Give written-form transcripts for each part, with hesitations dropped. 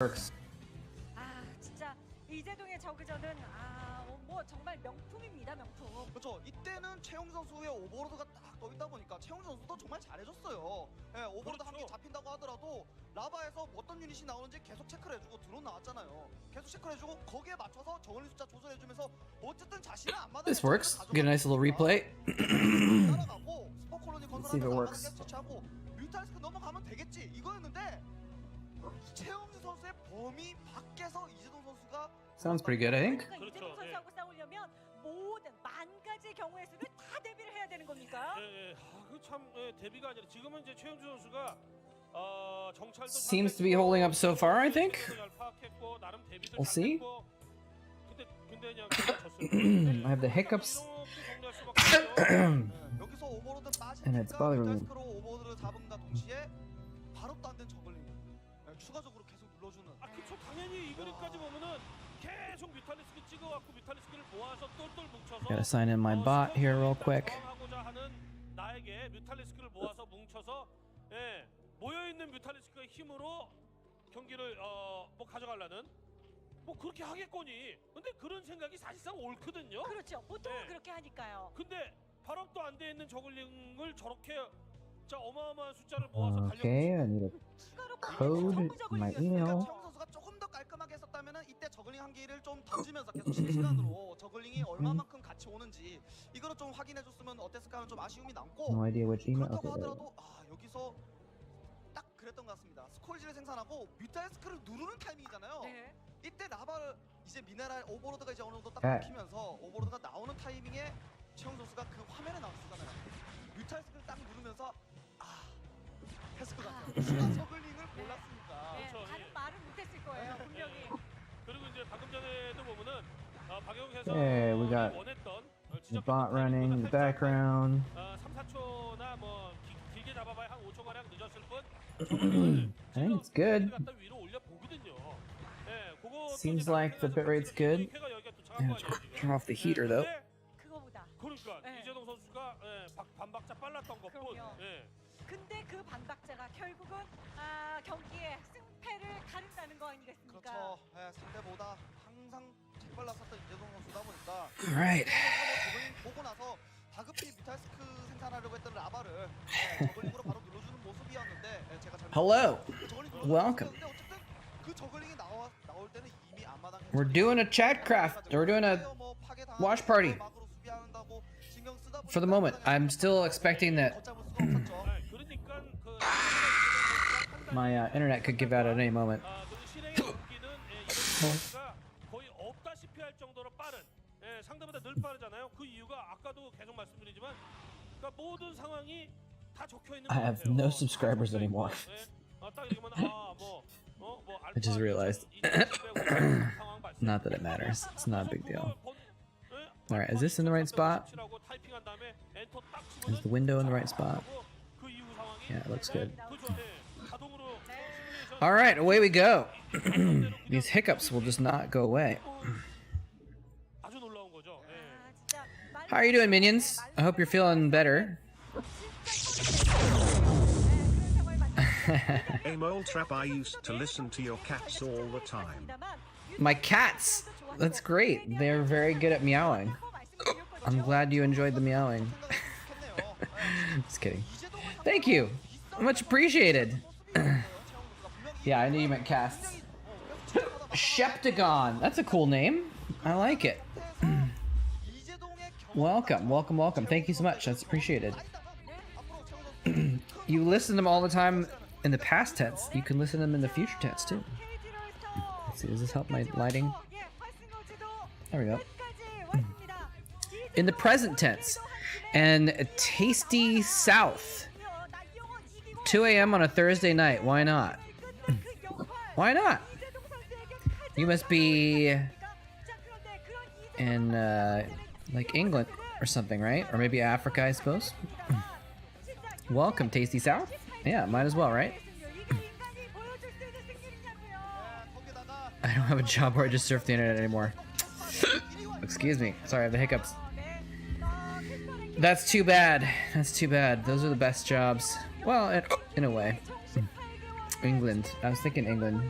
works. 아 진짜 이재동의 저그전은 뭐 정말 명품입니다, 명품. 그렇죠. 이때는 최용 선수의 오버로드가 딱 떠 있다 보니까 최용 선수도 정말 잘해줬어요. 예, 오버로드 한 개 잡힌다고 하더라도 라바에서 어떤 유닛이 나오는지 계속 체크를 해주고 드론 나왔잖아요. 계속 체크를 해주고 거기에 맞춰서 저글링 숫자 조절해주면서 어쨌든 자신은 안 맞아. This works. Get a nice little replay. 따라가고 스포 콜로니 See if it works. 건설하고 뮤탈리스크 넘어가면 되겠지 이거였는데 최용수 선수의 범위 밖에서 이재동 선수가 Sounds pretty good, I think. 그러니까 이재동 선수하고 싸우려면 모든 만 가지 경우의 수를 다 대비를 해야 되는 겁니까? 예, 그참 대비가 아니라 지금은 이제 최영주 선수가 정찰도 Seems to be holding up so far, I think. We'll see. 근데 그냥 I have the hiccups. 여기서 오버로드 빠진 And it's bothering me. 뮤탈리스크로 오버로드를 잡음과 동시에 바로 또 안 된 저글링 추가적으로 계속 눌러주는. 그쵸. 당연히 이 그림까지 보면은 계속 뮤탈리스크 찍어갖고 뮤탈리스크를 모아서 똘똘 뭉쳐서 Gotta sign in my bot here real quick. 하고자 하는 나에게 뮤탈리스크를 모아서 뭉쳐서 모여 있는 뮤탈리스크의 힘으로 경기를 뭐 가져가려는 뭐 그렇게 하겠거니. 근데 그런 생각이 사실상 옳거든요. 그렇죠. 보통은 그렇게 하니까요. 근데 발업도 안 돼 있는 저글링을 저렇게 어마어마한 숫자를 모아서 Okay, I need a code in my email. 최용 선수가 조금 더 깔끔하게 했었다면은 이때 저글링 한 개를 좀 던지면서 계속 실시간으로 저글링이 얼마만큼 같이 오는지 이거를 좀 확인해줬으면 어땠을까 하는 좀 아쉬움이 남고. No idea which email. 그렇다고 Okay, there. 하더라도 여기서 딱 그랬던 것 같습니다. 스콜지를 생산하고 뮤탈리스크를 누르는 타이밍이잖아요. 네. 이때 라바를 이제 미네랄 오버로드가 이제 어느 정도 딱 네. 박히면서 오버로드가 나오는 타이밍에 최영 선수가 그 화면에 나왔잖아요. 뮤탈리스크를 딱 누르면서 했을 것 같아요. 추가 저글링을 몰랐으니까. 네, 그렇죠. 다른 말은 못했을 거예요, 분명히. 그리고 이제 방금 전에도 보면은 박영욱 해서 Okay, we got 원했던 the bot running in the background. 3-4초나 뭐 길게 잡아봐야 한 5초 가량 늦었을 뿐. I think it's good. 갖다 위로 올려 보거든요. 그거 Seems like the bitrate's good. Yeah, turn off the heater though. 그거보다. 그러니까 네. 이재동 선수가 반박자 빨랐던 것뿐. 그럼요. 근데 그 반박자가 결국은 경기의 승패를 가른다는 거 아니겠습니까? 그렇죠. 상대보다 항상 재빨랐었던 이재동 선수다 보니까. Alright. 저글링 보고 나서 다급히 뮤탈리스크 생산하려고 했던 라바를 저글링으로 바로 눌러주는 모습이었는데 제가 잘못. Hello. 저글링 Welcome. 눌러줬는데 어쨌든 그 저글링이 나올 때는 이미 앞마당. We're doing a Chatcraft. We're doing a watch party. For the moment, I'm still expecting that my internet could give out at any moment. 거의 없다시피 할 정도로 빠른. 상대보다 늘 빠르잖아요. 그 이유가 아까도 계속 말씀드리지만, 그러니까 모든 상황이 다 적혀 있는. I have no subscribers anymore. I just realized. Not that it matters. It's not a big deal. Alright, is this in the right spot? Is the window in the right spot? Yeah, it looks good. Alright, away we go. These hiccups will just not go away. How are you doing, minions? I hope you're feeling better. A moletrap. I used to listen to your cats all the time. My cats! That's great. They're very good at meowing. I'm glad you enjoyed the meowing. Just kidding. Thank you! Much appreciated. Yeah, I knew you meant casts. Sheptagon! That's a cool name. I like it. Welcome, welcome, welcome. Thank you so much. That's appreciated. You listen to them all the time in the past tense. You can listen to them in the future tense too. Let's see, does this help my lighting? There we go. In the present tense. And Tasty South. 2 a.m. on a Thursday night. Why not? Why not? You must be in like England or something, right? Or maybe Africa, I suppose. Welcome, Tasty South. Yeah, might as well, right? I don't have a job where I just surf the internet anymore. Excuse me. Sorry, I have the hiccups. That's too bad. That's too bad. Those are the best jobs. Well, in a way. England. I was thinking England.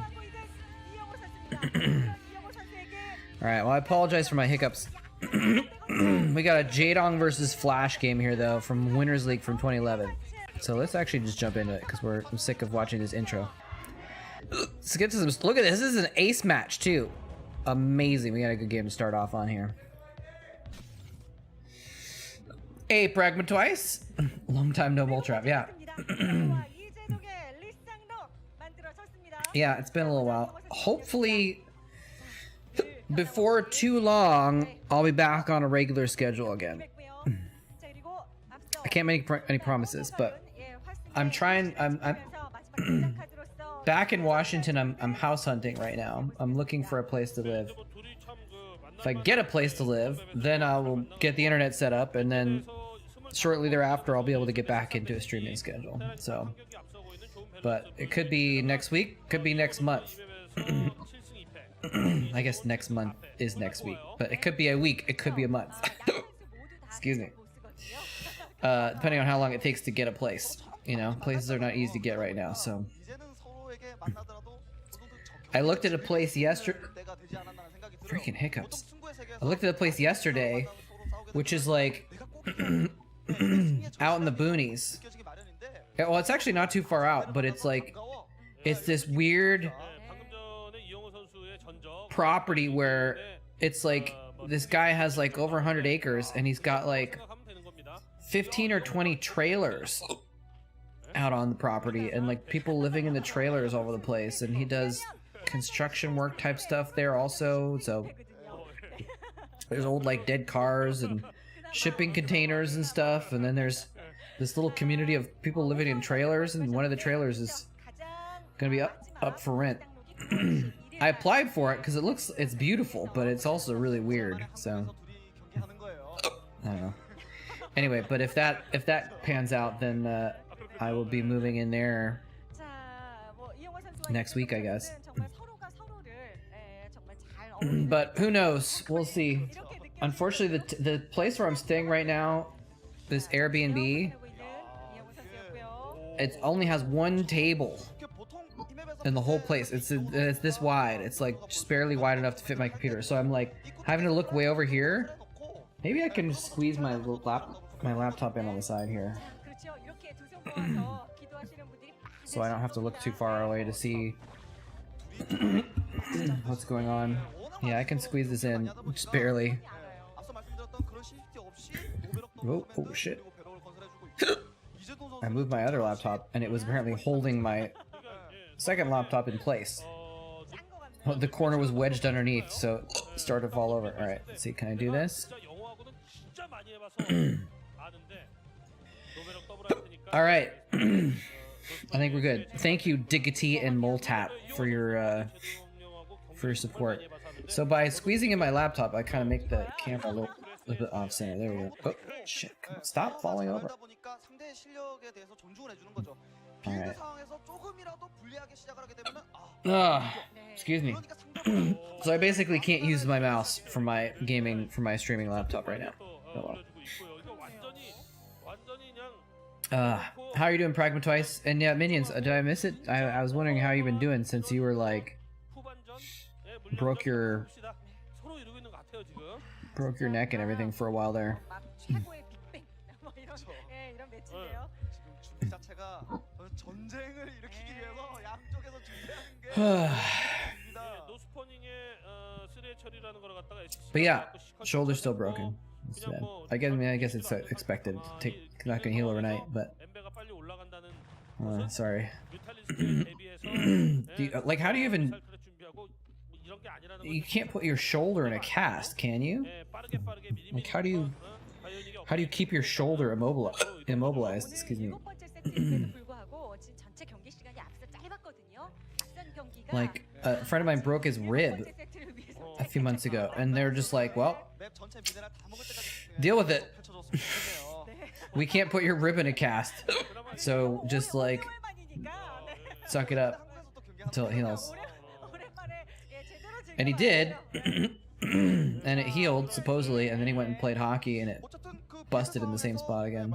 Alright, well I apologize for my hiccups. We got a JAEDONG versus Flash game here though from Winners League from 2011. So let's actually just jump into it because I'm sick of watching this intro. Let's get to some. Look at this. This is an ace match too. Amazing. We got a good game to start off on here. Hey, Pragma twice. Long time no moletrap. Yeah. Yeah, it's been a little while. Hopefully, before too long, I'll be back on a regular schedule again. I can't make any promises, but I'm trying. I'm back in Washington. I'm house hunting right now. I'm looking for a place to live. If I get a place to live, then I will get the internet set up, and then shortly thereafter, I'll be able to get back into a streaming schedule. So, but it could be next week, could be next month. I guess next month is next week, but it could be a week, it could be a month. Excuse me. Depending on how long it takes to get a place. You know, places are not easy to get right now, so. I looked at a place yesterday. Freaking hiccups. I looked at a place yesterday, which is like out in the boonies. Yeah, well, it's actually not too far out, but it's like, it's this weird property where it's like this guy has like over 100 acres and he's got like 15 or 20 trailers out on the property and like people living in the trailers all over the place, and he does construction work type stuff there also. So there's old like dead cars and shipping containers and stuff, and then there's this little community of people living in trailers, and one of the trailers is gonna be up for rent. I applied for it because it's beautiful, but it's also really weird, so I don't know. Anyway, but if that pans out, then I will be moving in there next week, I guess. But who knows? We'll see. Unfortunately, the place where I'm staying right now, this Airbnb, it only has one table in the whole place. It's this wide. It's like just barely wide enough to fit my computer. So I'm like having to look way over here. Maybe I can squeeze my laptop in on the side here, so I don't have to look too far away to see what's going on. Yeah, I can squeeze this in just barely. Oh shit. I moved my other laptop and it was apparently holding my second laptop in place. The corner was wedged underneath, so it started to fall over. Alright, let's see, can I do this? Alright. I think we're good. Thank you, Diggity and Moltap, for your support. So by squeezing in my laptop, I kind of make the camera a little bit off center. There we go. Oh, shit. Come on. Stop falling over. Alright. Excuse me. So I basically can't use my mouse for my streaming laptop right now. Oh well. How are you doing, Pragma Twice? And yeah, Minions, did I miss it? I was wondering how you've been doing since you were like broke your neck and everything for a while there. But yeah, shoulder's still broken. It's bad. I guess it's expected. Not gonna heal overnight, but sorry. Like, how do you even? You can't put your shoulder in a cast, can you? Like, how do you keep your shoulder immobilized? Excuse me. Like, a friend of mine broke his rib a few months ago, and they're just like, well, deal with it. We can't put your rib in a cast, so just like suck it up until it heals. And he did, and it healed supposedly, and then he went and played hockey and it busted in the same spot again.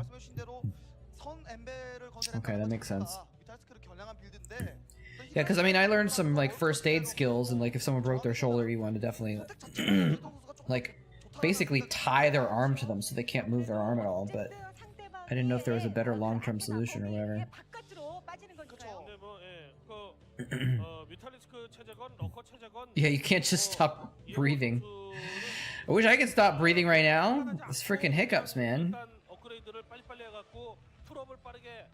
Yeah, because I mean, I learned some like first aid skills, and like if someone broke their shoulder, you want to definitely like basically tie their arm to them so they can't move their arm at all. But I didn't know if there was a better long-term solution or whatever. 근데 뭐 뮤탈리스크 체제건 러커 체제건 Yeah, you can't just stop breathing. I wish I could stop breathing right now. It's freaking hiccups, man. 일단 업그레이드를 빨리빨리 해갖고 풀업을 빠르게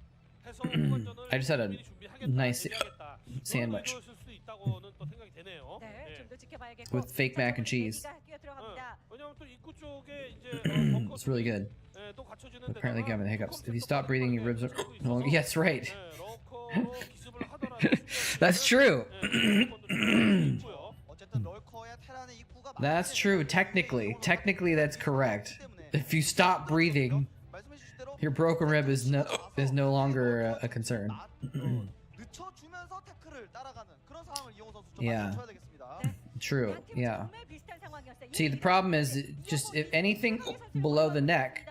해서 후반전을 I just had a 미리 준비하겠다, nice 준비하겠다. sandwich. 이런 거 있을 수도 있다고는 또 생각이 되네요. 네, 예. 좀더 지켜봐야겠고. With fake mac and cheese. 왜냐면 또 입구 쪽에 이제 It's really good. 예, 또 갖춰지는 Apparently 데다가 giving the hiccups. If you stop breathing, your ribs are... Well, yeah, that's right. 예, 러커로 기습을 하더라도 That's true. 어쨌든 럴커의 테란의 입구가 That's true. Technically, that's correct. If you stop breathing, 말씀해주신 대로 your broken rib is no longer a concern. 늦춰주면서 태클을 따라가는 그런 상황을 이용호 선수 좀 Yeah. 맞춰야 되겠습니다. True. Yeah. See, the problem is just if anything below the neck,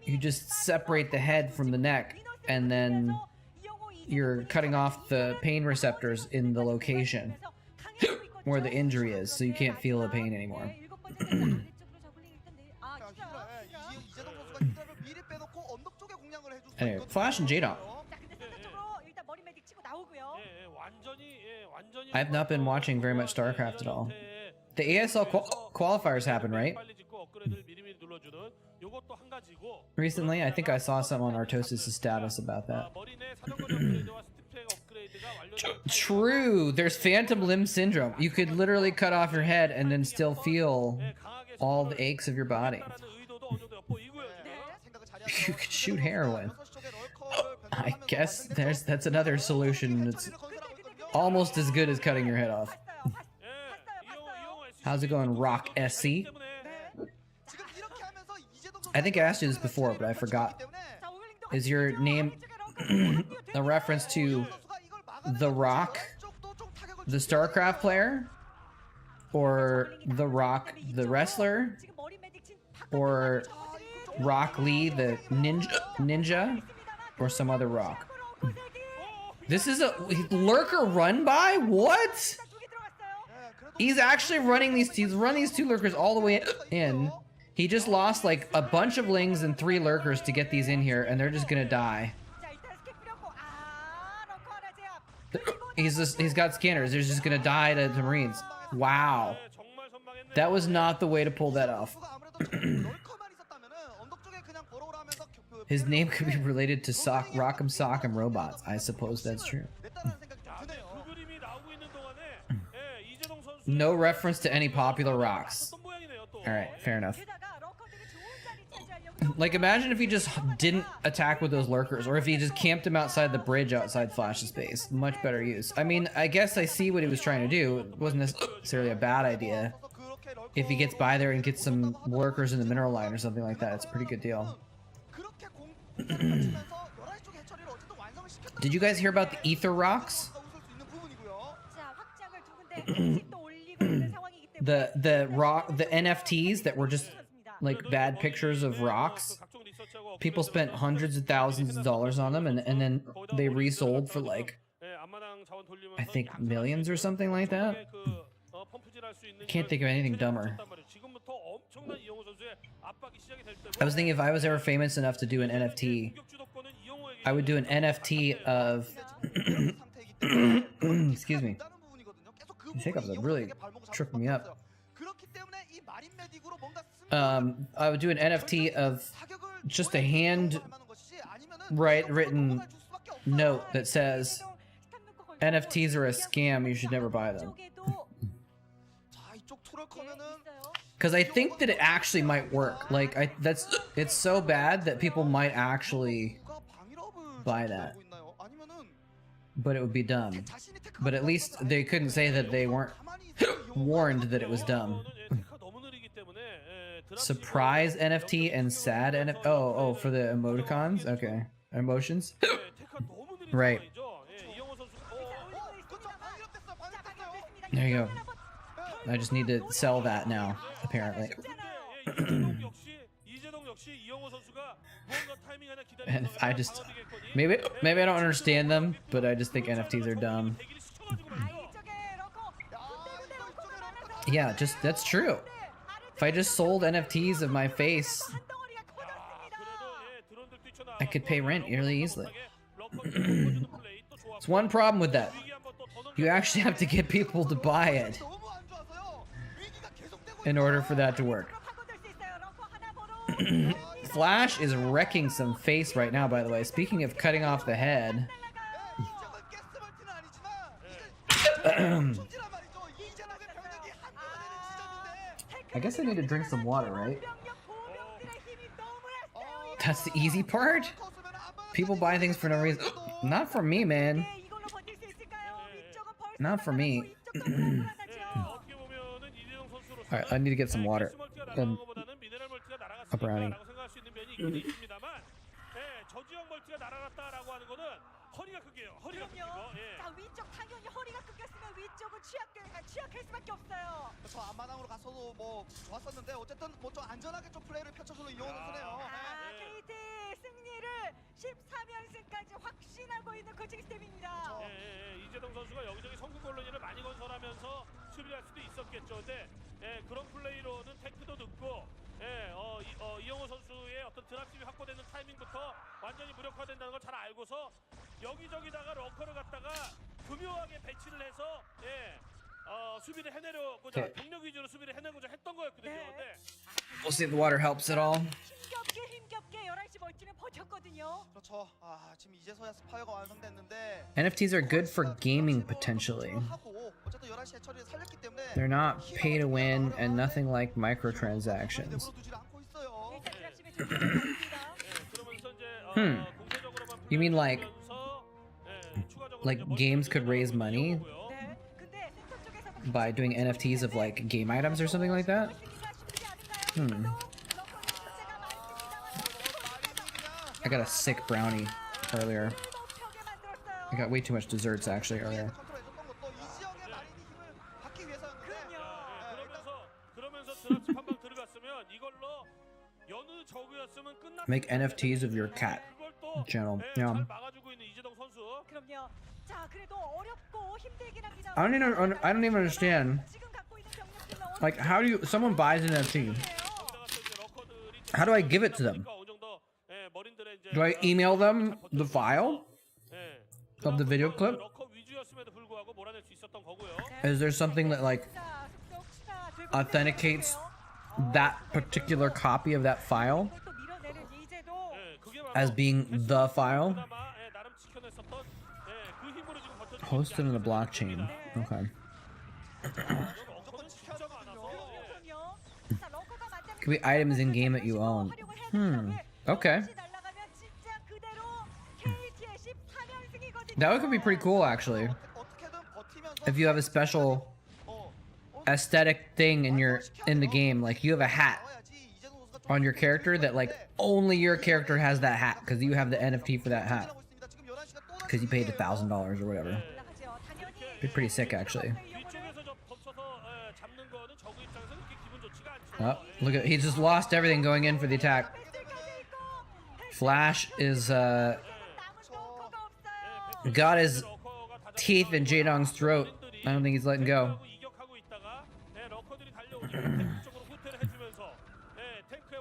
you just separate the head from the neck, and then you're cutting off the pain receptors in the location where the injury is, so you can't feel the pain anymore. 이재동 선수가 히드라를 미리 빼놓고 언덕 쪽에 공략을 해줄 수 Anyway, 있거든요. Flash and JAEDONG. I have not been watching very much Starcraft at all. The ASL qualifiers happen, right? Recently, I think I saw something on Artosis' status about that. True, there's phantom limb syndrome. You could literally cut off your head and then still feel all the aches of your body. You could shoot heroin. I guess that's another solution. It's almost as good as cutting your head off. How's it going, Rock SC? I think I asked you this before, but I forgot. Is your name a reference to The Rock, the Starcraft player? Or The Rock, the wrestler? Or Rock Lee, the ninja? Or some other Rock? This is a lurker run by? What? He's actually running he's running these two lurkers all the way in. He just lost like a bunch of lings and 3 lurkers to get these in here, and they're just gonna die. He's got scanners. They're just gonna die to Marines. Wow. That was not the way to pull that off. His name could be related to Rock'em Sock'em Robots. I suppose that's true. No reference to any popular rocks. Alright, fair enough. Like, imagine if he just didn't attack with those lurkers, or if he just camped him outside the bridge outside Flash's base. Much better use. I mean, I guess I see what he was trying to do. It wasn't necessarily a bad idea. If he gets by there and gets some lurkers in the mineral line or something like that, it's a pretty good deal. Did you guys hear about the ether rocks? the NFTs that were just like bad pictures of rocks. People spent hundreds of thousands of dollars on them, and then they resold for like, I think, millions or something like that. Can't think of anything dumber. I was thinking if I was ever famous enough to do an NFT, I would do an NFT of excuse me. These hiccups are really tripping me up. I would do an NFT of just a hand written note that says NFTs are a scam, you should never buy them. Because I think that it actually might work. Like, it's so bad that people might actually buy that. But it would be dumb. But at least they couldn't say that they weren't warned that it was dumb. Surprise NFT and sad NFT. Oh, for the emoticons? Okay. Emotions? Right. There you go. I just need to sell that now, apparently. And I just maybe I don't understand them, but I just think NFTs are dumb. Yeah, just that's true. If I just sold NFTs of my face, I could pay rent really easily. It's one problem with that. You actually have to get people to buy it in order for that to work. Flash is wrecking some face right now, by the way. Speaking of cutting off the head. I guess I need to drink some water, right? That's the easy part? People buy things for no reason. Not for me, man. Not for me. Alright, I need to get some water. A brownie. 자, 위쪽 당연히 허리가 꺾였으면 위쪽은 취약할 수밖에 없어요. 저 앞마당으로 갔어도 뭐 좋았었는데 어쨌든 뭐 좀 안전하게 좀 플레이를 펼쳐주는 이용호 선수네요. KT 승리를 13연승까지 확신하고 있는 코칭 스텝입니다. 이재동 선수가 여기저기 성공 콜로니를 많이 건설하면서 수비를 할 수도 있었겠죠. 근데 그런 플레이로는 테크도 늦고 이영호 선수의 어떤 드랍집이 확보되는 타이밍부터 완전히 무력화된다는 걸 잘 알고서 여기저기다가 러커를 갖다가 교묘하게 배치를 해서 수비를 해내려고자 병력 위주로 수비를 해내고자 했던 거였거든요. 근데 We'll see if the water helps at all. 힘겹게 11시 멀티는 버텼거든요. 그렇죠. 지금 이제서야 스파이어가 완성됐는데 NFTs are good for gaming potentially. 어쨌든 11시에 처리를 살렸기 때문에 They're not pay to win and nothing like microtransactions. You mean like games could raise money by doing NFTs of like game items or something like that? I got a sick brownie earlier. I got way too much desserts actually earlier. Make NFTs of your cat channel. Yeah. I don't even understand. Like, how do you? Someone buys an NFT. How do I give it to them? Do I email them the file of the video clip? Is there something that like authenticates that particular copy of that file as being the file? Hosted in the blockchain. Okay. Could be items in game that you own. Okay. That could be pretty cool, actually. If you have a special aesthetic thing in the game, like you have a hat on your character that like only your character has that hat because you have the NFT for that hat because you paid $1,000 or whatever. Be pretty sick, actually. Oh, look at, he just lost everything going in for the attack. Flash is got his teeth in JAEDONG'S throat. I don't think he's letting go.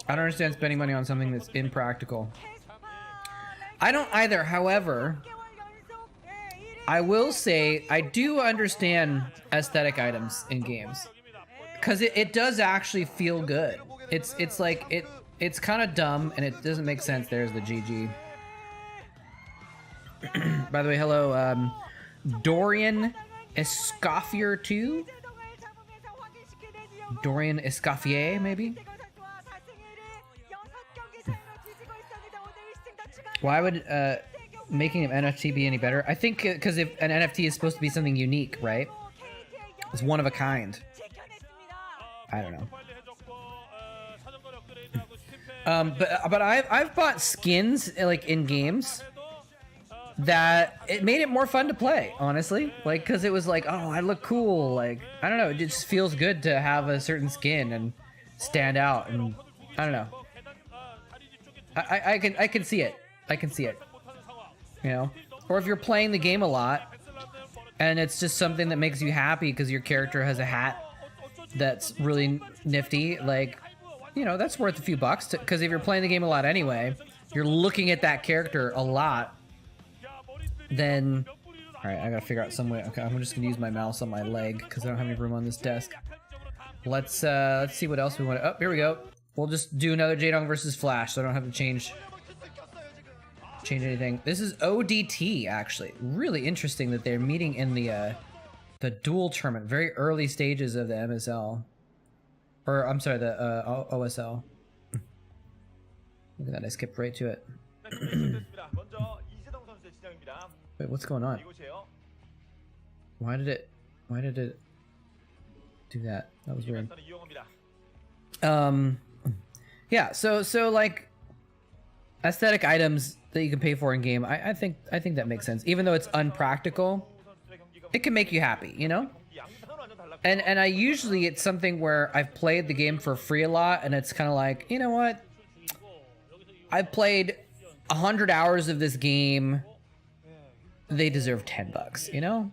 I don't understand spending money on something that's impractical. I don't either. However, I will say I do understand aesthetic items in games because it does actually feel good. It's like it's kind of dumb and it doesn't make sense. There's the GG. By the way, hello, Dorian Escoffier 2. Dorian Escoffier, maybe. Why would making an NFT be any better? I think because if an NFT is supposed to be something unique, right? It's one of a kind. I don't know. But I've bought skins like in games that it made it more fun to play, honestly. Like, because it was like, oh, I look cool. Like, I don't know. It just feels good to have a certain skin and stand out. And I don't know. I can see it. I can see it. You know, or if you're playing the game a lot, and it's just something that makes you happy because your character has a hat that's really nifty, like, you know, that's worth a few bucks. Because if you're playing the game a lot anyway, you're looking at that character a lot. Then, all right, I gotta figure out some way. Okay, I'm just gonna use my mouse on my leg because I don't have any room on this desk. Let's see what else we want. Oh, here we go. We'll just do another JAEDONG versus Flash, so I don't have to change anything. This is ODT, actually. Really interesting that they're meeting in the duel tournament, very early stages of the MSL, or I'm sorry, the OSL. Look at that! I skipped right to it. Wait, what's going on? Why did it do that? That was weird. Yeah. So like aesthetic items that you can pay for in game, I think that makes sense. Even though it's unpractical, it can make you happy, you know? And I usually, it's something where I've played the game for free a lot, and it's kind of like, you know what? I've played 100 hours of this game. They deserve $10, you know?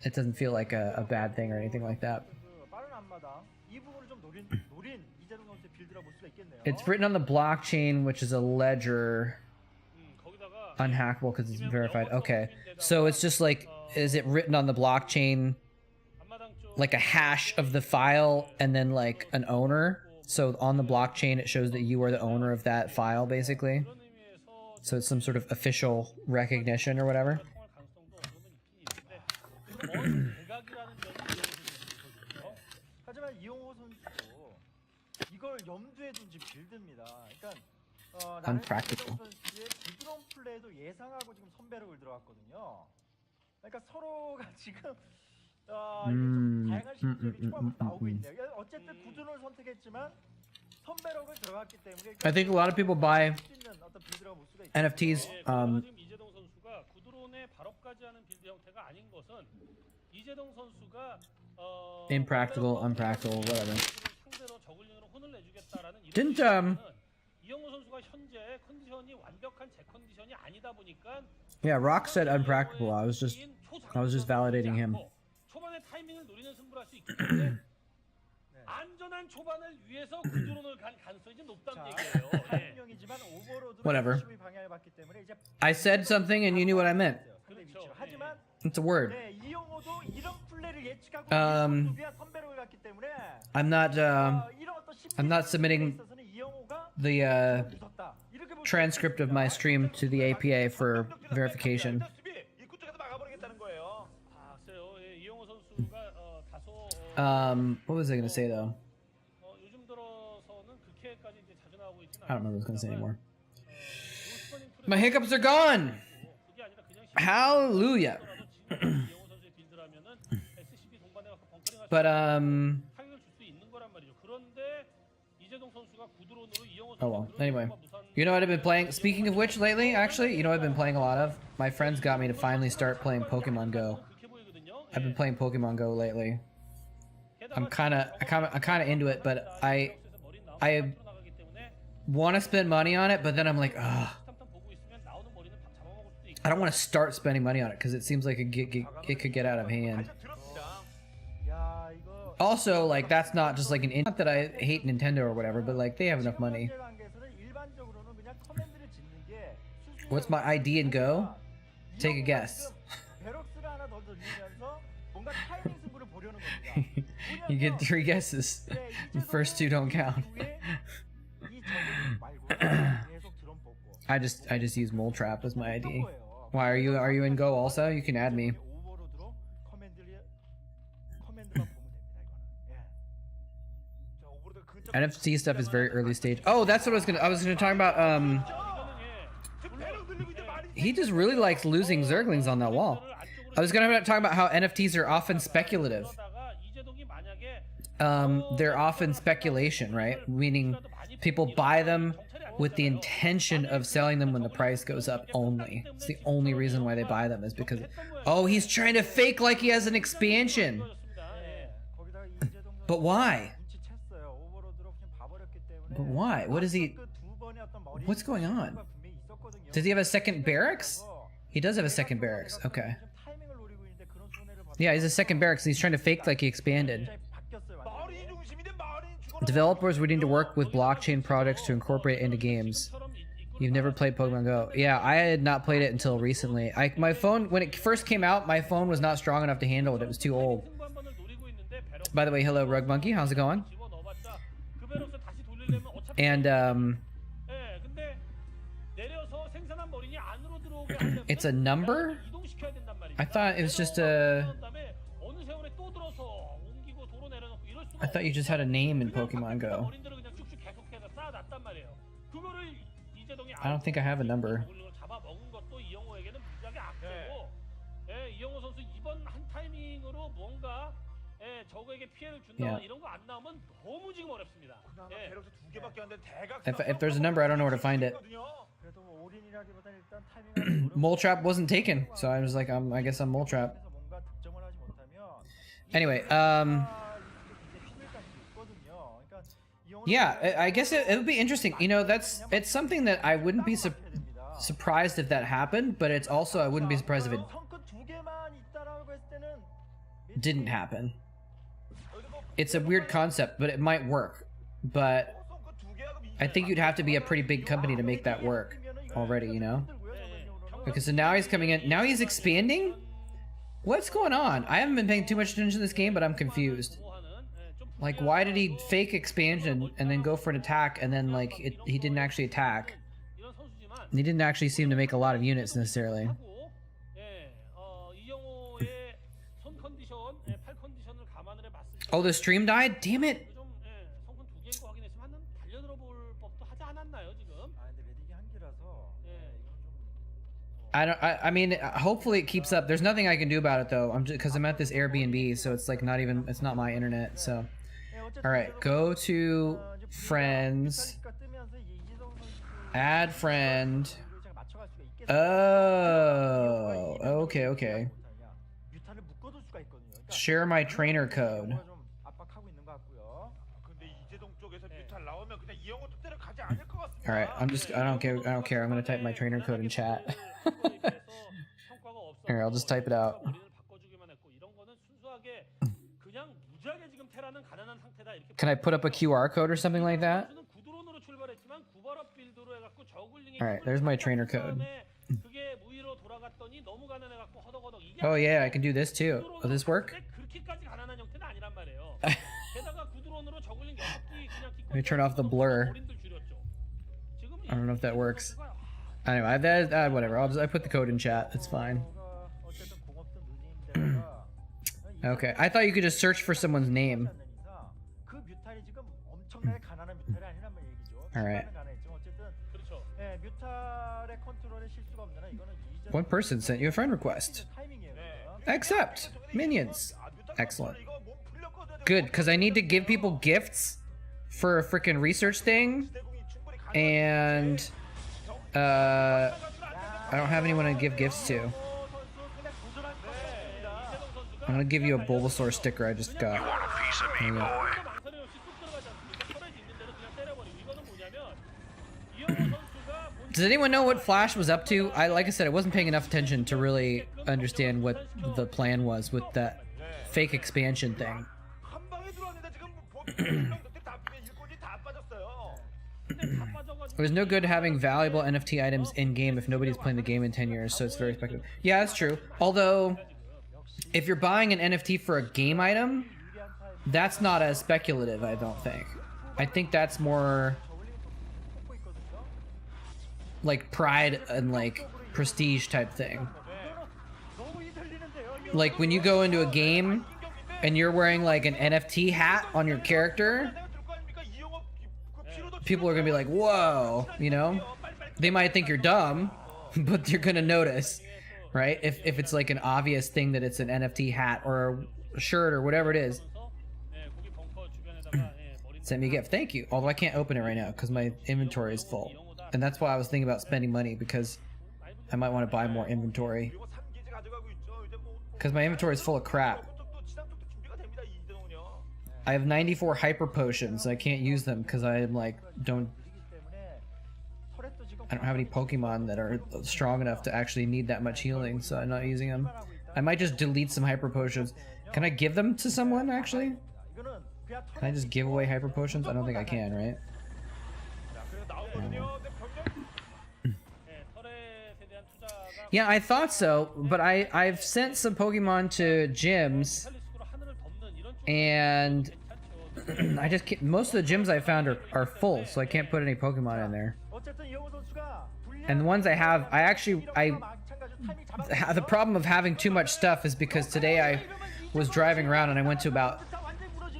It doesn't feel like a bad thing or anything like that. It's written on the blockchain, which is a ledger. Unhackable because it's verified. Okay. So it's just like, is it written on the blockchain like a hash of the file and then like an owner? So on the blockchain, it shows that you are the owner of that file, basically. So it's some sort of official recognition or whatever. Unpractical. I think a lot of people buy NFTs. Impractical, unpractical, whatever. Didn't yeah, Rock said unpractical. I was just validating him. Whatever. I said something and you knew what I meant. It's a word. I'm not submitting the transcript of my stream to the APA for verification. What was I gonna say though? I don't remember what I was gonna say anymore. My hiccups are gone! Hallelujah! But oh well, anyway. You know what I've been playing? Speaking of which, lately, actually, you know what I've been playing a lot of? My friends got me to finally start playing Pokemon Go. I've been playing Pokemon Go lately. I'm kinda into it, but I want to spend money on it, but then I'm like, ugh. I don't want to start spending money on it because it seems like it could get out of hand. Also, like, that's not just like not that I hate Nintendo or whatever, but like they have enough money. What's my ID in Go? Take a guess. You get 3 guesses. The first 2 don't count. I just use moletrap as my ID. Why are you in Go also? You can add me. NFT stuff is very early stage. Oh, that's what I was gonna talk about. He just really likes losing Zerglings on that wall. I was gonna talk about how NFTs are often speculative. They're often speculation, right? Meaning people buy them with the intention of selling them when the price goes up only. It's the only reason why they buy them is because, oh, he's trying to fake like he has an expansion. But why? But why? What is he? What's going on? Does he have a second barracks? He does have a second barracks. Okay. Yeah, he's a second barracks. And he's trying to fake like he expanded. Developers would need to work with blockchain products to incorporate it into games. You've never played Pokemon Go? Yeah, I had not played it until recently. My phone, when it first came out, my phone was not strong enough to handle it. It was too old. By the way, hello, Rug Monkey. How's it going? And it's a number? I thought it was just a... I thought you just had a name in Pokemon Go. I don't think I have a number. Yeah. If there's a number, I don't know where to find it. Moletrap wasn't taken, so I was like, I guess I'm Moletrap. Anyway, yeah, I guess it would be interesting. You know, it's something that I wouldn't be surprised if that happened, but it's also I wouldn't be surprised if it didn't happen. It's a weird concept, but it might work. But I think you'd have to be a pretty big company to make that work already, you know? Okay, so now he's coming in. Now he's expanding? What's going on? I haven't been paying too much attention to this game, but I'm confused. Like, why did he fake expansion and then go for an attack and then, like, he didn't actually attack? He didn't actually seem to make a lot of units necessarily. Oh, the stream died? Damn it! I mean, hopefully it keeps up. There's nothing I can do about it though. Because I'm at this Airbnb, so it's like not even, it's not my internet, so. Alright, go to friends. Add friend. Oh, okay. Share my trainer code. Alright, I don't care. I'm gonna type my trainer code in chat. Here, I'll just type it out. Can I put up a QR code or something like that? Alright, there's my trainer code. Oh yeah, I can do this too. Will this work? Let me turn off the blur. I don't know if that works. Anyway, whatever. I put the code in chat. It's fine. Okay, I thought you could just search for someone's name. Alright. One person sent you a friend request. Accept. Minions. Excellent. Good, because I need to give people gifts for a freaking research thing. And I don't have anyone to give gifts to. I'm gonna give you a Bulbasaur sticker I just got. You want a piece of me, boy? Does anyone know what Flash was up to? Like I said, I wasn't paying enough attention to really understand what the plan was with that fake expansion thing. It was no good having valuable NFT items in-game if nobody's playing the game in 10 years, so it's very speculative. Yeah, that's true. Although, if you're buying an NFT for a game item, that's not as speculative, I don't think. I think that's more like pride and like prestige type thing. Like when you go into a game and you're wearing like an NFT hat on your character, people are gonna be like, whoa, you know? They might think you're dumb, but you're gonna notice, right? If it's like an obvious thing that it's an NFT hat or a shirt or whatever it is. Send me a gift. Thank you. Although I can't open it right now because my inventory is full. And that's why I was thinking about spending money, because I might want to buy more inventory. Because my inventory is full of crap. I have 94 hyper potions. I can't use them because I am like I don't have any Pokemon that are strong enough to actually need that much healing, so I'm not using them. I might just delete some hyper potions. Can I give them to someone actually? Can I just give away hyper potions? I don't think I can, right? Yeah, I thought so, but I've sent some Pokemon to gyms, and I just can't, most of the gyms I found are full, so I can't put any Pokemon in there. And the ones I have, the problem of having too much stuff is because today I was driving around and I went to about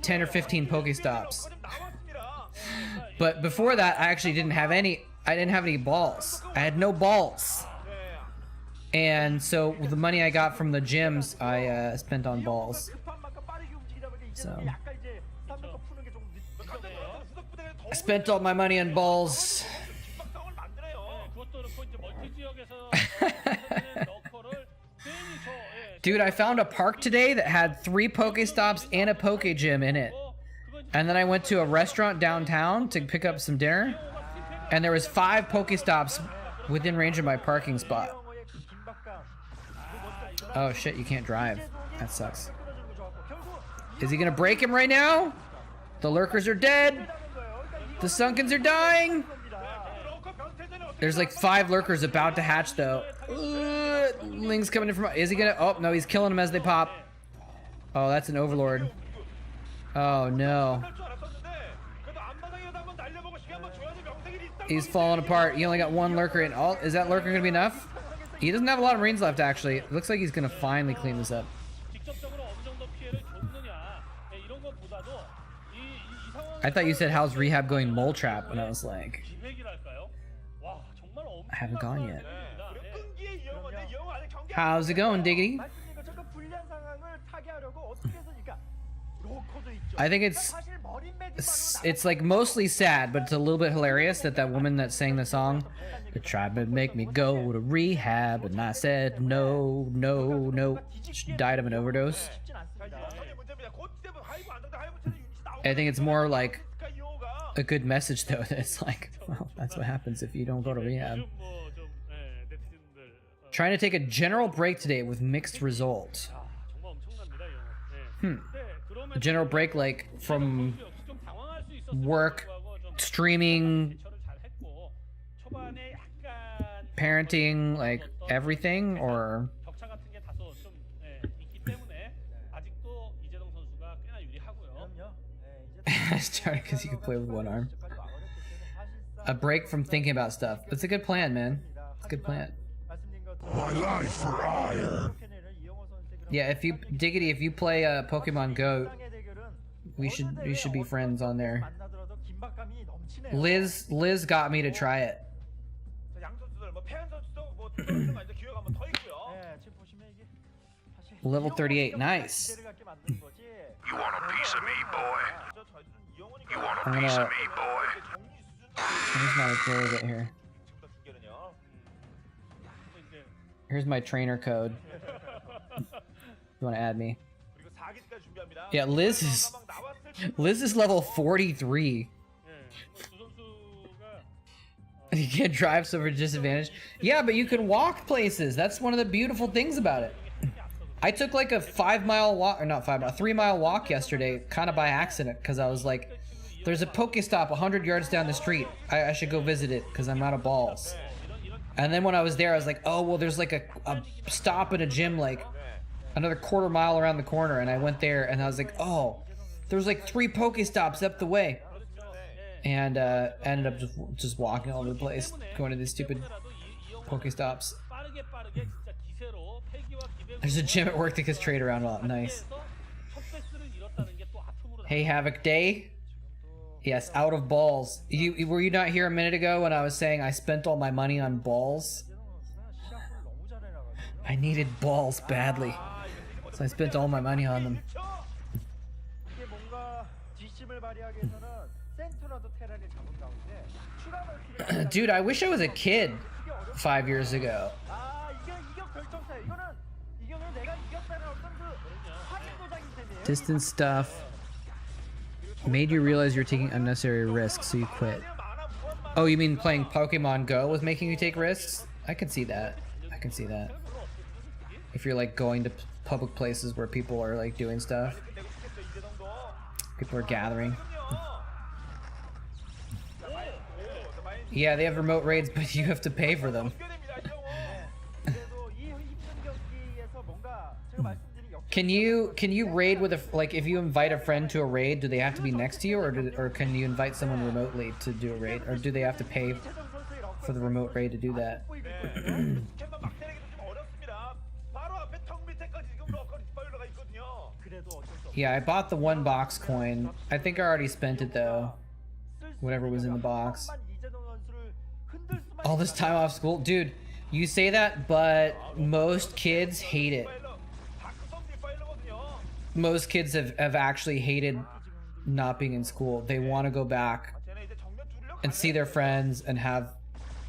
10 or 15 Pokestops. But before that, I actually didn't have any. I didn't have any balls. I had no balls. And so the money I got from the gyms, I spent on balls. So I spent all my money on balls. Dude, I found a park today that had 3 Pokestops and a Poke Gym in it. And then I went to a restaurant downtown to pick up some dinner. And there was 5 Pokestops within range of my parking spot. Oh shit, you can't drive. That sucks. Is he gonna break him right now? The lurkers are dead. The Sunkens are dying. There's like 5 lurkers about to hatch though. Ling's coming in from. Is he gonna? Oh no, he's killing them as they pop. Oh, that's an overlord. Oh no. He's falling apart. He only got 1 lurker in. Oh, is that lurker gonna be enough? He doesn't have a lot of Marines left actually. It looks like he's gonna finally clean this up. I thought you said how's rehab going moletrap, and I was like, I haven't gone yet. How's it going, Diggity? I think it's like mostly sad, but it's a little bit hilarious that that woman that sang the song, they tried to make me go to rehab, and I said no, no, no. She died of an overdose. I think it's more like a good message though, that it's like, well, that's what happens if you don't go to rehab. Trying to take a general break today with mixed results. A general break like from work, streaming, parenting, like everything, or started because you can play with 1 arm. A break from thinking about stuff. It's a good plan, man. It's a good plan. My life for ire. Yeah, if you Diggity, if you play Pokemon Go, we should be friends on there. Liz got me to try it. Level 38, nice. You want a piece of me, boy? You want a piece of me, boy? Here's my code here. Here's my trainer code. You want to add me? Yeah, Liz is level 43. You can't drive, so we're disadvantaged. Yeah, but you can walk places. That's one of the beautiful things about it. I took like a 5-mile walk, or not 5 mile, 3-mile walk yesterday, kind of by accident, because I was like, there's a Pokestop 100 yards down the street. I should go visit it, because I'm out of balls. And then when I was there, I was like, oh, well, there's like a stop at a gym, like another 1/4 mile around the corner. And I went there, and I was like, oh, there's like 3 Pokestops up the way. And ended up just walking all over the place, going to these stupid Pokestops. There's a gym at work that gets trade around a lot. Nice. Hey, Havoc Day. Yes, out of balls. Were you not here a minute ago when I was saying I spent all my money on balls? I needed balls badly, so I spent all my money on them. Dude, I wish I was a kid 5 years ago. Distance stuff. Made you realize you're taking unnecessary risks, so you quit. Oh, you mean playing Pokemon Go was making you take risks? I can see that. I can see that. If you're like going to public places where people are like doing stuff. People are gathering. Yeah, they have remote raids, but you have to pay for them. Can you raid with a, like, if you invite a friend to a raid, do they have to be next to you, or can you invite someone remotely to do a raid, or do they have to pay for the remote raid to do that? Yeah, I bought the 1 box coin. I think I already spent it though. Whatever was in the box. All this time off school, dude. You say that, but most kids hate it. Most kids have actually hated not being in school. They want to go back and see their friends and have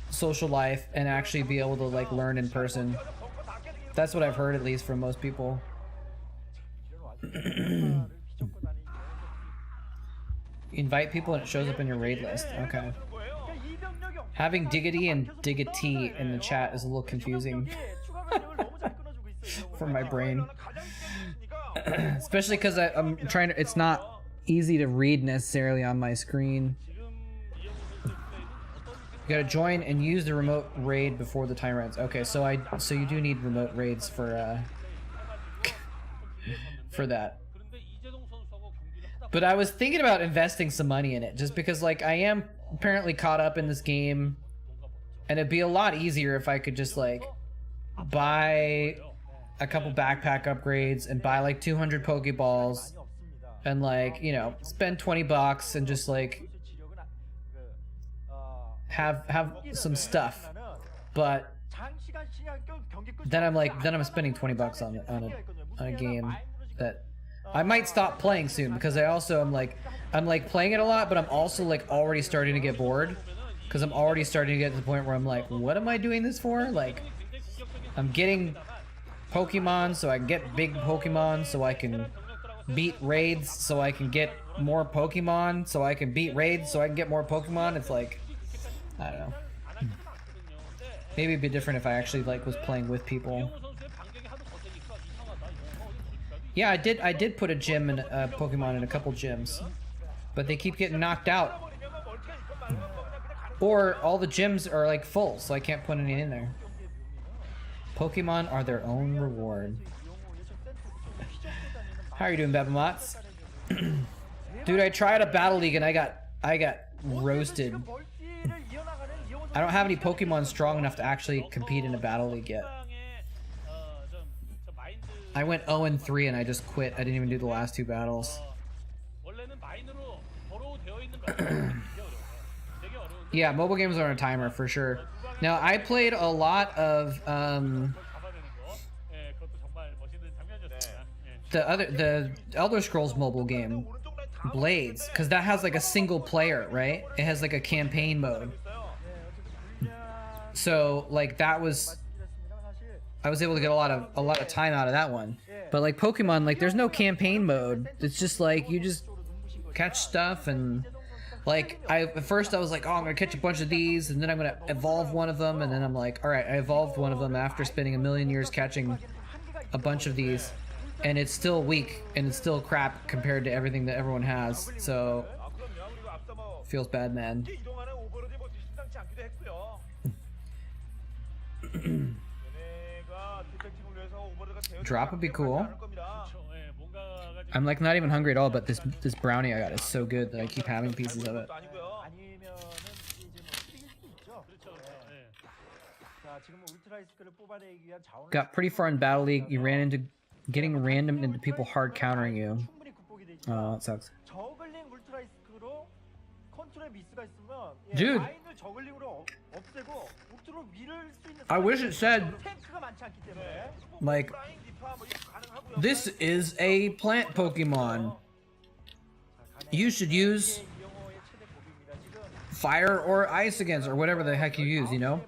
social life and actually be able to like learn in person. That's what I've heard, at least from most people. Invite people and it shows up in your raid list. Okay. Having Diggity and Diggity in the chat is a little confusing for my brain. Especially because I'm trying to, it's not easy to read necessarily on my screen. You gotta join and use the remote raid before the timer ends. Okay, so you do need remote raids for that. But I was thinking about investing some money in it, just because like I am apparently caught up in this game, and it'd be a lot easier if I could just like buy a couple backpack upgrades and buy like 200 Pokeballs and like, you know, spend 20 bucks and just like have some stuff. But then I'm spending 20 bucks on a game that I might stop playing soon, because I also I'm like playing it a lot, but I'm also like already starting to get bored, because I'm already starting to get to the point where I'm like, what am I doing this for? Like, I'm getting Pokemon so I can get big Pokemon so I can beat raids, so I can get more Pokemon so I can beat raids so I can get more Pokemon. It's like, I don't know. Maybe it'd be different if I actually like was playing with people. Yeah, I did put a gym in Pokemon in a couple gyms, but they keep getting knocked out, or all the gyms are like full, so I can't put any in there. Pokemon are their own reward. How are you doing, Bebamots? Dude, I tried a Battle League and I got roasted. I don't have any Pokemon strong enough to actually compete in a Battle League yet. I went 0-3 and I just quit. I didn't even do the last 2 battles. Yeah, mobile games are on a timer for sure. Now, I played a lot of the Elder Scrolls mobile game, Blades, because that has like a single player, right? It has like a campaign mode. So like that was, I was able to get a lot of time out of that one. But like Pokemon, like there's no campaign mode. It's just like you just catch stuff, and like at first I was like, oh, I'm gonna catch a bunch of these, and then I'm gonna evolve one of them, and then I'm like, all right, I evolved one of them after spending a million years catching a bunch of these, and it's still weak and it's still crap compared to everything that everyone has. So feels bad, man. Drop would be cool. I'm like not even hungry at all, but this brownie I got is so good that I keep having pieces of it. Got pretty far in Battle League. You ran into getting random into people hard countering you. Oh, that sucks. Dude, I wish it said like, this is a plant Pokemon. You should use fire or ice against, or whatever the heck you use, you know?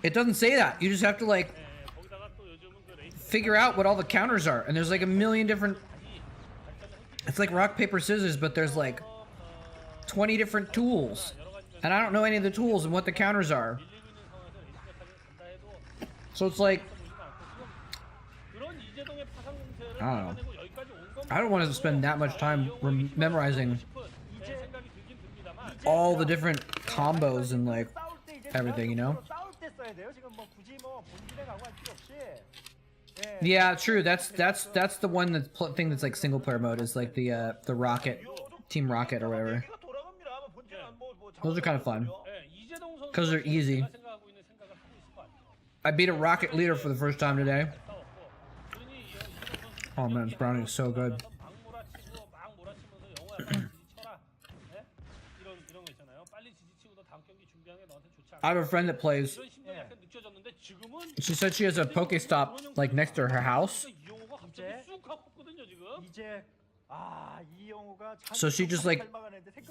It doesn't say that. You just have to like figure out what all the counters are, and there's like a million different It's like rock, paper, scissors, but there's like 20 different tools. And I don't know any of the tools and what the counters are. So it's like, I don't know. I don't want to spend that much time memorizing all the different combos and like everything, you know? Yeah, true. That's the one thing that's like single player mode is like the Rocket, Team Rocket or whatever. Those are kind of fun because they're easy. I beat a Rocket leader for the first time today. Oh man, this brownie is so good. I have a friend that plays. She said she has a Pokestop like next to her house. So she just like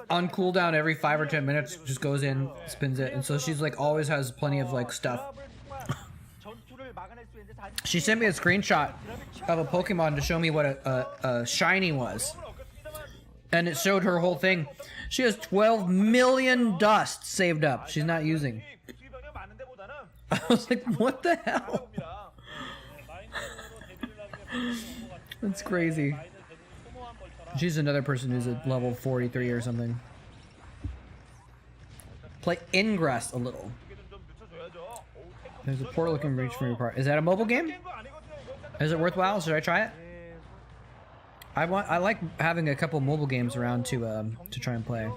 on cooldown every 5 or 10 minutes just goes in, spins it, and so she's like always has plenty of like stuff. She sent me a screenshot of a Pokemon to show me what a shiny was, and it showed her whole thing. She has 12 million dust saved up. She's not using. I was like, what the hell? That's crazy. She's another person who's at level 43 or something. Play Ingress a little. There's a poor looking reach from your part. Is that a mobile game? Is it worthwhile? Should I try it? I like having a couple mobile games around to try and play.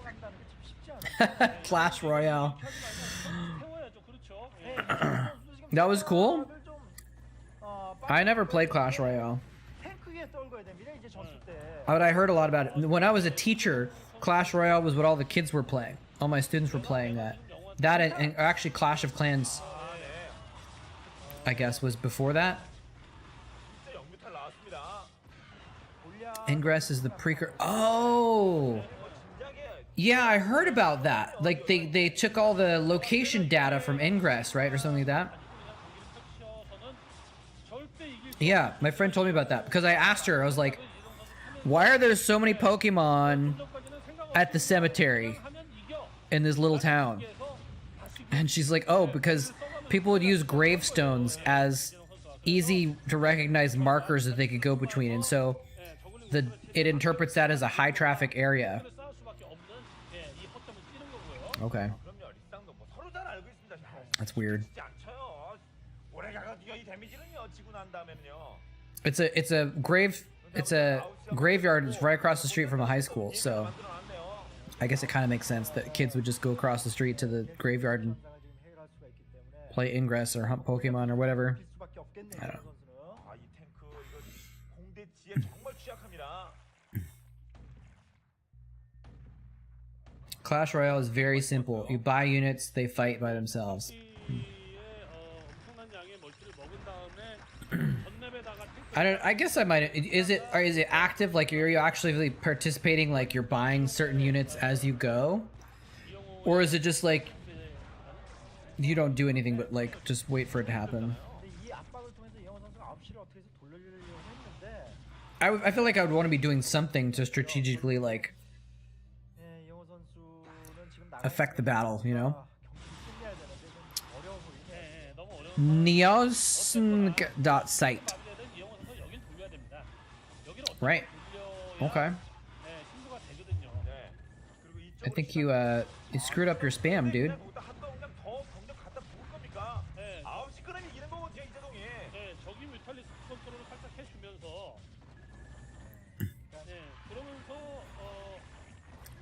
Clash Royale. That was cool. I never played Clash Royale. But I heard a lot about it. When I was a teacher, Clash Royale was what all the kids were playing. All my students were playing that. That and actually Clash of Clans, I guess, was before that. Ingress is the precursor. Oh! Yeah, I heard about that. Like, they took all the location data from Ingress, right? Or something like that. Yeah, my friend told me about that. Because I asked her, I was like, why are there so many Pokemon at the cemetery in this little town? And she's like, oh, because people would use gravestones as easy to recognize markers that they could go between. And so it interprets that as a high traffic area. Okay. That's weird. It's a graveyard. It's right across the street from a high school, so I guess it kind of makes sense that kids would just go across the street to the graveyard and play Ingress or hunt Pokemon or whatever. I don't know. Clash Royale is very simple. You buy units, they fight by themselves. I guess I might. Is it active? Like, are you actually participating? Like, you're buying certain units as you go, or is it just like you don't do anything but like just wait for it to happen? I feel like I would want to be doing something to strategically like affect the battle, you know? Neosn.site. Right. Okay. I think you screwed up your spam, dude.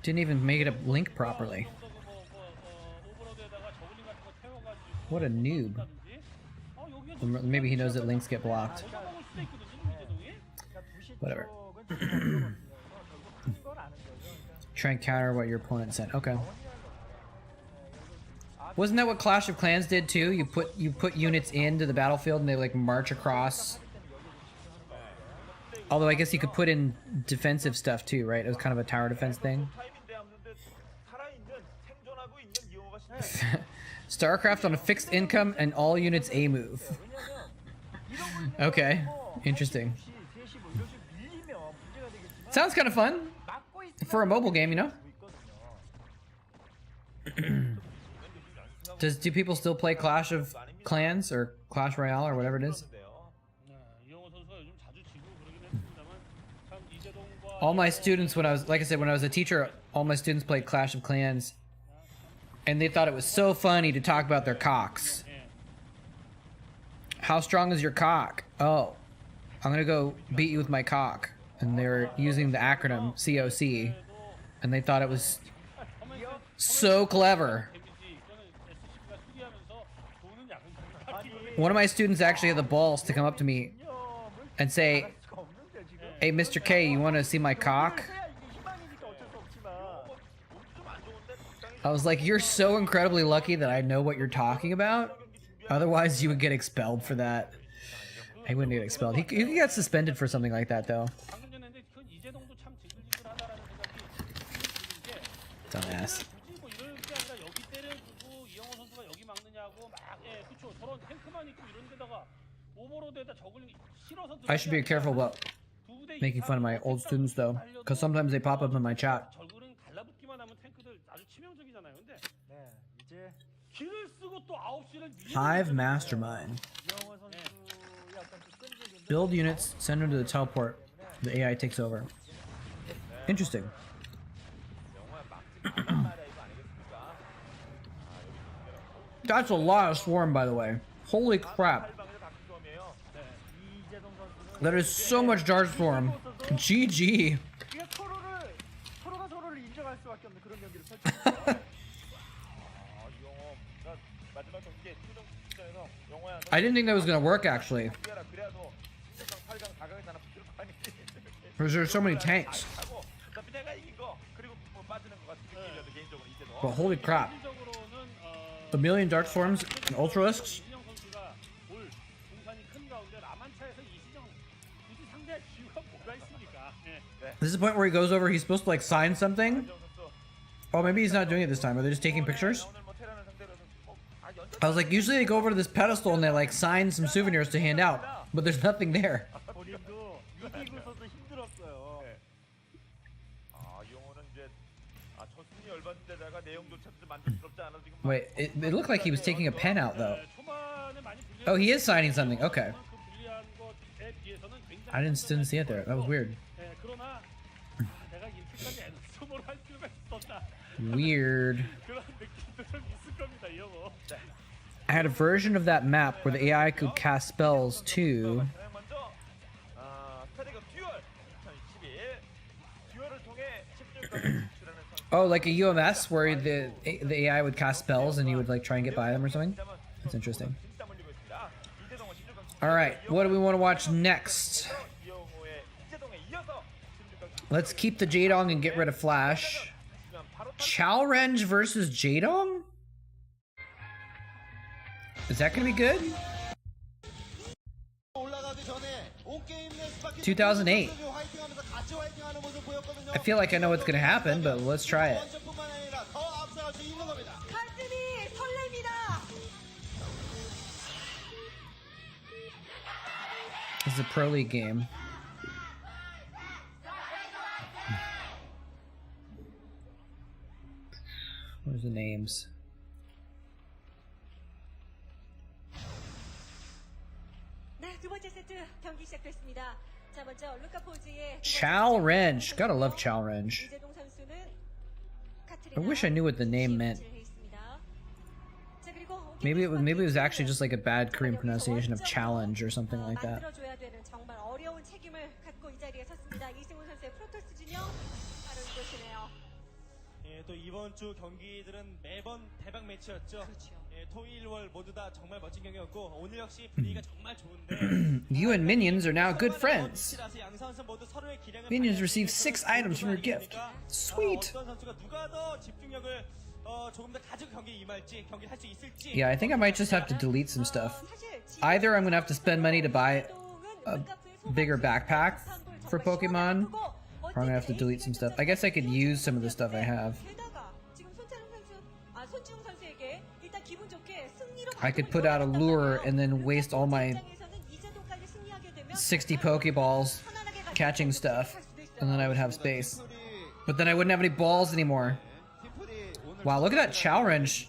Didn't even make it a link properly. What a noob. Or maybe he knows that links get blocked. Whatever. Try and counter what your opponent said. Okay. Wasn't that what Clash of Clans did too? You put units into the battlefield and they like march across. Although I guess you could put in defensive stuff too, right? It was kind of a tower defense thing. Starcraft on a fixed income and all units A move. Okay, interesting. Sounds kind of fun for a mobile game, you know. Do people still play Clash of Clans or Clash Royale or whatever it is? All my students, when I was, like I said, when I was a teacher, all my students played Clash of Clans, and they thought it was so funny to talk about their cocks. How strong is your cock? Oh, I'm gonna go beat you with my cock. And they were using the acronym COC, and they thought it was so clever. One of my students actually had the balls to come up to me and say, "Hey, Mr. K, you want to see my cock?" I was like, "You're so incredibly lucky that I know what you're talking about. Otherwise, you would get expelled for that." He wouldn't get expelled. He could get suspended for something like that, though. Dumbass. I should be careful about making fun of my old students, though, because sometimes they pop up in my chat. Hive Mastermind. Build units, send them to the teleport. The AI takes over. Interesting. That's a lot of swarm, by the way. Holy crap. That is so much dart swarm. GG. I didn't think that was gonna work, actually. Because there's so many tanks. But holy crap. A million dark swarms and ultralisks. This is the point where he goes over, he's supposed to like sign something. Oh, maybe he's not doing it this time. Are they just taking pictures? I was like, usually they go over to this pedestal and they like sign some souvenirs to hand out, but there's nothing there. Wait, it looked like he was taking a pen out though. Oh, he is signing something. Okay. I didn't see it there. That was weird. Weird. I had a version of that map where the AI could cast spells too. Oh, like a UMS where the AI would cast spells and you would like try and get by them or something? That's interesting. Alright, what do we want to watch next? Let's keep the Jaedong and get rid of Flash. Chalrenge versus Jaedong? Is that gonna be good? 2008. I feel like I know what's gonna happen, but let's try it. This is a Pro League game. Where's the names? Chalrenge. Gotta love Chalrenge. I wish I knew what the name meant. Maybe it was actually just like a bad Korean pronunciation of challenge or something like that. 또 이번 주 경기들은 매번 대박 매치였죠. 토일월 모두 다 정말 멋진 경기였고 오늘 역시 분위기가 정말 좋은데. You and Minions are now good friends. Minions receive 6 items from your gift. Sweet. Yeah, I think I might just have to delete some stuff. Either I'm gonna have to spend money to buy a bigger backpack for Pokemon, or I'm gonna have to delete some stuff. I guess I could use some of the stuff I have. I could put out a lure and then waste all my 60 Pokeballs catching stuff, and then I would have space. But then I wouldn't have any balls anymore. Wow, look at that challenge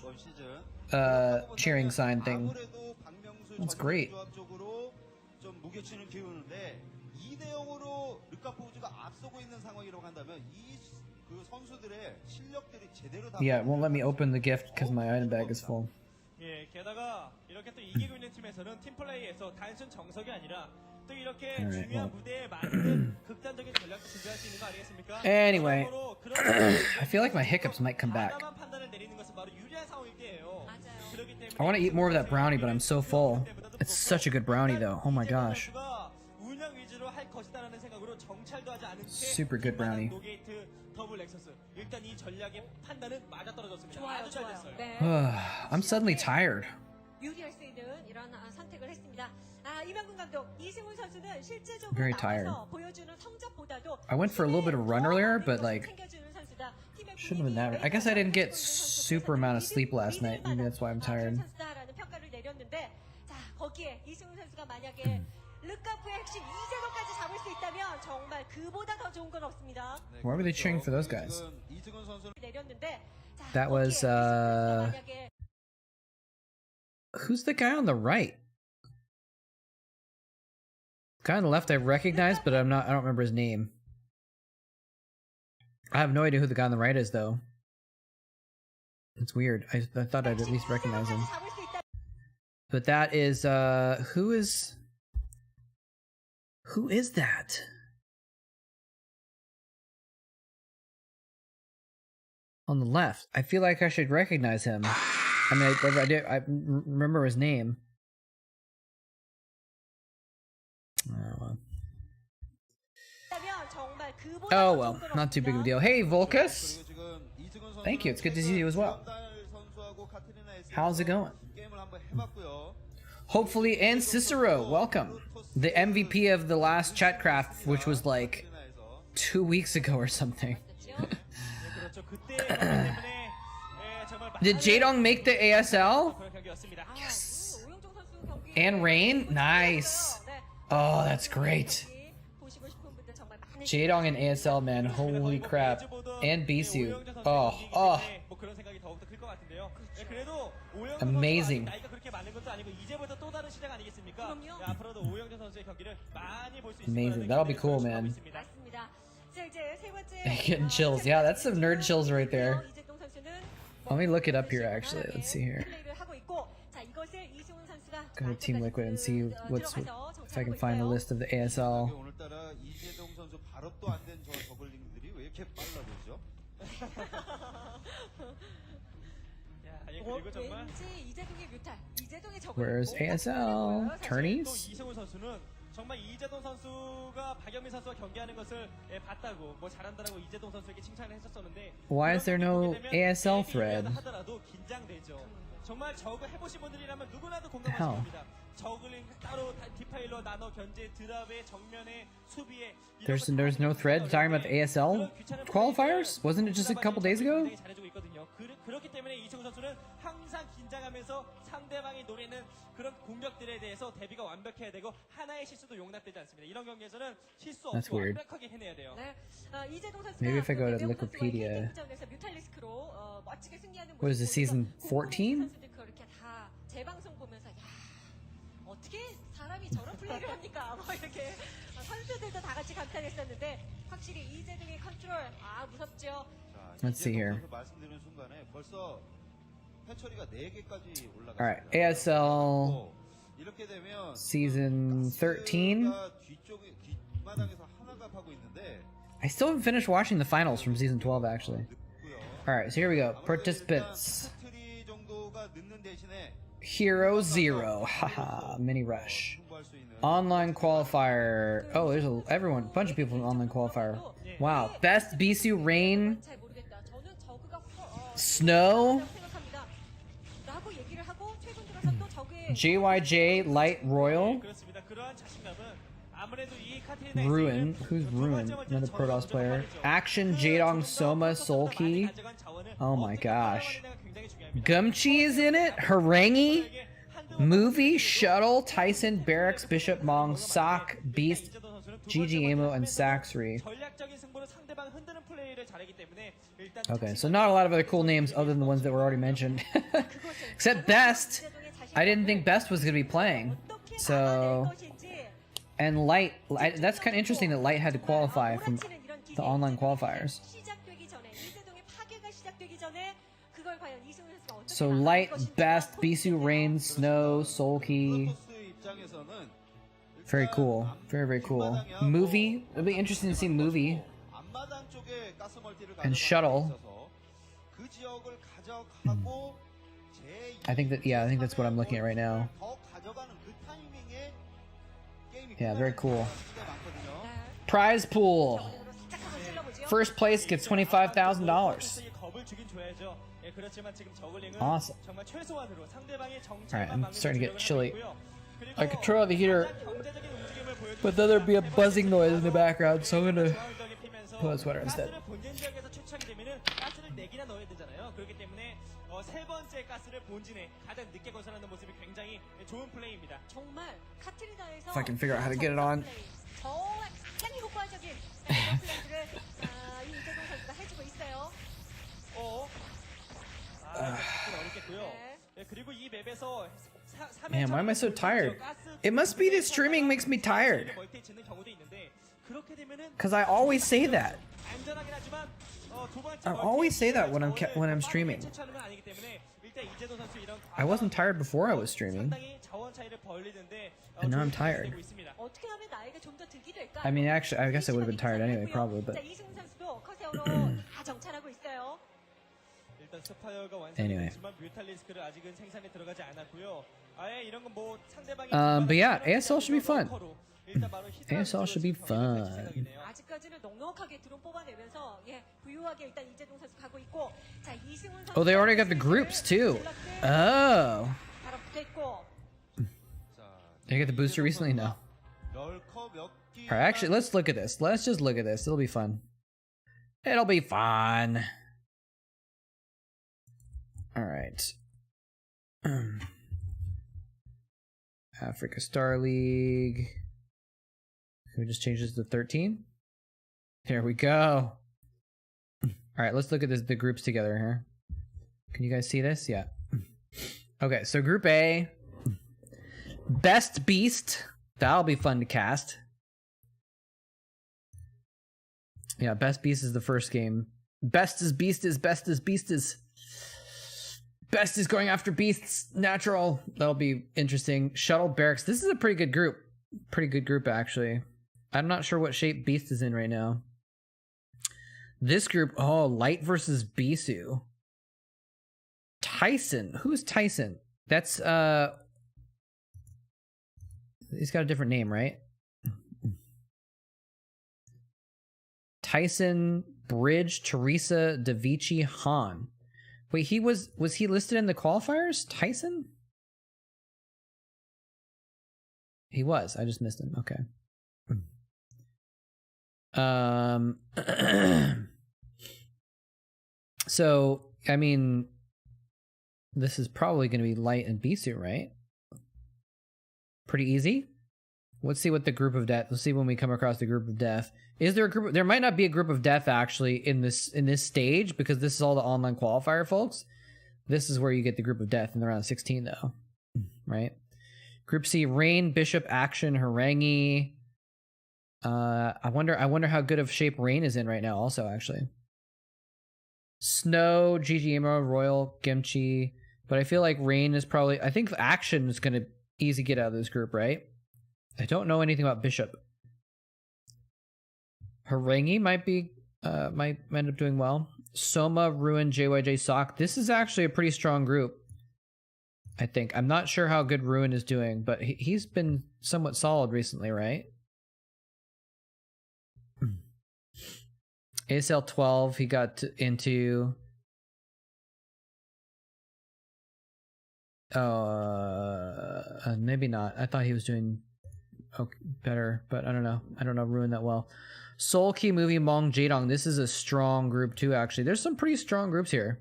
cheering sign thing. That's great. Yeah, it won't let me open the gift because my item bag is full. 예, 게다가 이렇게 또 이기고 있는 팀에서는 팀 플레이에서 단순 정석이 아니라 또 이렇게 중요한 무대에 맞는 극단적인 전략도 준비할 수 있는 거 아니겠습니까? Anyway, I feel like my hiccups might come back. 판단을 내리는 것은 바로 유리한 상황일 때예요. 그렇기 때문에 I want to eat more of that brownie, but I'm so full. It's such a good brownie, though. Oh my gosh. 운영 위주로 할 것이다라는 생각으로 정찰도 하지 않은 채 Super good brownie. 노게이트 더블 렉서스. 일단 이 전략의 판단은 맞아떨어졌습니다. 좋아요, 아주 잘 좋아요. 됐어요. 네. I'm suddenly tired. 유리할 수 있는 이런 선택을 했습니다. 이명근 감독, 이승훈 선수는 실제적으로 Very tired. 나와서 보여주는 성적보다도 I went for a little bit of run earlier, but like, 챙겨주는 선수다. 팀의 shouldn't have been that. I guess I didn't get super amount of sleep last night. Maybe that's why I'm tired. 선수다라는 평가를 내렸는데, 자 거기에 이승훈 선수가 만약에 르카프의 핵심 이재동까지 잡을 수 있다면 정말 그보다 더 좋은 건 없습니다. Why were they cheering for those guys? 내렸는데, 자, That was, 거기에 이승훈 선수가 만약에 Who's the guy on the right? Guy on the left I recognize, but I don't remember his name. I have no idea who the guy on the right is, though. It's weird. I thought I'd at least recognize him. 잡을 수 있다. But that is, who is that? On the left. I feel like I should recognize him. I mean, I remember his name. Oh well, not too big of a deal. Hey, Volcus! Thank you, it's good to see you as well. How's it going? Hopefully, and Cicero, welcome. The MVP of the last Chatcraft, which was like 2 weeks ago or something. Did JAEDONG make the ASL? Yes. And Rain? Nice. Oh, that's great. JAEDONG and ASL, man. Holy crap. And Bisu. Oh. Amazing. Amazing. That'll be cool, man. Getting chills. Yeah, that's some nerd chills right there. Let me look it up here, actually. Let's see here. Go to Team Liquid and see if I can find a list of the ASL. Where's ASL? Tourneys? 정말 이재동 선수가 박영민 선수와 경기하는 것을 봤다고 뭐 잘한다라고 이재동 선수에게 칭찬을 했었었는데 Why is there no ASL thread? 하더라도 긴장되죠. 정말 저거 해보신 분들이라면 누구나도 공감하실 겁니다. 저글링 따로 디파일러 나눠 견제 드랍의 정면에 수비에 There's no thread talking about the ASL qualifiers? Wasn't it just a couple days ago? 잘해주고 있거든요. 그렇기 때문에 이승우 선수는 항상 긴장하면서 상대방이 노리는 그런 공격들에 대해서 대비가 완벽해야 되고 하나의 실수도 용납되지 않습니다. 이런 경기에서는 실수 없이 완벽하게 해내야 돼요. Maybe if I go to Wikipedia. What is this, season 14? 재방송 보면서 야 어떻게 사람이 저런 플레이를 합니까? 뭐 이렇게 선수들도 다 같이 감탄했었는데 확실히 이재동의 컨트롤 무섭죠. Let's see here. 말씀드리는 순간에 벌써 해처리가 4개까지 올라갔습니다. Alright, ASL 이렇게 되면 season 13. 뒤쪽에 뒷마당에서 하나가 파고 있는데 I still haven't finished watching the finals from season 12 actually. Alright, so here we go. Participants. 정도가 늦는 대신에 Hero 0. Haha, mini rush. Online qualifier. Oh, there's a bunch of people in online qualifier. Wow, best Bisu Rain. Snow. JYJ Light Royal. Ruin. Who's Ruin? Another Protoss player. Action JAEDONG Soma Soul Key. Oh my gosh. Gumchi is in it. Harangi. Movie. Shuttle. Tyson. Barracks. Bishop. Mong. Sock. Beast. GG Amo and Saxry. 전략적인 승부로 상대방 흔드는 플레이를 잘하기 때문에 일단 Okay, so not a lot of other cool names other than the ones that were already mentioned. Except Best. I didn't think Best was going to be playing. So, and Light, that's kind of interesting that Light had to qualify from the online qualifiers. So Light, Best, Bisu, Rain, Snow, Soulkey. Very cool. Very, very cool. Movie. It'll be interesting to see Movie. And Shuttle. I think that, yeah, I think that's what I'm looking at right now. Yeah, very cool. Prize pool. First place gets $25,000. Awesome. Alright, I'm starting to get chilly. I could turn on the heater, but then there'd be a buzzing noise in the background, so I'm gonna put on a sweater instead. If I can figure out how to get it on. Man, why am I so tired? It must be that streaming makes me tired. Cause I always say that. I always say that when I'm streaming. I wasn't tired before I was streaming, and now I'm tired. I mean, actually, I guess I would have been tired anyway, probably, but anyway. But yeah, ASL should be fun. ASL should be fun. Oh, they already got the groups too. Oh. Did I get the booster recently? No. Alright, actually, let's look at this. Let's just look at this. It'll be fun. It'll be fun. Alright. Africa Star League. Can we just change this to 13? Here we go. Alright, let's look at this, the groups together here. Can you guys see this? Yeah. Okay, so Group A. Best Beast. That'll be fun to cast. Yeah, Best Beast is the first game. Best is Beast is best is Beast is. Best is going after beasts. Natural. That'll be interesting. Shuttle Barracks. This is a pretty good group. Pretty good group, actually. I'm not sure what shape Beast is in right now. This group. Oh, Light versus Bisu. Tyson. Who's Tyson? That's, he's got a different name, right? Tyson, Bridge, Teresa, Davici, Han. Wait, was he listed in the qualifiers? Tyson? He was. I just missed him. Okay. So, I mean, this is probably going to be Light and Bisu, right? Pretty easy. Let's see what the group of death. Let's see when we come across the group of death. Is there a group? There might not be a group of death actually in this stage because this is all the online qualifier, folks. This is where you get the group of death in the round of 16, though, right? Group C: Rain, Bishop, Action, Harangi. I wonder how good of shape Rain is in right now. Also, actually, Snow, GG Emerald, Royal, Gimchi. But I feel like Rain is probably. I think Action is gonna easy get out of this group, right? I don't know anything about Bishop. Harangi might end up doing well. Soma, Ruin, JYJ, Sock. This is actually a pretty strong group, I think. I'm not sure how good Ruin is doing, but he's been somewhat solid recently, right? ASL 12, he got into... maybe not. I thought he was doing... okay, better, but I don't know. I don't know Ruin that well. Soul Key, Movie, Mong, Jaedong. This is a strong group too, actually. There's some pretty strong groups here.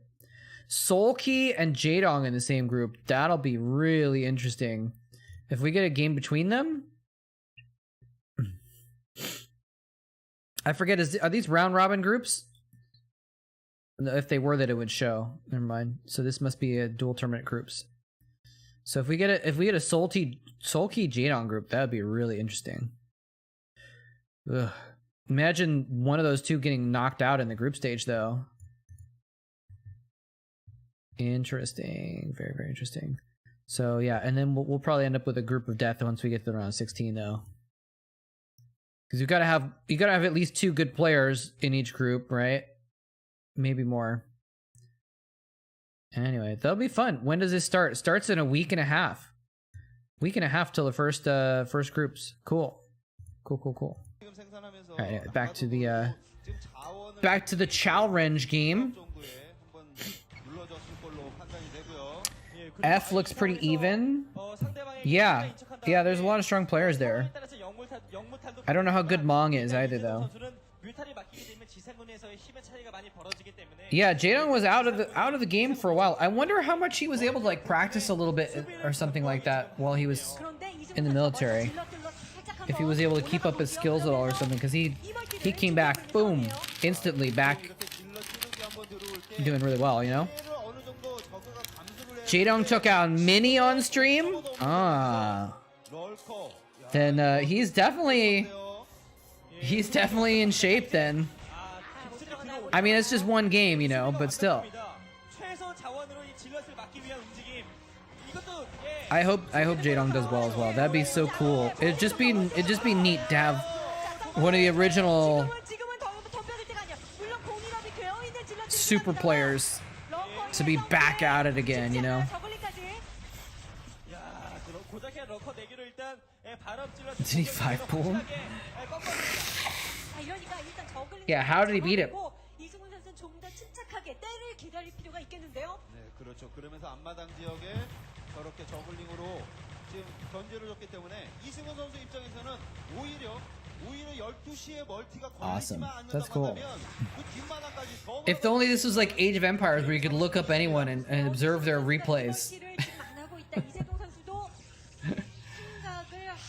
Soul Key and Jaedong in the same group. That'll be really interesting. If we get a game between them. I forget, are these round robin groups? No, if they were, that it would show. Never mind. So this must be a dual tournament groups. So if we get a Soul Key JAEDONG group, that would be really interesting. Ugh. Imagine one of those two getting knocked out in the group stage, though. Interesting. Very, very interesting. So yeah, and then we'll probably end up with a group of death once we get to round 16, though. Because you gotta have at least 2 good players in each group, right? Maybe more. Anyway, that'll be fun. When does this start? It starts in a week and a half. Week and a half till the first groups. Cool. Cool. All right, back to the challenge game. F looks pretty even. Yeah, there's a lot of strong players there. I don't know how good Mong is either, though. Yeah, JAEDONG was out of the game for a while. I wonder how much he was able to like practice a little bit or something like that while he was in the military. If he was able to keep up his skills at all or something, because he came back, boom, instantly back, doing really well, you know. JAEDONG took out Mini on stream. Then he's definitely in shape then. I mean, it's just one game, you know, but still. I hope JAEDONG does well as well. That'd be so cool. It'd just be neat to have one of the original super players to be back at it again, you know. Did he 5-pull him? Yeah, how did he beat him? Awesome. That's cool. If only this was like Age of Empires where you could look up anyone and observe their replays.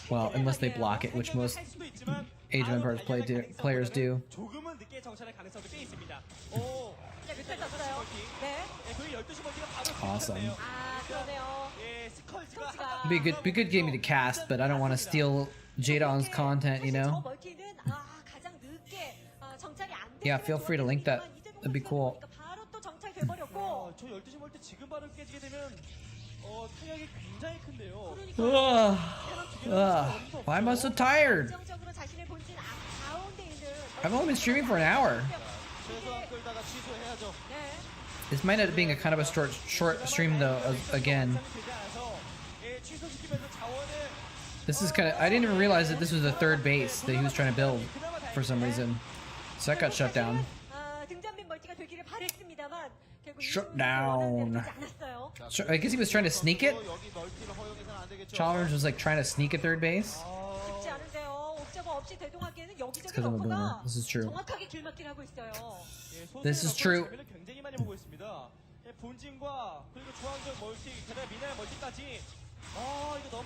Well, unless they block it, which most Age of Empires players do. Awesome. Be a good game to cast, but I don't want to steal JAEDONG's content, you know. Yeah, feel free to link that. That'd be cool. Why am I so tired? I've only been streaming for an hour. This might end up being a kind of a short stream though. Again, this is kind of. I didn't even realize that this was the third base that he was trying to build for some reason. So that got shut down. Shut down. I guess he was trying to sneak it. Chalmers was like trying to sneak a third base. It's because I'm a boomer. This is true. This is true.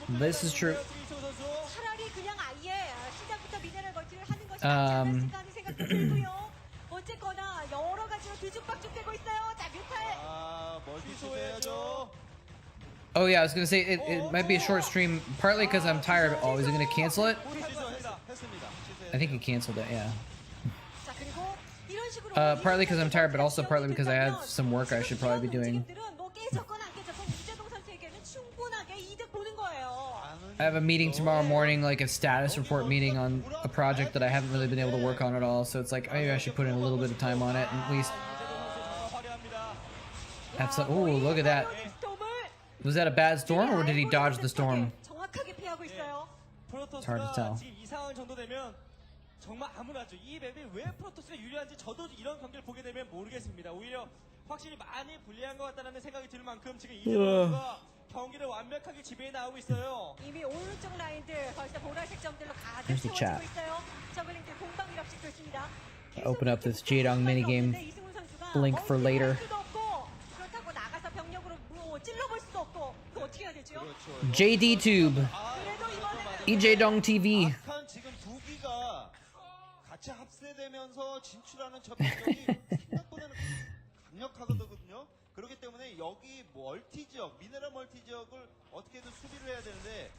This is true. Oh yeah, I was gonna say it might be a short stream, partly because I'm tired. Oh, is it gonna cancel it? I think he canceled it, yeah. Partly because I'm tired, but also partly because I have some work I should probably be doing. I have a meeting tomorrow morning, like a status report meeting on a project that I haven't really been able to work on at all, so it's like maybe I should put in a little bit of time on it and at least have some. Ooh, look at that. Was that a bad storm or did he dodge the storm? It's hard to tell. 정말 암울하죠. 이 맵이 왜 프로토스가 유리한지 저도 이런 경기를 보게 되면 모르겠습니다. 오히려 확실히 많이 불리한 것 같다는 생각이 들 만큼 지금 이재동가 경기를 완벽하게 지배해 나오고 있어요. 이미 오른쪽 라인들 벌써 보라색 점들로 가득 채워지고 있어요. 저글링들 공방일 없이 좋습니다. Open up this JAEDONG minigame link for later. 그렇다고 나가서 병력으로 찔러볼 수도 없고 그 어떻게 해야 되죠? JDTube. EJDong TV. 지금 두 기가 같이 합세되면 내면서 진출하는 저 병력이 생각보다는 강력하거든요. 그렇기 때문에 여기 멀티 지역, 미네랄 멀티 지역을 어떻게든 수비를 해야 되는데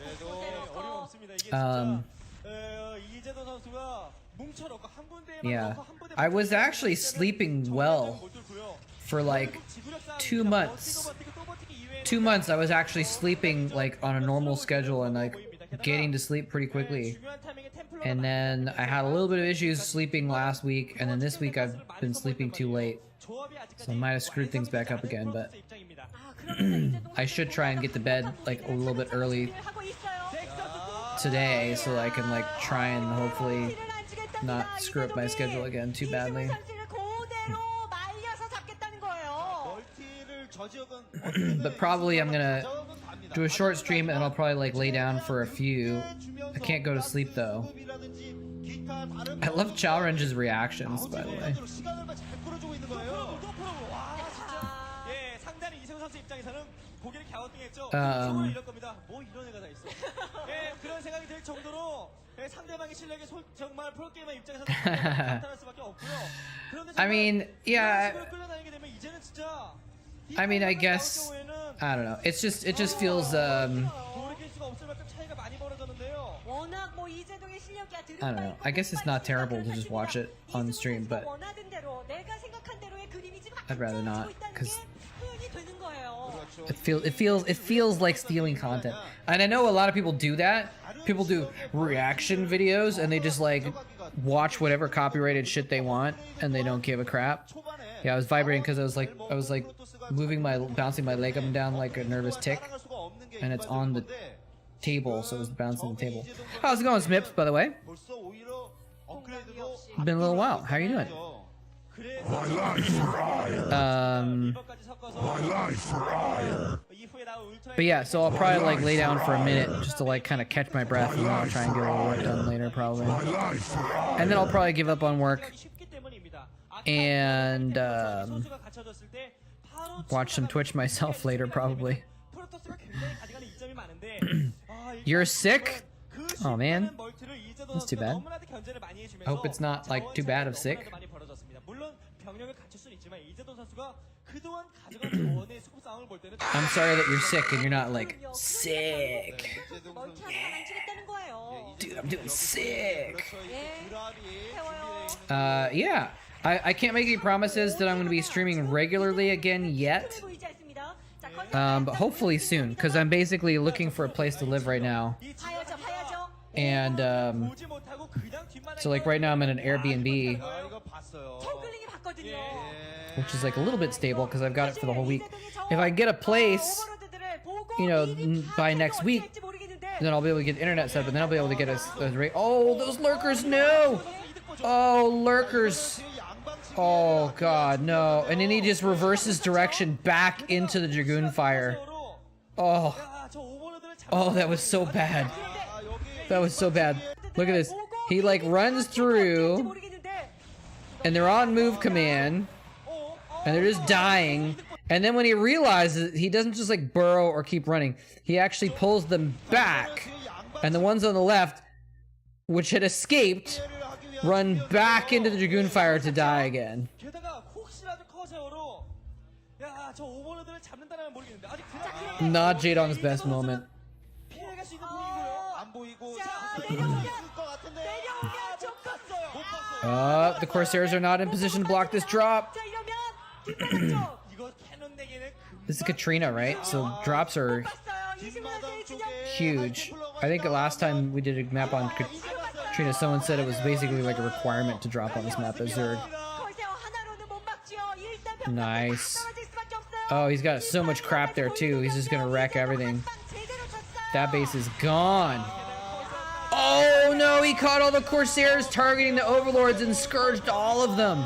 그래도 어림없습니다. 이게 진짜 이재동 선수가 뭉쳐놓고 한 군데에만 Yeah. 넣고 한 부대 I was actually sleeping well for like 2 months. 2 months I was actually sleeping like on a normal schedule and like getting to sleep pretty quickly. And then I had a little bit of issues sleeping last week, and then this week I've been sleeping too late. So I might have screwed things back up again, but I should try and get to bed like a little bit early today so I can like try and hopefully not screw up my schedule again too badly. But probably I'm gonna do a short stream and I'll probably like lay down for a few. I can't go to sleep though. I love Challenge's reactions, by the way. I mean, yeah. I mean, I guess I don't know. It just feels I don't know. I guess it's not terrible to just watch it on stream, but I'd rather not because it feels like stealing content. And I know a lot of people do that. People do reaction videos and they just like watch whatever copyrighted shit they want and they don't give a crap. Yeah, I was vibrating because I was like bouncing my leg up and down like a nervous tick, and it's on the table, so it was bouncing the table. How's it going, Smips, by the way? Been a little while. How are you doing? My life for ire. My life for ire. But yeah, so I'll probably like lay down for a minute just to like kind of catch my breath, and then I'll try and get a little work done later probably. My life for ire. And then I'll probably give up on work and watch some Twitch myself later probably. You're sick? Oh man, that's too bad. I hope it's not like too bad of sick. I'm sorry that you're sick and you're not like sick. Dude, I'm doing sick. Yeah. I can't make any promises that I'm going to be streaming regularly again yet. But hopefully soon, because I'm basically looking for a place to live right now. And so like right now I'm in an Airbnb, which is like a little bit stable because I've got it for the whole week. If I get a place, you know, by next week, then I'll be able to get internet set up, and then I'll be able to get a rate. Oh, those lurkers, no! Oh, lurkers. Oh god, no. And then he just reverses direction back into the Dragoon fire. Oh. Oh, that was so bad. That was so bad. Look at this. He like runs through and they're on move command and they're just dying. And then when he realizes, he doesn't just like burrow or keep running. He actually pulls them back. And the ones on the left, which had escaped, run back into the Dragoon fire to die again. Not JAEDONG's best moment. The Corsairs are not in position to block this drop. This is Katrina, right? So drops are huge. I think the last time we did a map on Katrina, someone said it was basically like a requirement to drop on this map as Zerg. Nice. Oh, he's got so much crap there too. He's just gonna wreck everything. That base is gone. Oh no, he caught all the Corsairs targeting the Overlords and scourged all of them.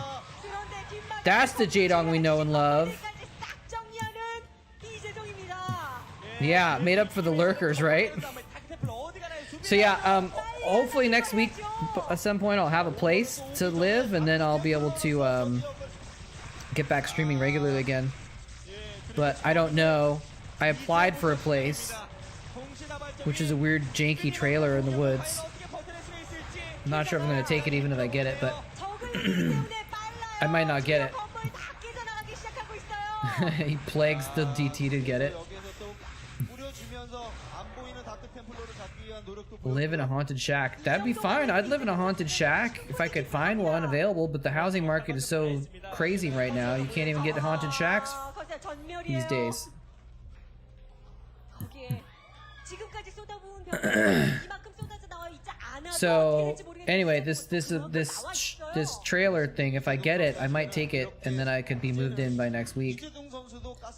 That's the JAEDONG we know and love. Yeah, made up for the lurkers, right? So yeah, hopefully next week at some point I'll have a place to live, and then I'll be able to get back streaming regularly again. But I don't know. I applied for a place, which is a weird janky trailer in the woods. I'm not sure if I'm gonna take it even if I get it, but I might not get it. He plagues the DT to get it. Live in a haunted shack. That'd be fine. I'd live in a haunted shack if I could find one available, but the housing market is so crazy right now. You can't even get haunted shacks these days. So anyway, this trailer thing, if I get it, I might take it and then I could be moved in by next week.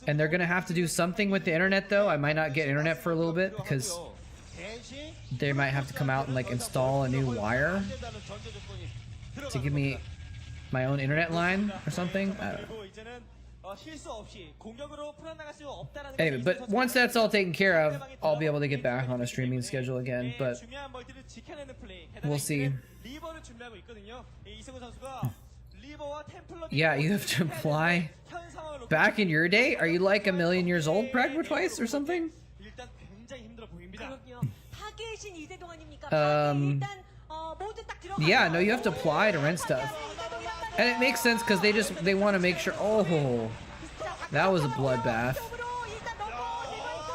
And they're gonna have to do something with the internet though. I might not get internet for a little bit because they might have to come out and like install a new wire to give me my own internet line or something. I don't know. Anyway, but once that's all taken care of, I'll be able to get back on a streaming schedule again, but we'll see. Yeah, you have to apply. Back in your day, are you like a million years old, Pragma twice or something? Yeah, no, you have to apply to rent stuff. And it makes sense because they want to make sure. Oh, that was a bloodbath.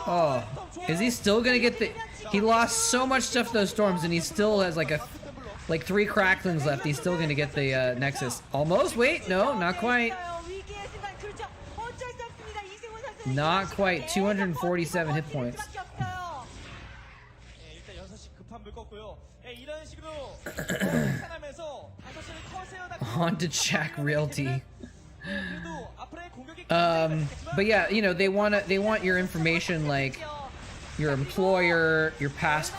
Oh, is he still gonna get the? He lost so much stuff to those storms, and he still has like 3 cracklings left. He's still gonna get the Nexus. Almost. Wait, no, not quite. Not quite. 247 hit points. Haunted Shack Realty. But yeah, you know, they want your information, like your employer, your past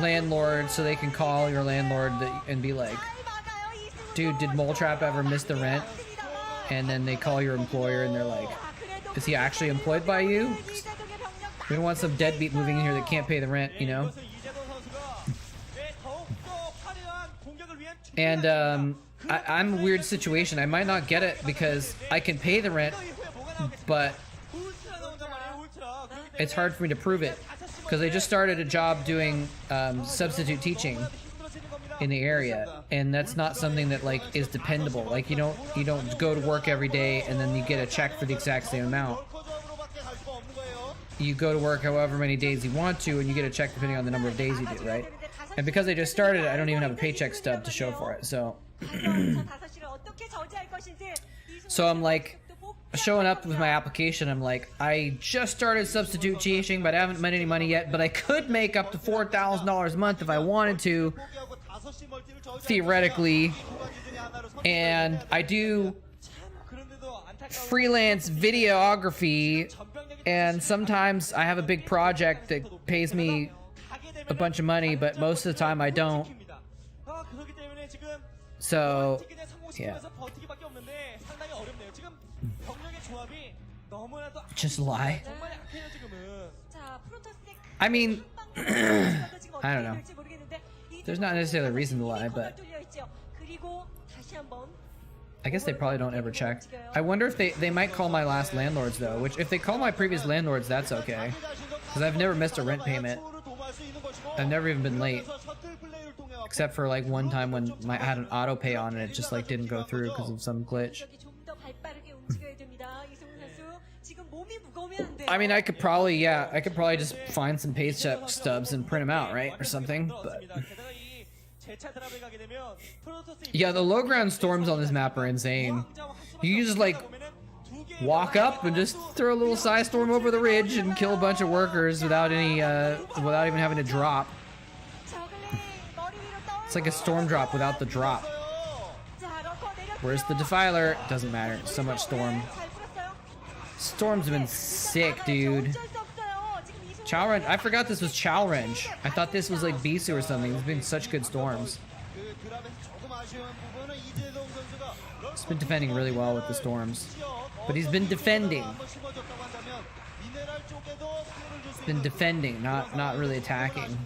landlord, so they can call your landlord and be like, dude, did moletrap ever miss the rent? And then they call your employer and they're like, is he actually employed by you? We don't want some deadbeat moving in here that can't pay the rent, you know? And I'm a weird situation. I might not get it because I can pay the rent, but it's hard for me to prove it because I just started a job doing substitute teaching in the area, and that's not something that like is dependable. Like you don't go to work every day and then you get a check for the exact same amount. You go to work however many days you want to, and you get a check depending on the number of days you do, right? And because I just started, I don't even have a paycheck stub to show for it. So, so I'm like showing up with my application. I'm like, I just started substitute teaching, but I haven't made any money yet. But I could make up to $4,000 a month if I wanted to, theoretically. And I do freelance videography, and sometimes I have a big project that pays me a bunch of money, but most of the time I don't. So, yeah. Just lie. I mean, I don't know. There's not necessarily a reason to lie, but I guess they probably don't ever check. I wonder if they might call my last landlords though, which if they call my previous landlords, that's okay. Because I've never missed a rent payment. I've never even been late. Except for like one time when I had an auto pay on and it just like didn't go through because of some glitch. I mean, I could probably just find some paycheck stubs and print them out, right? Or something, but... Yeah, the low ground storms on this map are insane. You can just like walk up and just throw a little side storm over the ridge and kill a bunch of workers without any without even having to drop. It's like a storm drop without the drop. Whereas the Defiler doesn't matter. So much storm. Storms have been sick, dude. Chalrenge, I forgot this was Chalrenge. I thought this was like Bisu or something. There's been such good storms. He's been defending really well with the storms. But he's been defending. He's been defending, not really attacking.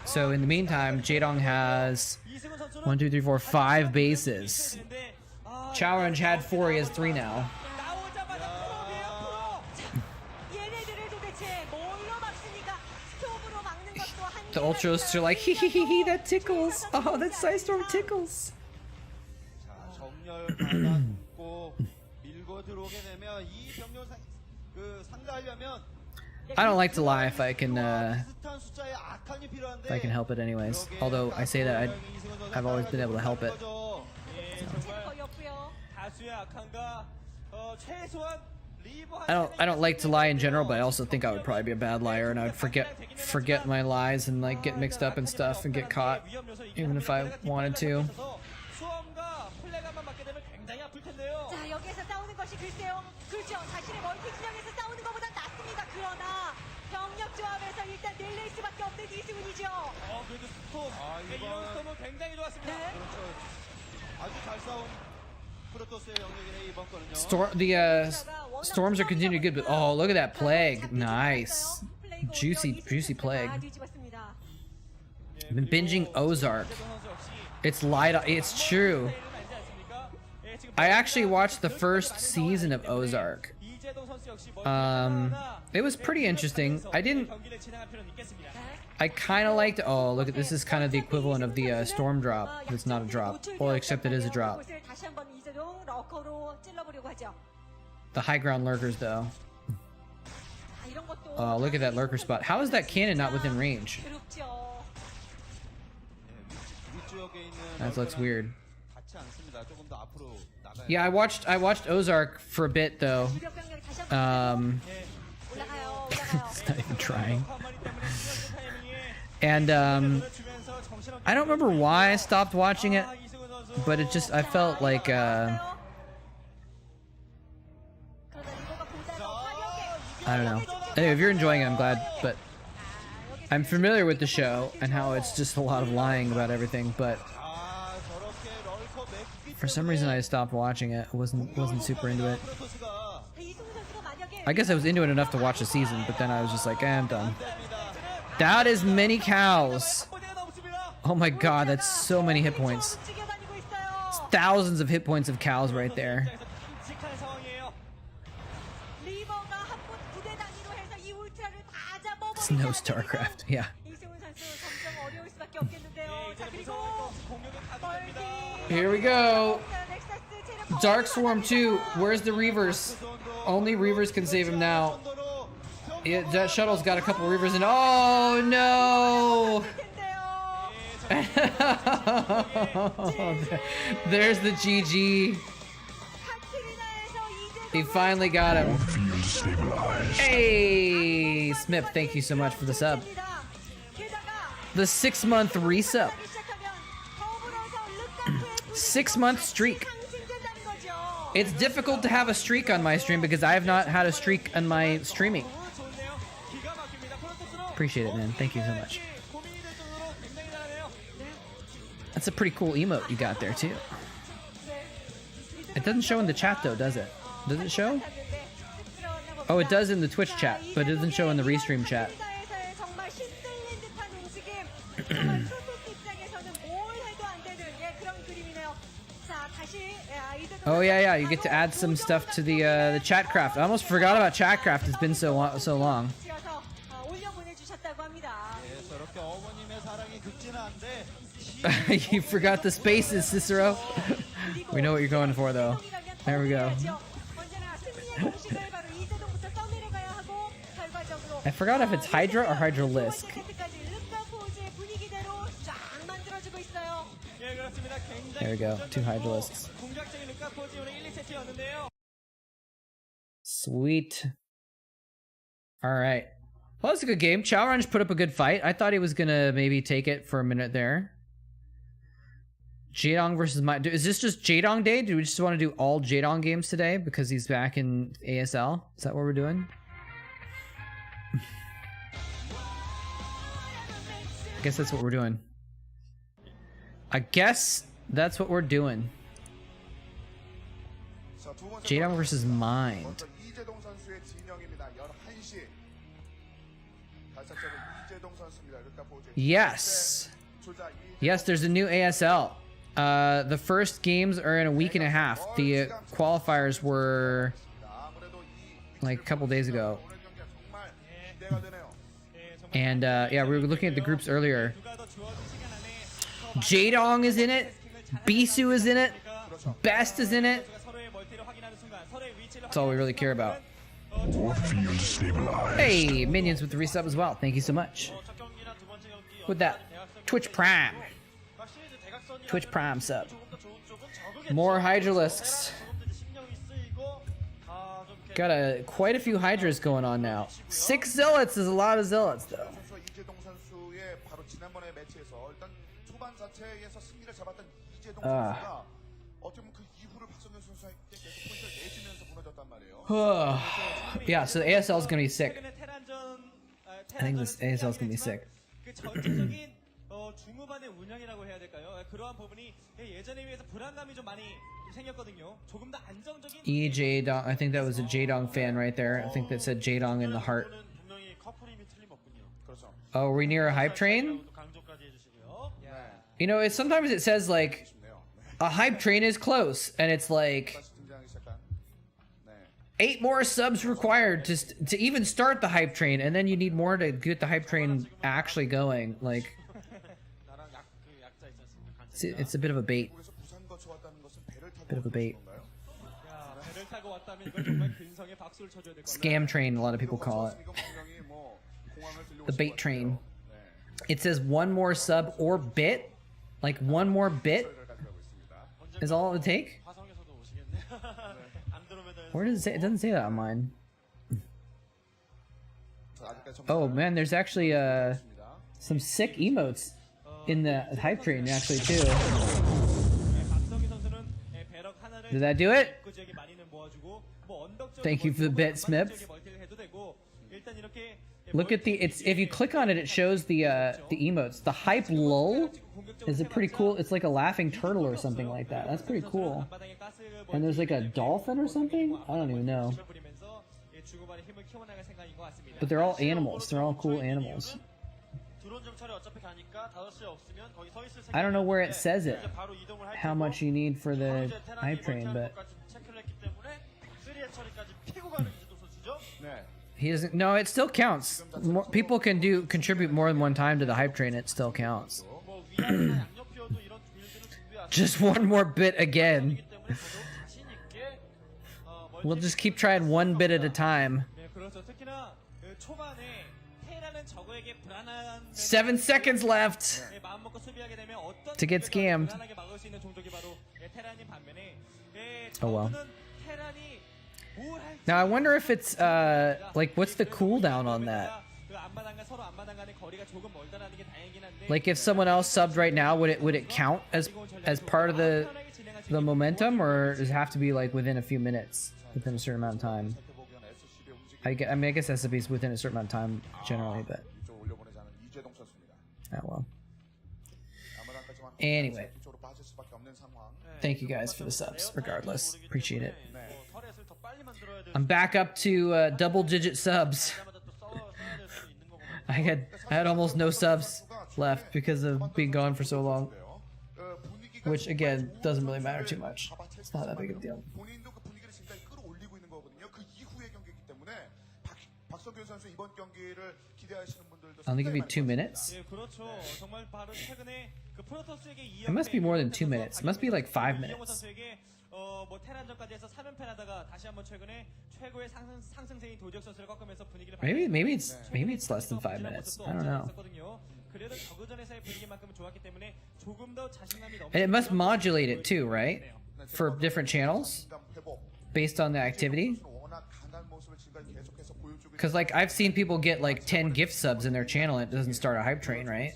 So in the meantime, Jaedong has 1, 2, 3, 4, 5 bases. Chalrenge had 4, he has 3 now. The Ultralists are like, hee hee hee hee, that tickles. Oh, that Sidestorm tickles. 자, 정렬 받았고 밀고 들어오게 되면 이 병력 상대하려면 I don't like to lie if I can 비슷한 숫자의 아칸이 필요한데 help it anyways. Although I say that I've always been able to help it. 거의 없고요. 다수의 아칸과 최소한 리버 I don't like to lie in general, but I also think I would probably be a bad liar and I would forget my lies and like get mixed up and stuff and get caught, even if I wanted to. 수험과 플레가만 맞게 되면 굉장히 아플 텐데요. 자, 여기에서 싸우는 것이 글쎄요. 그렇죠. 자신의 멀티 진영에서 싸우는 것보다 낫습니다. 그러나 병력 조합에서 일단 릴레이스밖에 없는 이승훈이죠. 그래도 스톰. 이런 스톰은 굉장히 좋았습니다. 네. 아주 잘 싸운 프로토스의 영역이네 이번 거는요. Storms are continuing good, but oh, look at that plague. Nice. Juicy plague. I've been binging Ozark. It's light. It's true. I actually watched the first season of Ozark. It was pretty interesting. I kind of liked. Oh, look at this! Is kind of the equivalent of the storm drop. It's not a drop. Well, except it is a drop. The high ground lurkers, though. Oh, look at that lurker spot. How is that cannon not within range? That looks weird. Yeah, I watched Ozark for a bit though. It's not even trying. And I don't remember why I stopped watching it, but it just I felt like I don't know. Anyway, if you're enjoying it, I'm glad, but I'm familiar with the show and how it's just a lot of lying about everything, but for some reason I stopped watching it. I wasn't super into it. I guess I was into it enough to watch a season, but then I was just like, I'm done. That is many cows. Oh my god, that's so many hit points. It's thousands of hit points of cows right there. It's no Starcraft, yeah. Here we go. Dark Swarm 2. Where's the Reavers? Only Reavers can save him now. That shuttle's got a couple Reavers in. Oh no! There's the GG. He finally got him. Hey, Smith, thank you so much for the sub. The 6-month resub. 6-month streak. It's difficult to have a streak on my stream because I have not had a streak on my streaming. Appreciate it, man. Thank you so much. That's a pretty cool emote you got there, too. It doesn't show in the chat, though, does it? Does it show? Oh, it does in the Twitch chat, but it doesn't show in the restream chat. Oh yeah, you get to add some stuff to the Chatcraft. I almost forgot about Chatcraft. It's been so long. You forgot the spaces, Cicero. We know what you're going for, though. There we go. I forgot if it's Hydra or Hydralisk. There we go, 2 Hydralisks. Sweet. Alright. Well, that's a good game. Chowrange put up a good fight. I thought he was gonna maybe take it for a minute there. JAEDONG versus my... Is this just JAEDONG day? Do we just want to do all JAEDONG games today because he's back in ASL? Is that what we're doing? I guess that's what we're doing. I guess that's what we're doing. JAEDONG versus Mind. Yes. Yes, there's a new ASL. The first games are in a week and a half. The qualifiers were like a couple days ago. And yeah, we were looking at the groups earlier. JAEDONG is in it. Bisu is in it. Best is in it. That's all we really care about. Hey, minions with the resub as well. Thank you so much. With that, Twitch Prime. Twitch Prime sub. More Hydralisks. Got quite a few Hydras going on now. 6 Zealots is a lot of Zealots though. Yeah, so the ASL is gonna be sick. I think this ASL is gonna be sick. 중후반의 운영이라고 해야 될까요? 그러한 부분이 예전에 비해서 불안감이 좀 많이 생겼거든요. 조금 더 안정적인 JAEDONG, I think that was a JAEDONG fan right there. I think that said JAEDONG in the heart. Oh, are we near a hype train? You know, it's sometimes it says like a hype train is close, and it's like 8 more subs required to even start the hype train, and then you need more to get the hype train actually going. Like, it's a bit of a bait. Bit of a bait. Scam train, a lot of people call it. The bait train. It says 1 more sub or bit. Like 1 more bit is all it would take. Where does it say? It doesn't say that on mine. Oh man, there's actually some sick emotes in the hype train actually too. Did that do it? Thank you for the bit, Smith. Look at the if you click on it, it shows the emotes. The hype lull is a pretty cool. It's like a laughing turtle or something like that. That's pretty cool. And there's like a dolphin or something. I don't even know. But they're all animals. They're all cool animals. I don't know where it says it. How much you need for the hype train, but he doesn't. No, it still counts. More, people can contribute more than one time to the hype train. It still counts. Just 1 more bit again. We'll just keep trying 1 bit at a time. 7 seconds left to get scammed. Oh well. Now I wonder if it's like what's the cooldown on that? Like if someone else subbed right now, would it count as part of the momentum, or does it have to be like within a few minutes, within a certain amount of time? I mean, I guess SCP is within a certain amount of time generally, but oh well. Anyway, thank you guys for the subs. Regardless, appreciate it. I'm back up to double-digit subs. I had almost no subs left because of being gone for so long, which again doesn't really matter too much. It's not that big of a deal. I'll only give you 2 minutes. It must be more than 2 minutes. It must be like 5 minutes. Maybe it's less than 5 minutes. I don't know. And it must modulate it too, right? For different channels based on the activity. Because like I've seen people get like 10 gift subs in their channel and it doesn't start a hype train, right?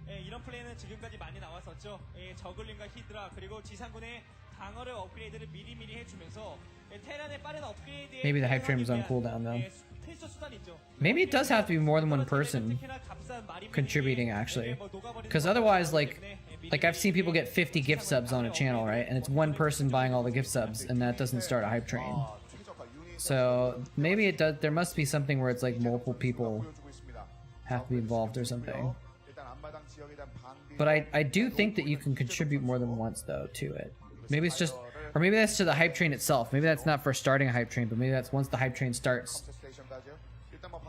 이런 플레이는 지금까지 많이 나왔었죠. 저글링과 히드라 그리고 지상군의 방어를 업그레이드를 미리미리 해주면서 테란의 빠른 업그레이드에 Maybe the hype train was on cooldown though. Maybe it does have to be more than one person contributing actually, because otherwise like I've seen people get 50 gift subs on a channel, right? And it's one person buying all the gift subs, and that doesn't start a hype train. So maybe it does. There must be something where it's like multiple people have to be involved or something. But I do think that you can contribute more than once though to it. Maybe it's just Or maybe that's to the hype train itself. Maybe that's not for starting a hype train, but maybe that's once the hype train starts,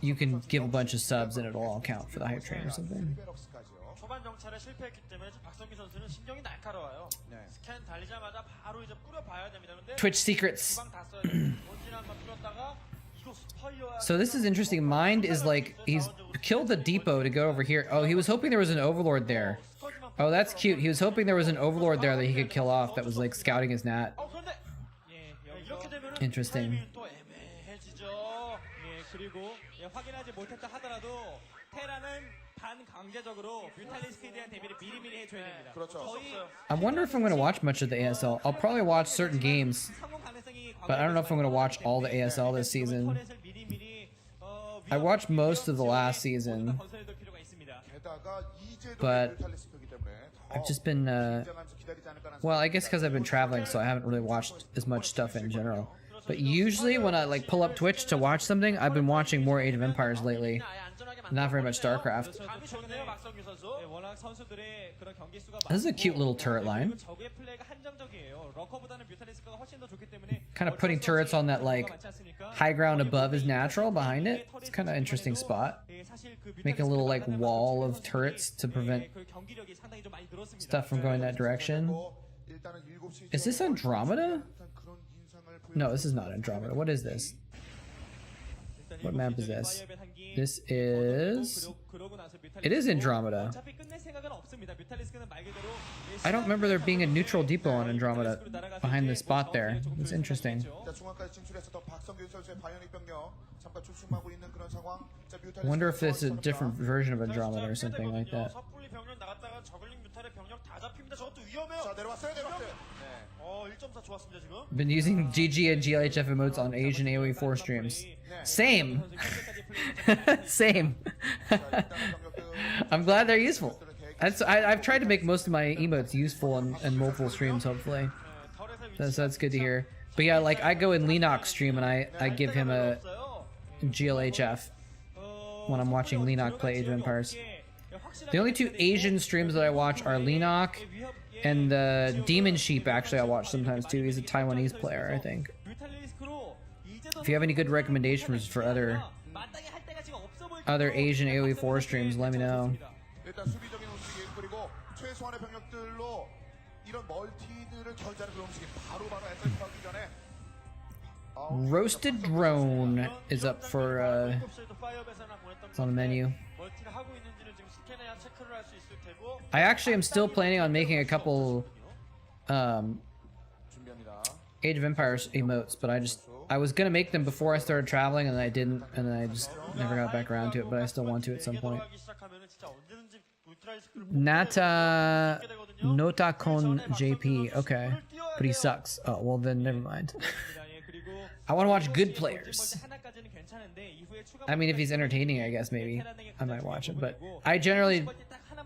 you can give a bunch of subs and it'll all count for the hype train or something. 초반 정찰에 실패했기 때문에 박성규 선수는 신경이 날카로워요. 스캔 달리자마자 바로 이제 뿌려봐야 됩니다. 근데 Twitch secrets. 주방 다 써야 돼. 본진 한번 뿌렸다가 이거 스파이어야. So this is interesting. Mind is like, he's killed the depot to go over here. Oh, he was hoping there was an overlord there. Oh, that's cute. He was hoping there was an overlord there that he could kill off that was like scouting his nat. 이렇게 되면은 Interesting. 타이밍이 또 애매해지죠. 예, 그리고 확인하지 못했다 하더라도 테라는 반강제적으로 뮤탈리스크에 대한 대비를 미리미리 해줘야 됩니다. 거의 I wonder if I'm going to watch much of the ASL. I'll probably watch certain games, 성공 가능성이 but I don't know if I'm going to watch all the ASL this season. I watched most of the last season, but I've just been, well, I guess because I've been traveling, so I haven't really watched as much stuff in general. But usually when I like pull up Twitch to watch something, I've been watching more Age of Empires lately. Not very much Starcraft. This is a cute little turret line. Kind of putting turrets on that like high ground above is natural behind it. It's kind of an interesting spot. Make a little like wall of turrets to prevent stuff from going that direction. Is this Andromeda? No, this is not Andromeda. What is this? What map is this? This is... It is Andromeda. I don't remember there being a neutral depot on Andromeda behind the spot there. It's interesting. I wonder if it's a different version of Andromeda or something like that. Been using GG and GLHF emotes on Asian AoE 4 streams. Same! Same! I'm glad they're useful. I've tried to make most of my emotes useful on multiple streams, hopefully. So that's good to hear. But yeah, like, I go in Leenox stream and I give him a GLHF when I'm watching Leenox play Age of Empires. The only two Asian streams that I watch are Leenox and the Demon Sheep, actually, I watch sometimes too. He's a Taiwanese player, I think. If you have any good recommendations for other Asian AoE 4 streams, let me know. Roasted Drone is up for, it's on the menu. I actually am still planning on making a couple Age of Empires emotes, but I was gonna make them before I started traveling and I didn't, and then I just never got back around to it, but I still want to at some point. Notakon JP, okay. But he sucks. Oh, well then never mind. I want to watch good players. I mean, if he's entertaining, I guess maybe I might watch him, but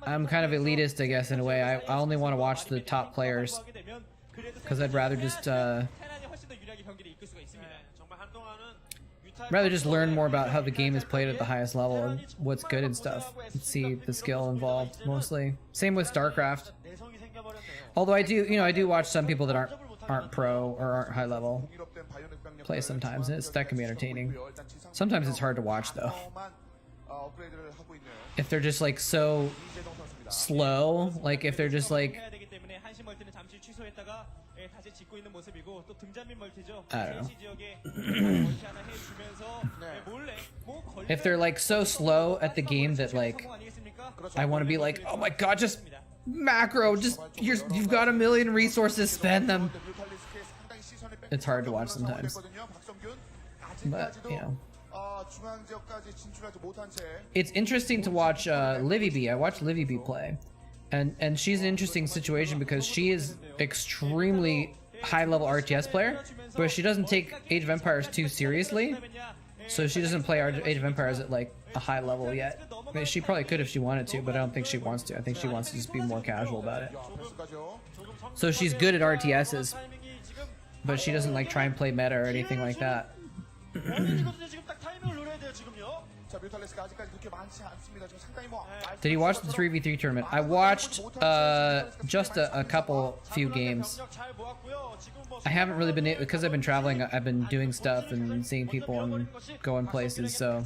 I'm kind of elitist, I guess, in a way. I only want to watch the top players because I'd rather just learn more about how the game is played at the highest level and what's good and stuff. See the skill involved mostly. Same with Starcraft. Although I do watch some people that aren't pro or aren't high level play sometimes, and that can be entertaining. Sometimes it's hard to watch though. If they're just like so slow, like if they're just like, I don't know. If they're like so slow at the game that like I want to be like, oh my god, just macro, just you've got a million resources, spend them. It's hard to watch sometimes, but you know. It's interesting to watch Livy B. I watched Livy B play, and she's an interesting situation because she is extremely high-level RTS player, but she doesn't take Age of Empires too seriously, so she doesn't play Age of Empires at like a high level yet. I mean, she probably could if she wanted to, but I don't think she wants to. I think she wants to just be more casual about it. So she's good at RTSs, but she doesn't like try and play meta or anything like that. Did you watch the 3v3 tournament? I watched just a few games. I haven't really been, because I've been traveling, I've been doing stuff and seeing people and going places, so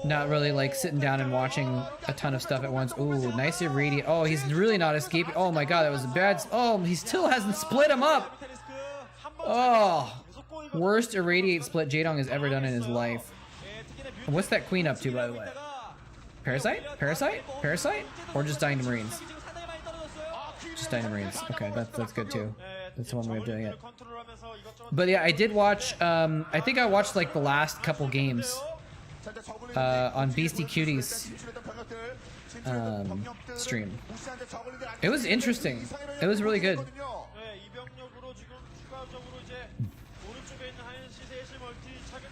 not really like sitting down and watching a ton of stuff at once. Ooh, nice irradiate. Oh, he's really not escaping. Oh my god, that was a bad. Oh, he still hasn't split him up. Oh, worst irradiate split JAEDONG has ever done in his life. What's that queen up to, by the way? Parasite? Parasite? Parasite? Or just dying to Marines? Just dying to Marines. Okay, that's good too. That's one way of doing it. But yeah, I did watch, I think I watched like the last couple games on Beastie Cutie's stream. It was interesting. It was really good.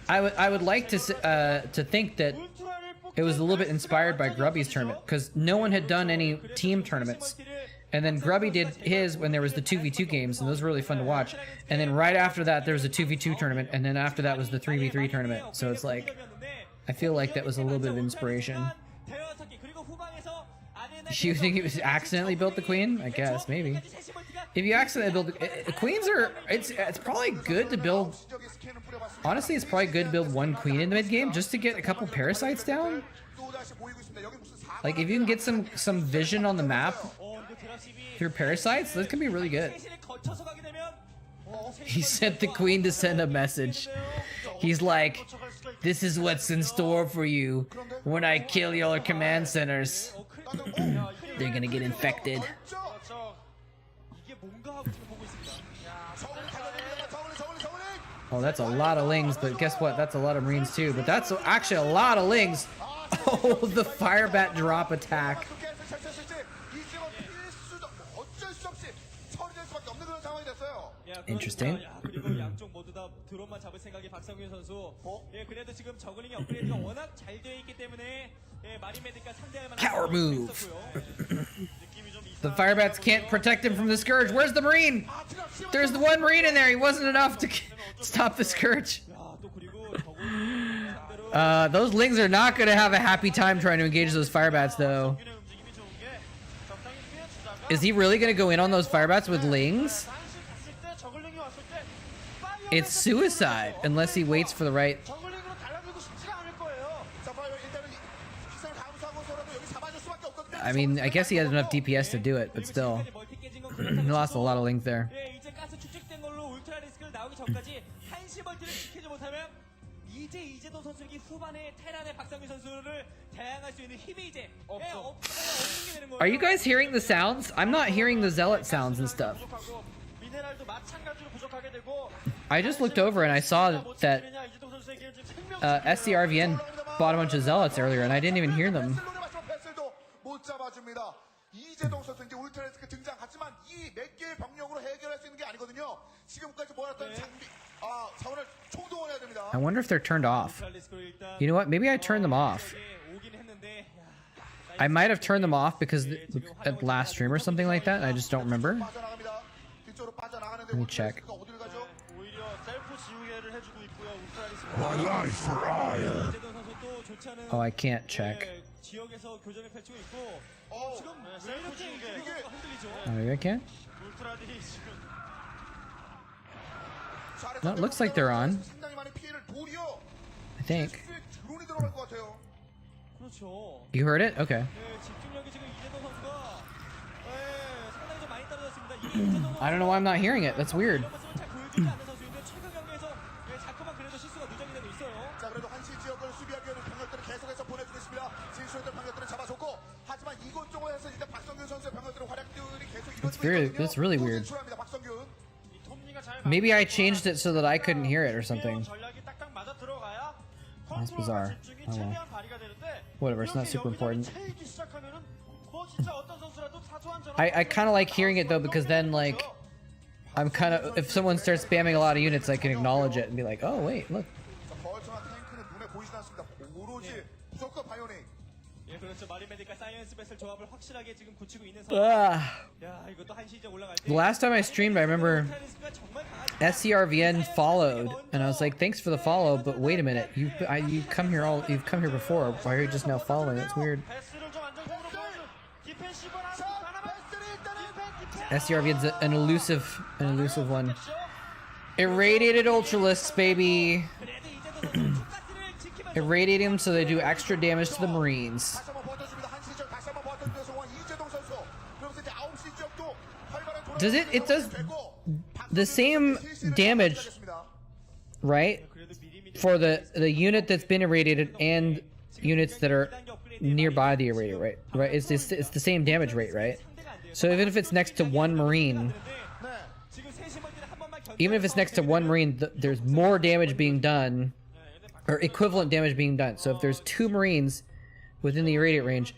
I would like to think that it was a little bit inspired by Grubby's tournament, because no one had done any team tournaments. And then Grubby did his when there was the 2v2 games, and those were really fun to watch. And then right after that, there was a 2v2 tournament, and then after that was the 3v3 tournament. So it's like, I feel like that was a little bit of inspiration. You think it was accidentally built the queen? I guess, maybe. If you accidentally build queens are, it's probably good to build. Honestly, it's probably good to build one queen in the mid game just to get a couple parasites down. Like if you can get some vision on the map through parasites, that can be really good. He sent the queen to send a message. He's like, "This is what's in store for you when I kill your command centers. They're gonna get infected." Oh, that's a lot of lings, but guess what? That's a lot of Marines too. But that's actually a lot of lings. Oh, the firebat drop attack. Interesting. Power move. The firebats can't protect him from the scourge. Where's the Marine? There's the one Marine in there. He wasn't enough to stop the scourge. Those lings are not going to have a happy time trying to engage those firebats, though. Is he really going to go in on those firebats with lings? It's suicide unless he waits for the right. I mean, I guess he has enough DPS to do it, but still. He lost a lot of lings there. Are you guys hearing the sounds? I'm not hearing the zealot sounds and stuff. I just looked over and I saw that SCRVN bought a bunch of zealots earlier and I didn't even hear them. I wonder if they're turned off. You know what? Maybe I turned them off. I might have turned them off because at last stream or something like that. I just don't remember. Let me check. Oh, I can't check. Oh, maybe I can. No, it looks like they're on. I think. You heard it? Okay. I don't know why I'm not hearing it. That's weird. That's really weird. Maybe I changed it so that I couldn't hear it or something. That's bizarre. Oh well. Whatever, it's not super important. I kind of like hearing it though, because then like I'm kind of, if someone starts spamming a lot of units, I can acknowledge it and be like, oh wait, look. The last time I streamed, I remember SCRVN followed, and I was like, thanks for the follow, but wait a minute, you've come here before. Why are you just now following? That's weird. SCRVN's an elusive one. Irradiated Ultralisks, baby. Irradiate them so they do extra damage to the Marines. Does it? It does the same damage, right? For the unit that's been irradiated and units that are nearby the irradiator, right? Right? It's the same damage rate, right? So even if it's next to one Marine, there's more damage being done, or equivalent damage being done. So if there's 2 Marines within the irradiate range,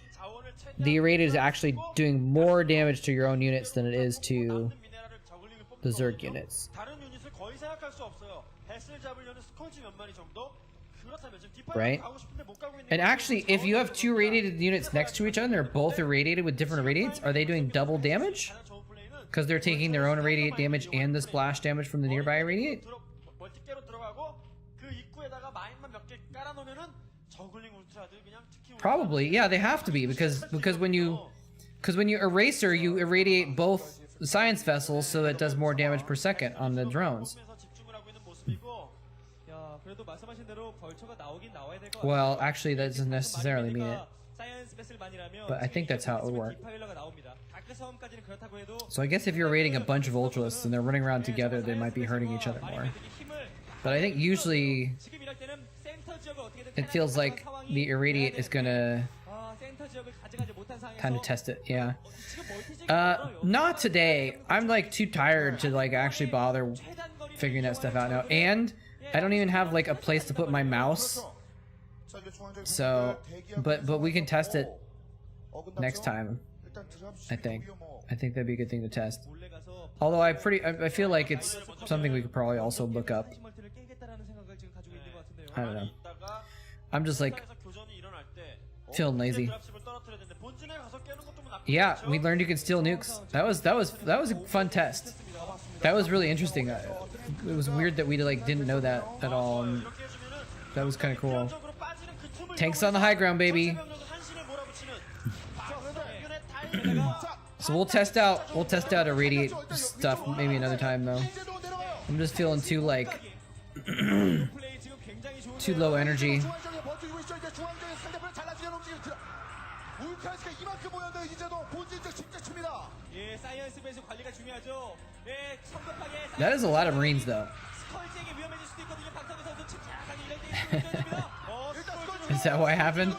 the irradiate is actually doing more damage to your own units than it is to the Zerg units. Right? And actually, if you have 2 irradiated units next to each other, they're both irradiated with different irradiates, are they doing double damage? Because they're taking their own irradiate damage and the splash damage from the nearby irradiate? Probably, yeah, they have to be, because when you eraser, you irradiate both science vessels, so it does more damage per second on the drones. Well, actually, that doesn't necessarily mean it, but I think that's how it would work. So I guess if you're raiding a bunch of Ultralisks and they're running around together, they might be hurting each other more. But I think usually it feels like the irradiate is gonna kind of test it, yeah. Not today. I'm like too tired to like actually bother figuring that stuff out now, and I don't even have like a place to put my mouse. So, but we can test it next time. I think that'd be a good thing to test. Although I feel like it's something we could probably also look up. I don't know. I'm just like feeling lazy. Yeah, we learned you can steal nukes. That was a fun test. That was really interesting. It was weird that we like didn't know that at all. And that was kind of cool. Tanks on the high ground, baby. So we'll test out irradiate stuff maybe another time though. I'm just feeling too like too low energy. That is a lot of Marines though. Is that what happened?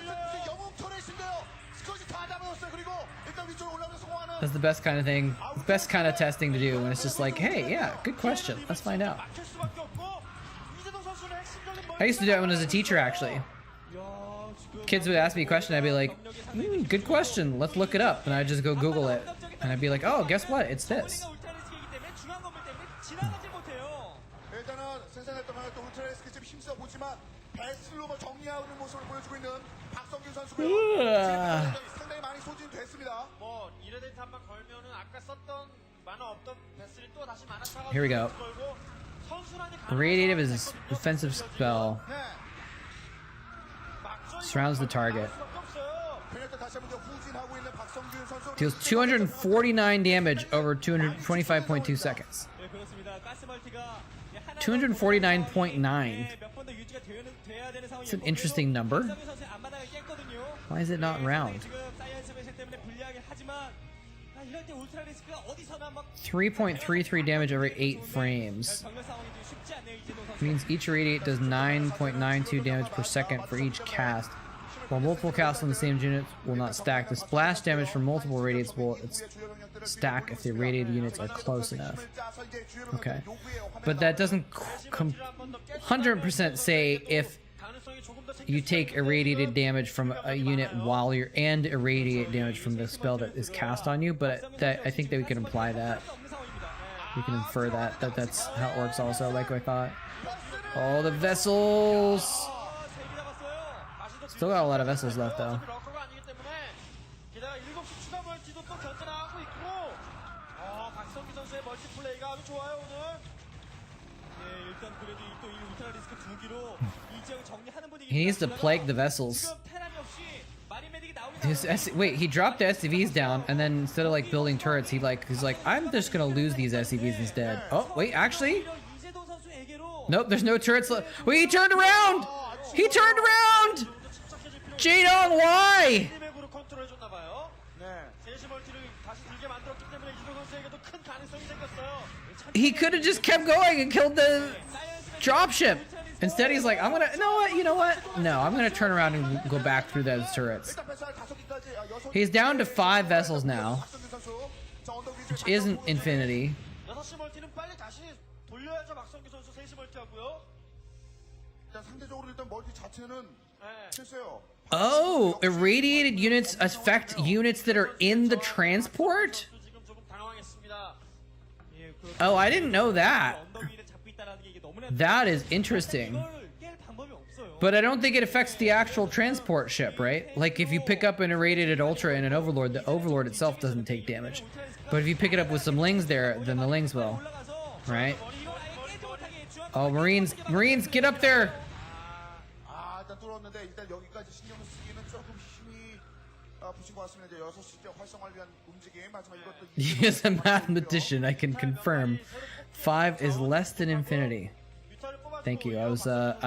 That's the best kind of thing, best kind of testing to do when it's just like, hey, yeah, good question, let's find out. I used to do that when I was a teacher, actually. Kids would ask me a question, I'd be like, good question, let's look it up. And I'd just go Google it. And I'd be like, oh, guess what? It's this. Here we go. Radiative is a defensive spell. Surrounds the target. Deals 249 damage over 225.2 seconds. 249.9. It's an interesting number. Why is it not round? 3.33 damage over 8 frames. Means each irradiate does 9.92 damage per second for each cast. While multiple casts on the same unit will not stack, the splash damage from multiple irradiates will stack if the irradiated units are close enough. Okay. But that doesn't 100% say if you take irradiated damage from a unit while you're and irradiate damage from the spell that is cast on you, but I think that we can imply that. We can infer that's how it works also, like I thought. All the vessels! Still got a lot of vessels left though. 일단 그래도 또 이 울트라리스크 두 기로 이 지역을 정리하는 분위기. He needs to plague the vessels. 지금 테란이 없이 마린 메딕이 나오긴 His wait, he dropped the SCVs down, and then instead of like building turrets, he's like, I'm just gonna lose these SCVs instead. Oh wait, actually, 이재동 선수에게로 nope, there's no turrets left. Wait, he turned around. He turned around. JAEDONG, why? 맵으로 컨트롤해줬나 봐요. 네. 세시 멀티를 다시 들게 만들었기 때문에 이재동 선수에게도 큰 가능성이 생겼어요. He could have just kept going and killed the dropship. Instead, he's like, you know what? No, I'm gonna turn around and go back through those turrets. He's down to 5 vessels now, which isn't infinity. 6시 멀티는 빨리 다시 돌려야죠. 박성규 선수 3시 멀티하고요. 상대적으로 일단 멀티 자체는 실수예요. Oh, irradiated units affect units that are in the transport? 지금 조금 당황했습니다. 예, Oh, I didn't know that. 언덕 위에 잡고 있다라는 게 이게 너무나 That is interesting. 이걸 깰 방법이 없어요. But I don't think it affects the actual transport ship, right? Like if you pick up an irradiated Ultra and an Overlord, the Overlord itself doesn't take damage. But if you pick it up with some Lings there, then the Lings will, right? Oh, Marines, get up there! 일단 뚫었는데 일단 여기까지 신경을 쓰기는 조금 힘이 부신 것 같습니다. 이제 6시 활성화를 위한 움직임. 하지만 이것도 He is a mathematician, I can confirm. 5 is less than infinity. Thank you. I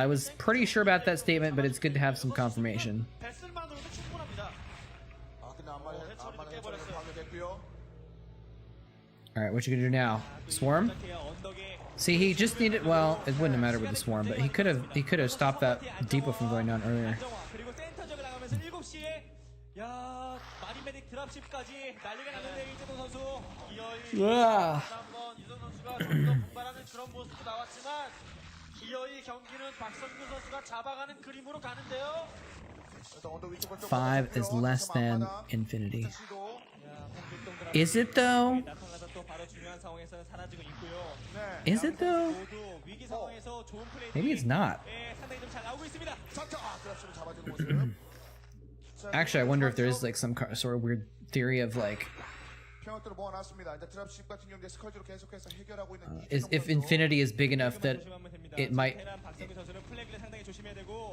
was pretty sure about that statement, but it's good to have some confirmation. 베슬만으로도 충분합니다. 근데 안마의 해처리를 파괴됐고요. Alright, what you gonna do now? Swarm? See, he just needed, well, it wouldn't have mattered with the swarm, but he could have stopped that depot from going down earlier. 그리고 센터 지역을 나가면서 7시에 야, 마린 메딕 드랍십까지 난리가 났는데 이재동 선수 기어이 한번 이재동 선수가 좀 더 분발하는 그런 모습도 나왔지만 기어이 경기는 박성규 선수가 잡아가는 그림으로 가는데요. 5 is less than infinity. Is it though? 나타나서 또 바로 중요한 상황에서는 사라지고 있고요. Is it though? 모두 위기 상황에서 좋은 플레이. Maybe it's not. 상당히 좀 잘 나오고 있습니다. Actually, I wonder if there is like some sort of weird theory of like, if infinity is big enough that it might.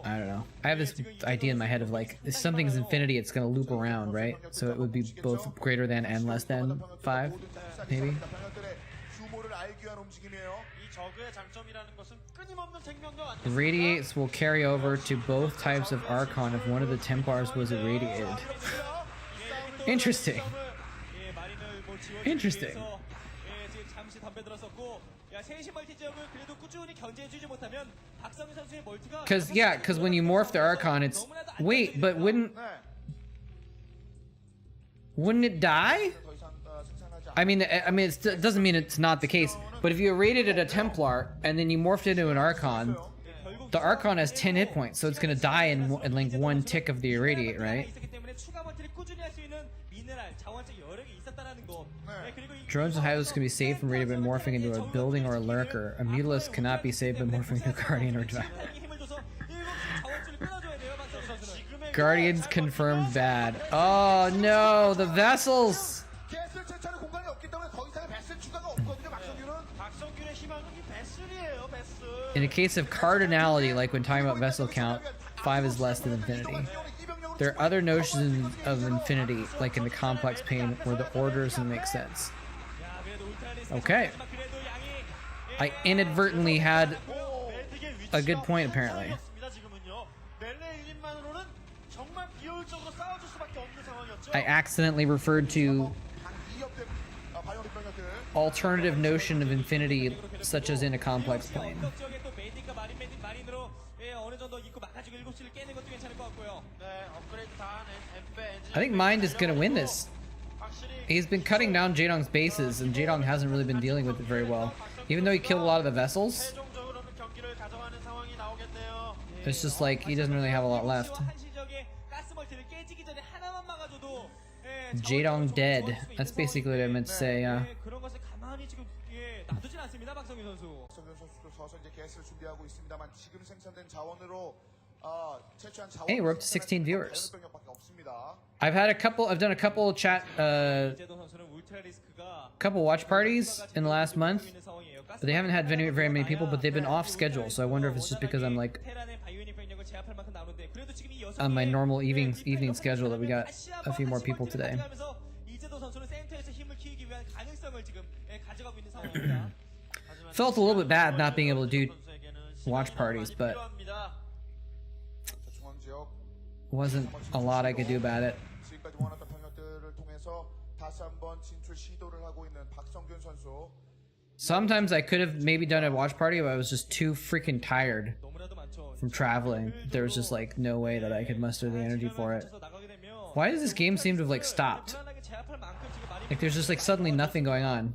I don't know. I have this idea in my head of like, if something's infinity, it's gonna loop around, right? So it would be both greater than and less than 5, maybe. Irradiates will carry over to both types of Archon if one of the Templars was irradiated. Interesting. Interesting. Because when you morph the Archon, it's... Wait, but wouldn't it die? I mean, it doesn't mean it's not the case. But if you irradiated a Templar and then you morphed into an Archon, the Archon has 10 hit points, so it's gonna die in like 1 tick of the irradiate, right? Drones and Hydralisk can be saved from radiant by morphing into a building or a lurker. A Mutalisk cannot be saved by morphing into a Guardian or Dragon. Guardians confirmed bad. Oh no, the vessels! In a case of cardinality, like when talking about vessel count, 5 is less than infinity. There are other notions of infinity, like in the complex plane, where the order doesn't make sense. Okay. I inadvertently had a good point, apparently. I accidentally referred to alternative notion of infinity, such as in a complex plane. I think Mind is gonna win this. He's been cutting down JAEDONG's bases, and JAEDONG hasn't really been dealing with it very well. Even though he killed a lot of the vessels, it's just like he doesn't really have a lot left. JAEDONG dead. That's basically what I meant to say, yeah. Hey, we're up to 16 viewers. I've done a couple chat, 이재동 선수는 울트라리스크가 couple watch parties in the last month, but they haven't had very many people, but they've been off schedule, so I wonder if it's just because I'm like 테란의 바이오닉 병력을 제압할 만큼 나오는데 그래도 지금 이 여섯 on my 개의 normal evening schedule that we got a few more people today. 하면서 이재동 선수는 센터에서 힘을 키우기 위한 가능성을 지금 가져가고 있는 상황입니다. Felt a little bit bad not being able to do watch parties, but 중앙 지역 wasn't a lot I could do about it. 지금까지 원했던 병력들을 통해서 다시 한번 진출 시도를 하고 있는 박성균 선수. Sometimes I could have maybe done a watch party, but I was just too freaking tired 너무나도 많죠. from traveling. There was just like no way that I could muster the energy for it. Why does this game seem to have like stopped? 무난하게 제압할 만큼 지금 많이 Like there's just like suddenly nothing going on.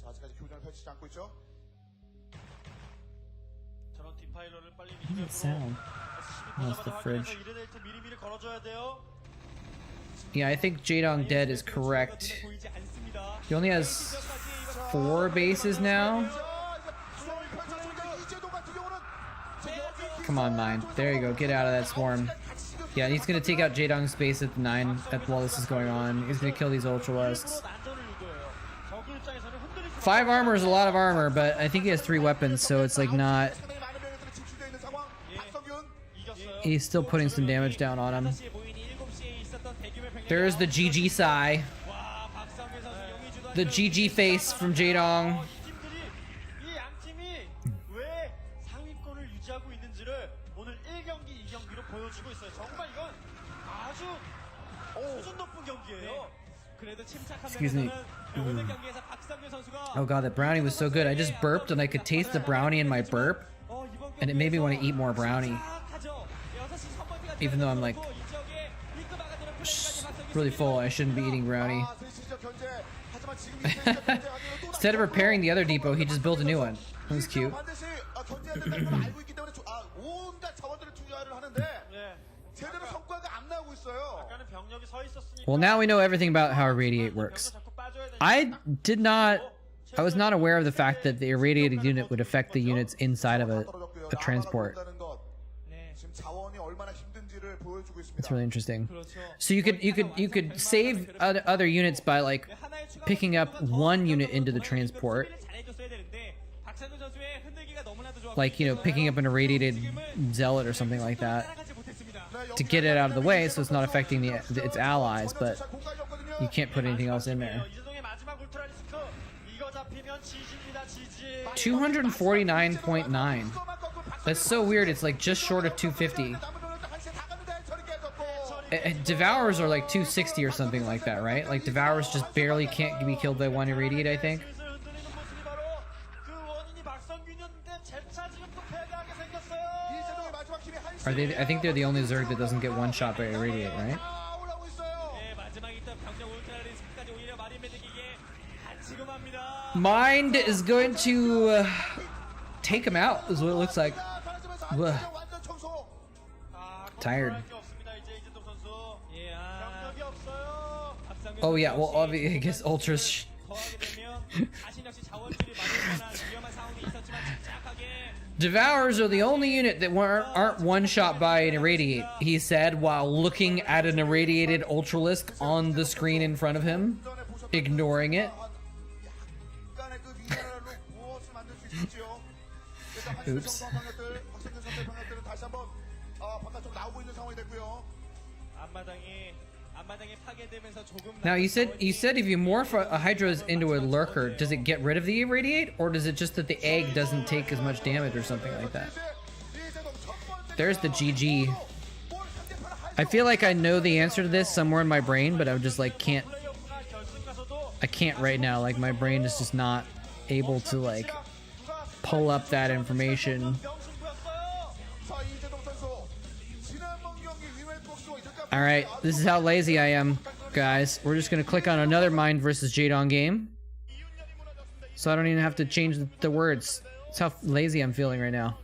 자, 아직까지 교전을 펼치지 않고 있죠. 저런 디파일러를 빨리 What is that sound? That's the fridge. 이레데이터 미리미리 걸어줘야 돼요. Yeah, I think JAEDONG Dead is correct. 보이지 않습니다. He only has 4 bases now. Come on, mine. There you go. Get out of that swarm. Yeah, he's gonna take out JAEDONG's base at 9 while this is going on. He's gonna kill these Ultralisks. 5 armor is a lot of armor, but I think he has 3 weapons, so it's like not. He's still putting some damage down on him. There's the GG sigh. The GG face from JAEDONG. 이 양팀이 왜 상위권을 유지하고 있는지를 오늘 1경기, 2경기로 보여주고 있어요. 정말 이건 아주 수준 높은 경기예요. 그래도 침착한 Excuse me. 면에서는 오늘 경기에서 박상규 선수가 Oh god, that brownie was so good. I just burped and I could taste the brownie in my burp, and it made me want to eat more brownie. Even though I'm like really full, I shouldn't be eating brownie. Instead of repairing the other depot, he just built a new one. That was cute. Well, now we know everything about how Irradiate works. I was not aware of the fact that the irradiated unit would affect the units inside of a transport. It's really interesting. So you could save other units by like picking up one unit into the transport, like, you know, picking up an irradiated zealot or something like that to get it out of the way so it's not affecting its allies, but you can't put anything else in there. 249.9. That's so weird. It's like just short of 250. Devourers are like 260 or something like that, right? Like Devourers just barely can't be killed by one irradiate, I think. Are they? I think they're the only Zerg that doesn't get one shot by irradiate, right? Mind is going to take him out, is what it looks like. Ugh. Tired. Oh yeah, well obviously I guess Ultras. Devourers are the only unit that aren't one-shot by an irradiate, he said while looking at an irradiated Ultralisk on the screen in front of him, ignoring it. Oops. Now you said if you morph a Hydras into a Lurker, does it get rid of the irradiate, or does it just that the egg doesn't take as much damage or something like that? There's the GG. I feel like I know the answer to this somewhere in my brain, but I just like can't. I can't right now. Like my brain is just not able to like pull up that information. Alright, this is how lazy I am, guys. We're just gonna click on another Mind versus JAEDONG game. So I don't even have to change the words. That's how lazy I'm feeling right now.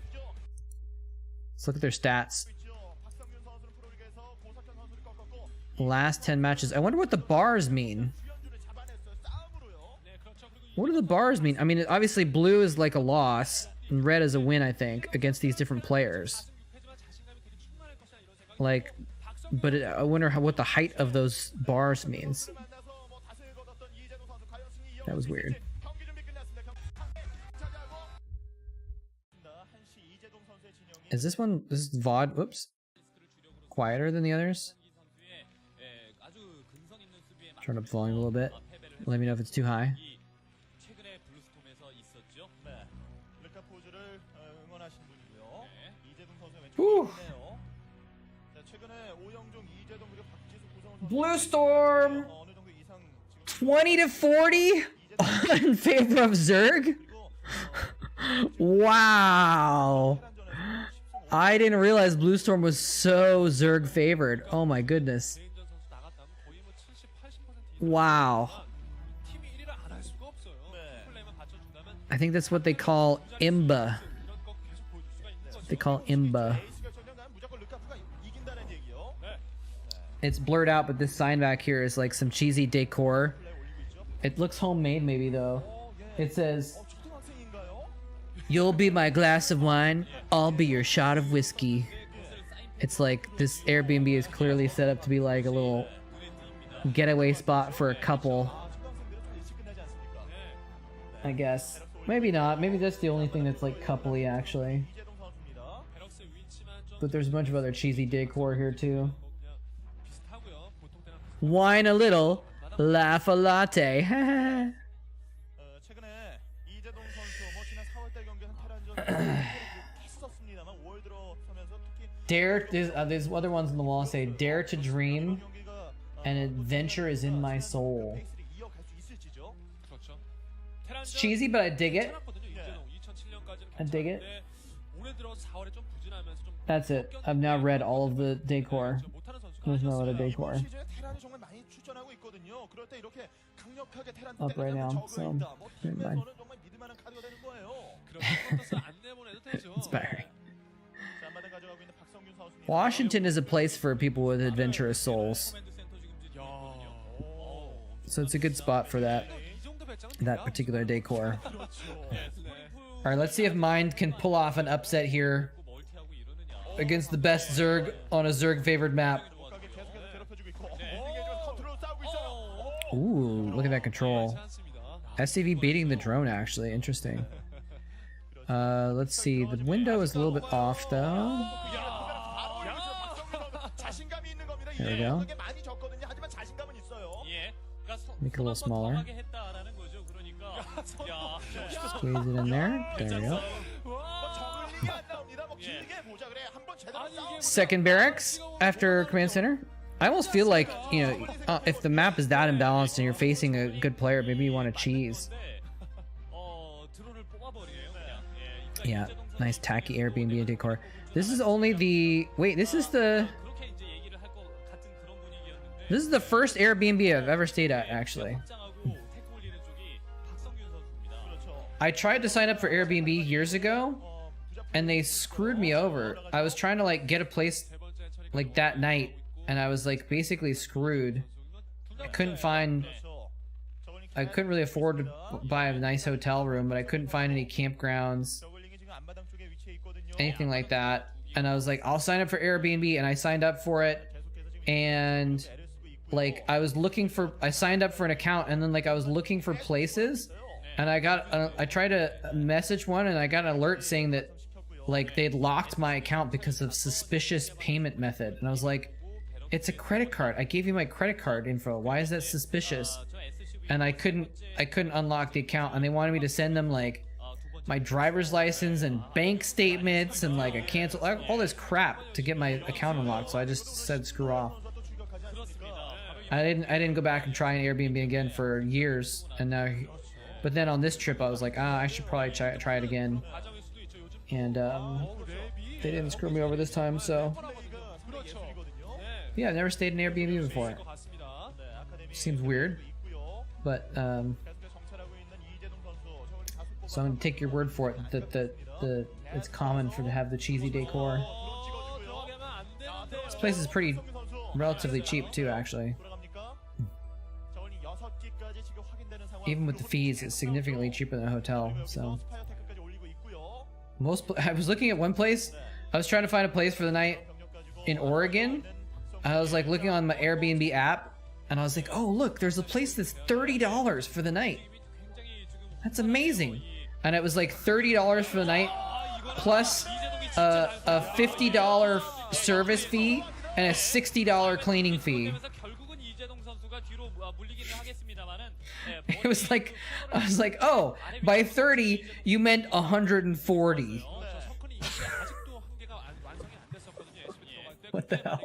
Let's look at their stats. Last 10 matches. I wonder what the bars mean. What do the bars mean? I mean, obviously blue is like a loss, and red is a win, I think, against these different players. Like, but I wonder what the height of those bars means. That was weird. Is this one, this is VOD, whoops, quieter than the others? Turn up volume a little bit. Let me know if it's too high. Whew. Blue Storm 20-40 in favor of Zerg. Wow. I didn't realize Blue Storm was so Zerg favored. Oh my goodness. Wow. I think that's what they call imba. That's what they call imba. It's blurred out, but this sign back here is like some cheesy decor. It looks homemade maybe though. It says, "You'll be my glass of wine, I'll be your shot of whiskey." It's like this Airbnb is clearly set up to be like a little getaway spot for a couple. I guess. Maybe not. Maybe that's the only thing that's like coupley actually. But there's a bunch of other cheesy decor here too. Wine a little, laugh a latte. Dare, there's other ones on the wall say, "Dare to dream, and adventure is in my soul." It's cheesy, but I dig it. I dig it. That's it. I've now read all of the decor. There's no other decor up right now, so never mind. Inspiring. Washington is a place for people with adventurous souls, so it's a good spot for that particular decor. All right, let's see if Mind can pull off an upset here against the best Zerg on a Zerg favored map. Ooh, look at that control. SCV beating the drone, actually. Interesting. Let's see. The window is a little bit off, though. There we go. Make it a little smaller. Squeeze it in there. There we go. Second barracks after command center. I almost feel like, you know, if the map is that imbalanced and you're facing a good player, maybe you want to cheese. Yeah, nice tacky Airbnb decor. This is only the... Wait, this is the first Airbnb I've ever stayed at, actually. I tried to sign up for Airbnb years ago, and they screwed me over. I was trying to, like, get a place, like, that night, and I was, like, basically screwed. I couldn't really afford to buy a nice hotel room, but I couldn't find any campgrounds, anything like that. And I was like, I'll sign up for Airbnb, and I signed up for it, and like I signed up for an account, and then like I was looking for places, and I tried to message one, and I got an alert saying that like they'd locked my account because of suspicious payment method. And I was like, it's a credit card. I gave you my credit card info. Why is that suspicious? And I couldn't unlock the account, and they wanted me to send them like my driver's license and bank statements and like all this crap to get my account unlocked. So I just said screw off. I didn't go back and try an Airbnb again for years, and now, but then on this trip I was like, I should probably try it again, and they didn't screw me over this time. So yeah, I've never stayed in an Airbnb before. Seems weird, but so I'm gonna take your word for it that it's common to have the cheesy decor. This place is relatively cheap too, actually. Even with the fees, it's significantly cheaper than a hotel. So I was looking at one place. I was trying to find a place for the night, in Oregon, I was like looking on my Airbnb app, and I was like, oh look, there's a place that's $30 for the night. That's amazing. And it was like $30 for the night, plus a $50 service fee and a $60 cleaning fee. It was like, I was like, oh, by 30 you meant 140. What the hell?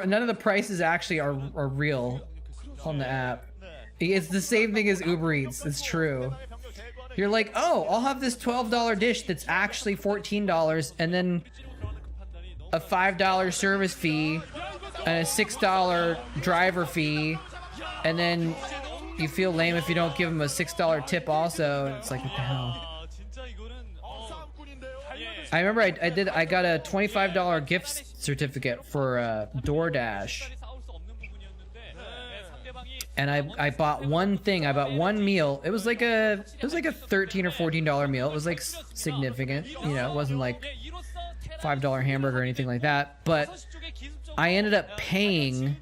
None of the prices actually are real on the app. It's the same thing as Uber Eats. It's true. You're like, oh, I'll have this $12 dish that's actually $14, and then a $5 service fee and a $6 driver fee, and then you feel lame if you don't give them a $6 tip also. And it's like, what the hell? I remember I got a $25 gift certificate for DoorDash, and I bought one thing. I bought one meal. It was like a $13 or $14 meal. It was like significant, you know. It wasn't like $5 hamburger or anything like that. But I ended up paying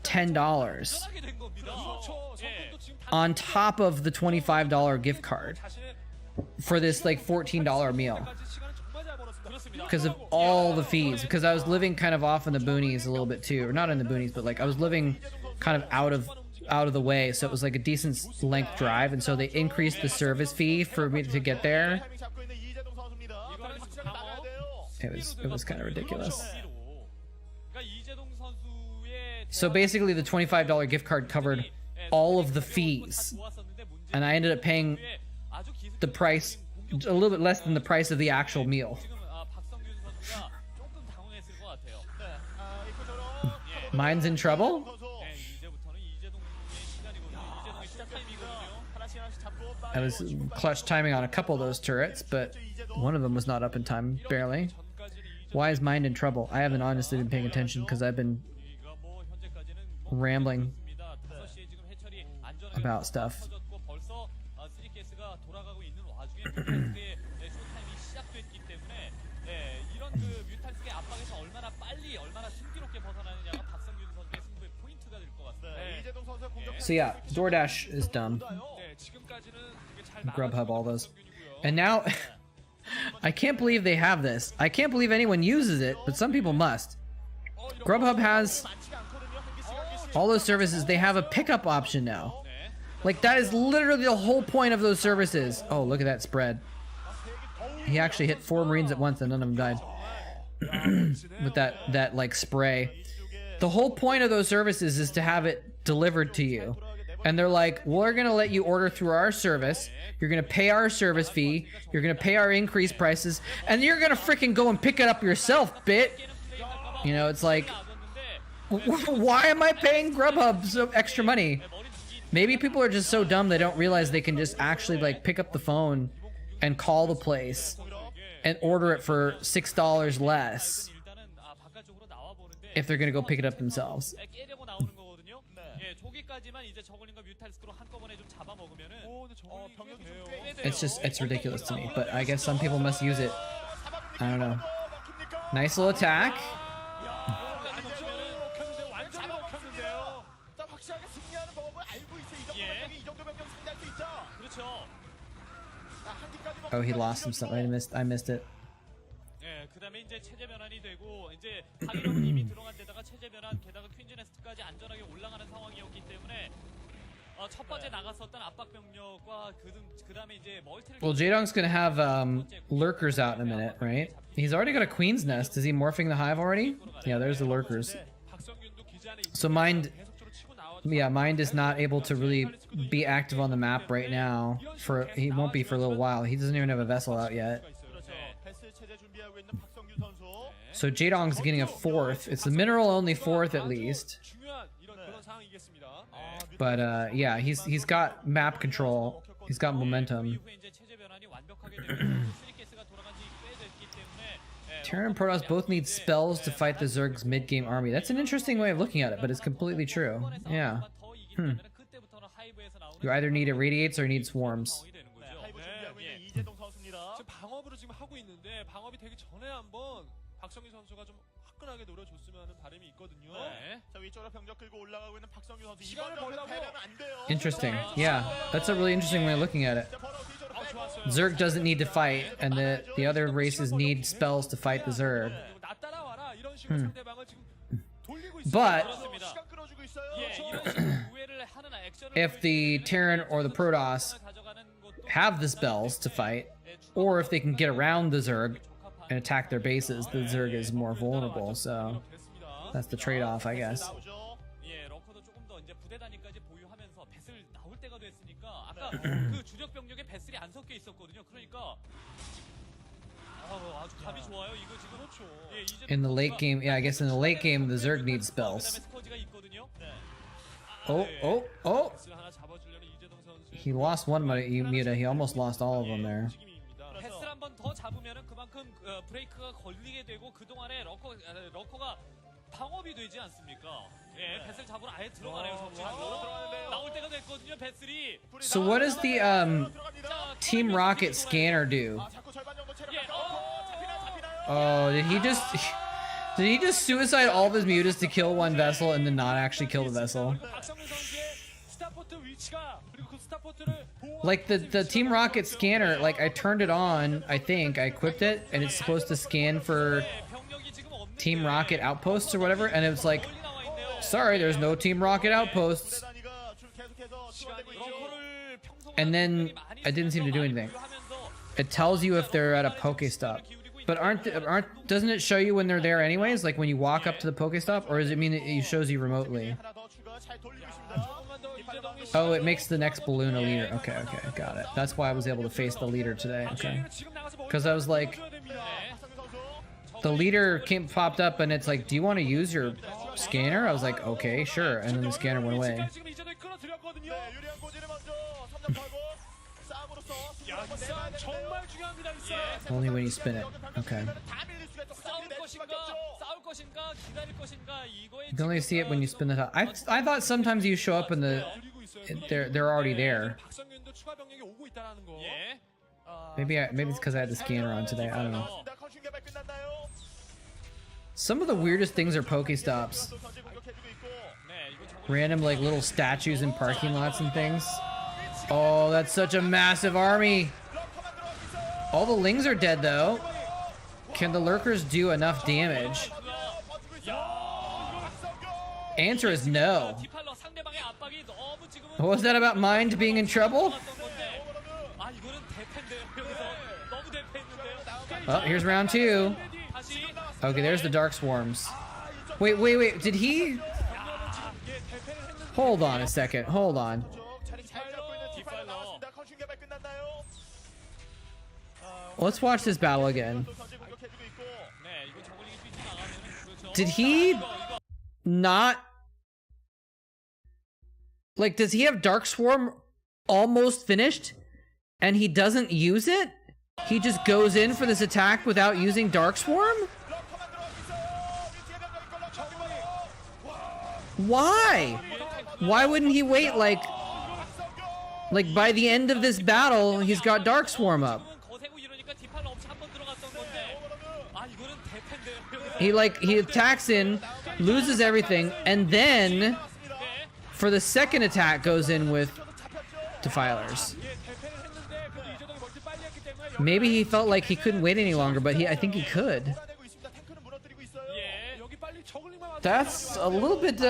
$10 on top of the $25 gift card for this like $14 meal, because of all the fees. Because I was living kind of off in the boonies a little bit too, or not in the boonies, but like I was living kind of out of the way, so it was like a decent length drive, and so they increased the service fee for me to get there. It was kind of ridiculous. So basically the $25 gift card covered all of the fees, and I ended up paying the price, a little bit less than the price of the actual meal. Mine's in trouble? I was clutch timing on a couple of those turrets, but one of them was not up in time, barely. Why is mine in trouble? I haven't honestly been paying attention because I've been rambling about stuff. So yeah, DoorDash is dumb. Grubhub, all those. And now, I can't believe they have this. I can't believe anyone uses it, but some people must. Grubhub has all those services. They have a pickup option now. Like, that is literally the whole point of those services. Oh, look at that spread. He actually hit 4 Marines at once and none of them died. With that like spray. The whole point of those services is to have it delivered to you. And they're like, we're gonna let you order through our service. You're gonna pay our service fee. You're gonna pay our increased prices, and you're gonna freaking go and pick it up yourself, bit. You know, it's like, why am I paying Grubhub so extra money? Maybe people are just so dumb they don't realize they can just actually like pick up the phone and call the place and order it for $6 less if they're gonna go pick it up themselves. It's ridiculous to me, but I guess some people must use it. I don't know. Nice little attack. Oh, he lost himself. I missed it. 그다음에 이제 체제 변환이 되고 이제 파괴력이 이미 들어간 데다가 체제 변환 게다가 퀸즈네스트까지 안전하게 올라가는 상황이었기 때문에 첫 번째 나갔었던 압박 병력과 그다음에 이제 멀티를. Well, JAEDONG's gonna have lurkers out in a minute, right? He's already got a queen's nest. Is he morphing the hive already? Yeah, there's the lurkers. So Mind is not able to really be active on the map right now. He won't be for a little while. He doesn't even have a vessel out yet. So JAEDONG's getting a 4th. It's a mineral only 4th at least. But yeah, he's got map control. He's got momentum. Terran and Protoss both need spells to fight the Zerg's mid-game army. That's an interesting way of looking at it, but it's completely true. Yeah. You either need irradiates or need swarms. 박성규 선수가 좀 화끈하게 노려줬으면 하는 바람이 있거든요. 네. 자, 위쪽으로 병력 끌고 올라가고 있는 박성규 선수. 시간을 이번 벌려고. 대회는 안 돼요. Interesting. Yeah, that's a really interesting way of looking at it. 자, 바로 뒤쪽으로 빼고. 좋았어요. Zerg doesn't need to fight, and the other races need spells to fight the Zerg. 나 따라와라 이런 식으로 상대방을 지금 돌리고 있어요. But 그렇습니다. 시간 끌어주고 있어요. 예, 이런 식으로 우회를 하는 액션을 if the Terran or the Protoss 가져가는 것도 have the spells to fight, or if they can get around the Zerg and attack their bases, the Zerg is more vulnerable. So that's the trade-off, I guess. 나오죠. 예, 러커도 조금 더 이제 부대 단위까지 보유하면서 배슬 나올 때가 됐으니까 아까 그 주력 병력에 배슬이 안 섞여 있었거든요. 그러니까 아주 감이 좋아요. 이거 지금 그렇죠. 예, 이제 In the late game, yeah, I guess in the late game, the Zerg needs spells. 그다음에 스커지가 있거든요. Oh! 배스를 하나 잡아주려는 이재동 선수의 He lost one muta. He almost lost all of them there. 움직임입니다. 배슬 한 번 더 잡으면은 그만큼 브레이크가 걸리게 되고 그 동안에 러커가 방업이 되지 않습니까? 예, 배슬 잡으러 아예 들어가네요. 정치하고 나올 때가 됐거든요. 배슬이. So what does the Team Rocket scanner do? 자꾸 절반 정도 체력 예, 잡히나요? Oh, did he just suicide all of his mutas to kill one vessel and then not actually kill the vessel? 박성규 선수의 스타포트 위치가 그리고 그 스타포트를 Like the Team Rocket scanner, like I turned it on, I think I equipped it, and it's supposed to scan for 병력이 지금 없는 Team Rocket outposts or whatever, and it was like, 나와 있네요. sorry, there's no Team Rocket outposts. 단위가 계속해서 추가되고 있죠. 러커를 평소 And then I didn't seem to do anything. It tells you if they're at a Pokestop. But doesn't it show you when they're there anyways? Like when you walk up to the Pokestop, or does it mean it shows you remotely? 하나 더 추가 잘 돌리고 있습니다. Oh, it makes the next balloon a leader. Okay, got it. That's why I was able to face the leader today. Okay, because I was like, the leader popped up and it's like, do you want to use your scanner? I was like, okay, sure, and then the scanner went away. 지금 이재동이 끌어들였거든요. 네, 유리한 고지를 먼저 선점하고 싸움으로써 야, 정말 중요합니다. 이 싸움. Only when you spin it. Okay. 다 밀릴 수가 있죠. 싸울 것인가 기다릴 것인가 이거에 You can only see it when you spin the top. I thought sometimes you show up in the they're already there. 박성균도 추가 병력이 오고 있다라는 거. 예. Maybe it's because I had the scanner on today. I don't know. 컨슈 개발 끝났나요? Some of the weirdest things are Pokestops. 또 선제 공격해주고 있고. 네, 이거 저거 Random like little statues in parking lots and things. Oh, that's such a massive army. All the lings are dead though. Can the lurkers do enough damage? Answer is no. 디팔러 상대방의 압박이 너무 지금은 What was that about mind being in trouble? 아 이거는 대패인데요. 여기서 너무 대패했는데요. Well, here's round 2. 다시 Okay, there's the dark swarms. Wait. Did he? Hold on a second. Hold on. 자리 잘 잡고 있는 디파일러 나왔습니다. 컨슈 개발 끝났나요? Let's watch this battle again. 또 선제 공격해주고 있고. 네, 이거 저글링이 뛰지 나가면은 그렇죠. Did he not? Like, does he have Dark Swarm almost finished and he doesn't use it? He just goes in for this attack without using Dark Swarm? Why? Why wouldn't he wait like by the end of this battle he's got Dark Swarm up? 거세고 이러니까 디팔러 없이 한번 들어갔던 건데 아 이거는 대패인데요. He attacks in, loses everything, and then for the second attack goes in with Defilers. Maybe he felt like he couldn't wait any longer, but I think he could. 예, 여기 빨리 저글링만 That's a little bit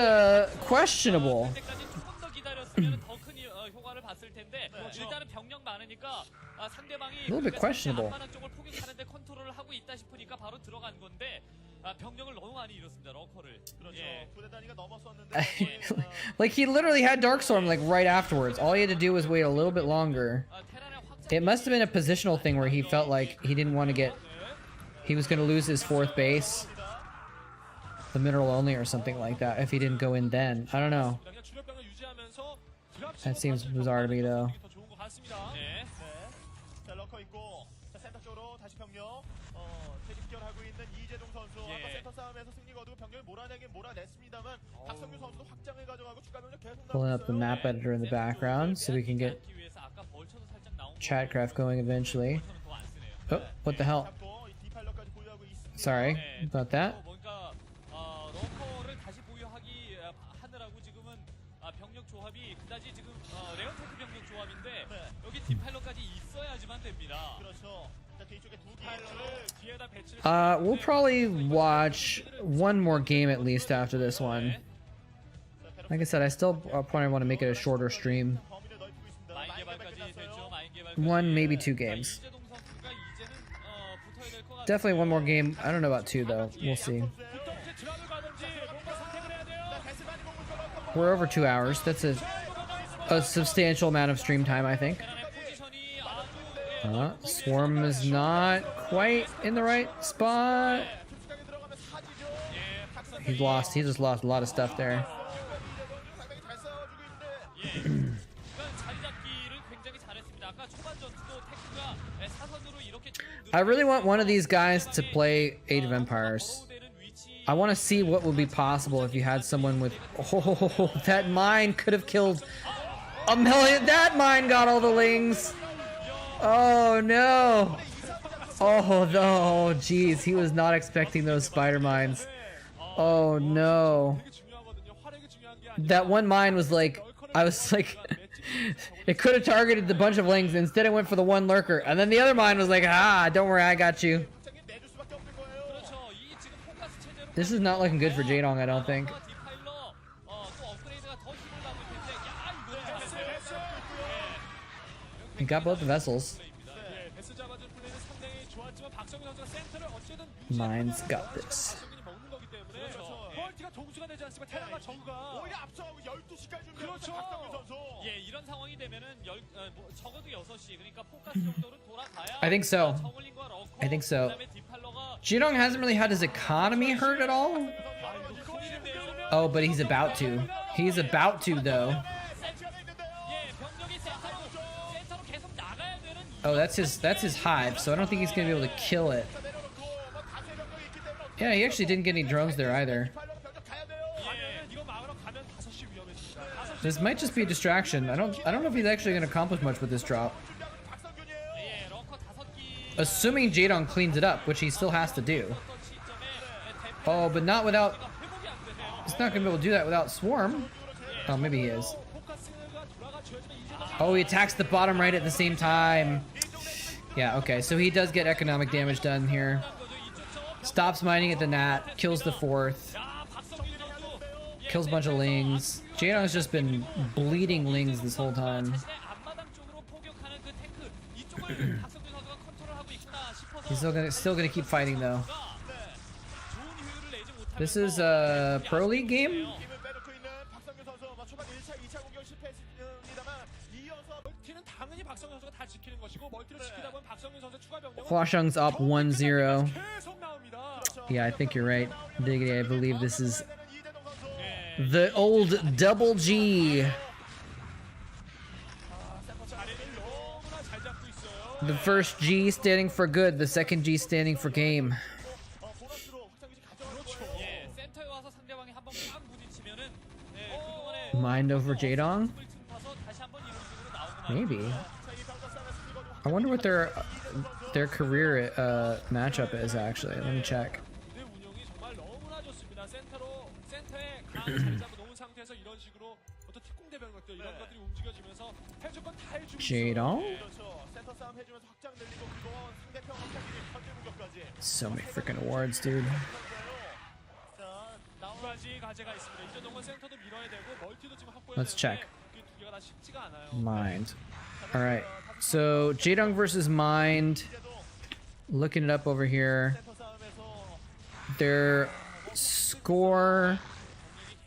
questionable. 때까지 조금 더 기다렸으면 더 큰 효과를 봤을 텐데 일단은 병력 많으니까 상대방이 little bit questionable. 앞마당 쪽을 포격하는데 컨트롤을 하고 있다 싶으니까 바로 들어간 건데 병력을 너무 많이 잃었습니다. 러커를. 그렇죠. 예. 부대 단위가 넘었었는데. Like he literally had Dark Storm like right afterwards. All he had to do was wait a little bit longer. 테란의 확장 It must have been a positional thing where he felt like he didn't want to he was going to lose his 4th base, the mineral only or something like that if he didn't go in then. I don't know. 그냥 주력 병력 유지하면서 드랍 That seems bizarre to me though. 더 좋은 것 같습니다. 네. 자, 러커 있고. 자, 센터 쪽으로 다시 병력. 퇴직결하고 있는 이재동 선수. 아까 센터 싸움에서 승리 거두고 병력을 몰아내긴 몰아냈습니다만 박성규 선수도 확장을 가져가고 추가 병력 계속 Pulling up the 나오고 map 있어요. editor in the background so we can get 위해서 아까 벌쳐도 살짝 나온 Chatcraft going eventually. 더안 쓰네요. Oh, what the hell? 잡고 이 디파일러까지 보유하고 Sorry 네, about that. 뭔가 러커를 다시 보유하기 하느라고 지금은 병력 조합이 그다지 지금 레어테크 병력 조합인데 여기 디파일러까지 있어야지만 됩니다. 그렇죠. 자, 뒤쪽에 두 파일럿을 뒤에다 배치를 We'll probably watch one more game at least after this one. Like I said, I still probably want to make it a shorter stream. 범위를 넓히고 있습니다. 마인 마인 개발까지 개발까지 됐죠. 됐어요. 마인 개발까지. One, maybe two games. 이재동 선수가 이제는 붙어야 될 것 같아요. Definitely one more game. I don't know about two though. We'll see. 부터 드랍을 가든지 뭔가 선택을 해야 돼요. We're over 2 hours. That's a substantial amount of stream time, I think. 포지션이 아주 Swarm is not quite in the right spot. He just lost a lot of stuff there. 자리 잡기를 굉장히 잘했습니다. 아까 초반 전투도 테크가 사선으로 이렇게 쭉 I really want one of these guys to play Age of Empires. 늘어되는 위치. I want to see what would be possible if you had someone with. Oh, that mine could have killed a million. That mine got all the lings. Oh no. Oh no. Jeez, he was not expecting those spider mines. Oh no. That one mine was like, I was like, it could have targeted the bunch of lings. Instead, it went for the one lurker, and then the other mine was like, ah, don't worry, I got you. 그렇죠. 이 지금 포커스 체제로 This is not looking good for JAEDONG, I don't think. 디파일러 또 업그레이드가 더 힘을 나고 있을 텐데 야 이거 He got both the vessels. 네, 베스 잡아준 플레이는 상당히 좋았지만 박성균 선수가 센터를 어쨌든 Mine's got this. 박성균이 먹는 거기 때문에 멀티가 동수가 되지 않습니까? 테란과 정우가 오히려 앞서가고 12시까지 준비하고 그렇죠. 있는 박성균 선수. 예, 이런 상황이 되면은 적어도 6시 그러니까 포커스 정도는 돌아가야 I think so. 정글링과 러커 I think so. 그다음에 디팔러가 JAEDONG hasn't really had his economy hurt at all. Oh, but he's about to. He's about to, though. 예, 병력이 센터로 계속 나가야 되는 Oh, that's his hive, so I don't think he's gonna be able to kill it. Yeah, he actually didn't get any drones there either. 이거 막으러 가면 5시 위험해집니다. This might just be a distraction. I don't know if he's actually gonna accomplish much with this drop. 예, 러커 5기 Assuming JAEDONG cleans it up, which he still has to do. 시점에 Oh, but not without. 회복이 안 되네요. He's not gonna be able to do that without Swarm. Oh, maybe he is. 포커스가 돌아가줘야지만 이제 Oh, he attacks the bottom right at the same time. Yeah, okay, so he does get economic damage done here. Stops mining at the Nat, kills the 4th, 야, 박성균 선수 kills a bunch of lings. JAEDONG's just been bleeding lings this whole time. 자신의 앞마당 쪽으로 포격하는 그 탱크 이쪽을 박성균 선수가 컨트롤하고 있구나 싶어서 He's still gonna keep fighting though. 좋은 효율을 내지 못하면서 This is a pro league game. 힘을 빼놓고 있는 박성균 선수. 초반 1차, 2차 공격 실패했습니다만 이어서 멀티는 당연히 박성균 선수가 다 지키는 것이고 멀티를 지키다 보면 박성균 선수 추가 병력은 Hwashung's up 1-0. 계속 나옵니다. Yeah, I think you're right. Diggity, I believe this is the old double G. 너무나 잘 잡고 있어요. The first G standing for good, the second G standing for game. 보너스로 확장기지 가져가죠. 예, 센터에 와서 상대방이 한번 꽉 부딪히면은 예, 그동안에 Mind over JAEDONG? 을 틈타서 다시 한번 이런 식으로 나오고 Maybe. 자, 이 병력 싸움에 승리거든. I wonder what their career matchup is actually. Let me check. 내 운영이 정말 너무나 좋습니다. 센터에 강하게 자리 잡아놓은 상태에서 이런 식으로 어떤 특공대 병력들 이런 것들이 움직여지면서 해줄 건 다 해주고 JAEDONG? 그렇죠. 센터 싸움 해주면서 확장 늘리고 그거 상대편 확장기지 현재 공격까지. So many freaking awards, dude. 자, 두 가지 과제가 있습니다. 이재동은 센터도 밀어야 되고 멀티도 지금 확보해야 Let's check. 그 두 개가 다 쉽지가 않아요. Mind. Alright. So, JAEDONG versus Mind. Looking it up over here. 센터 싸움에서 Their score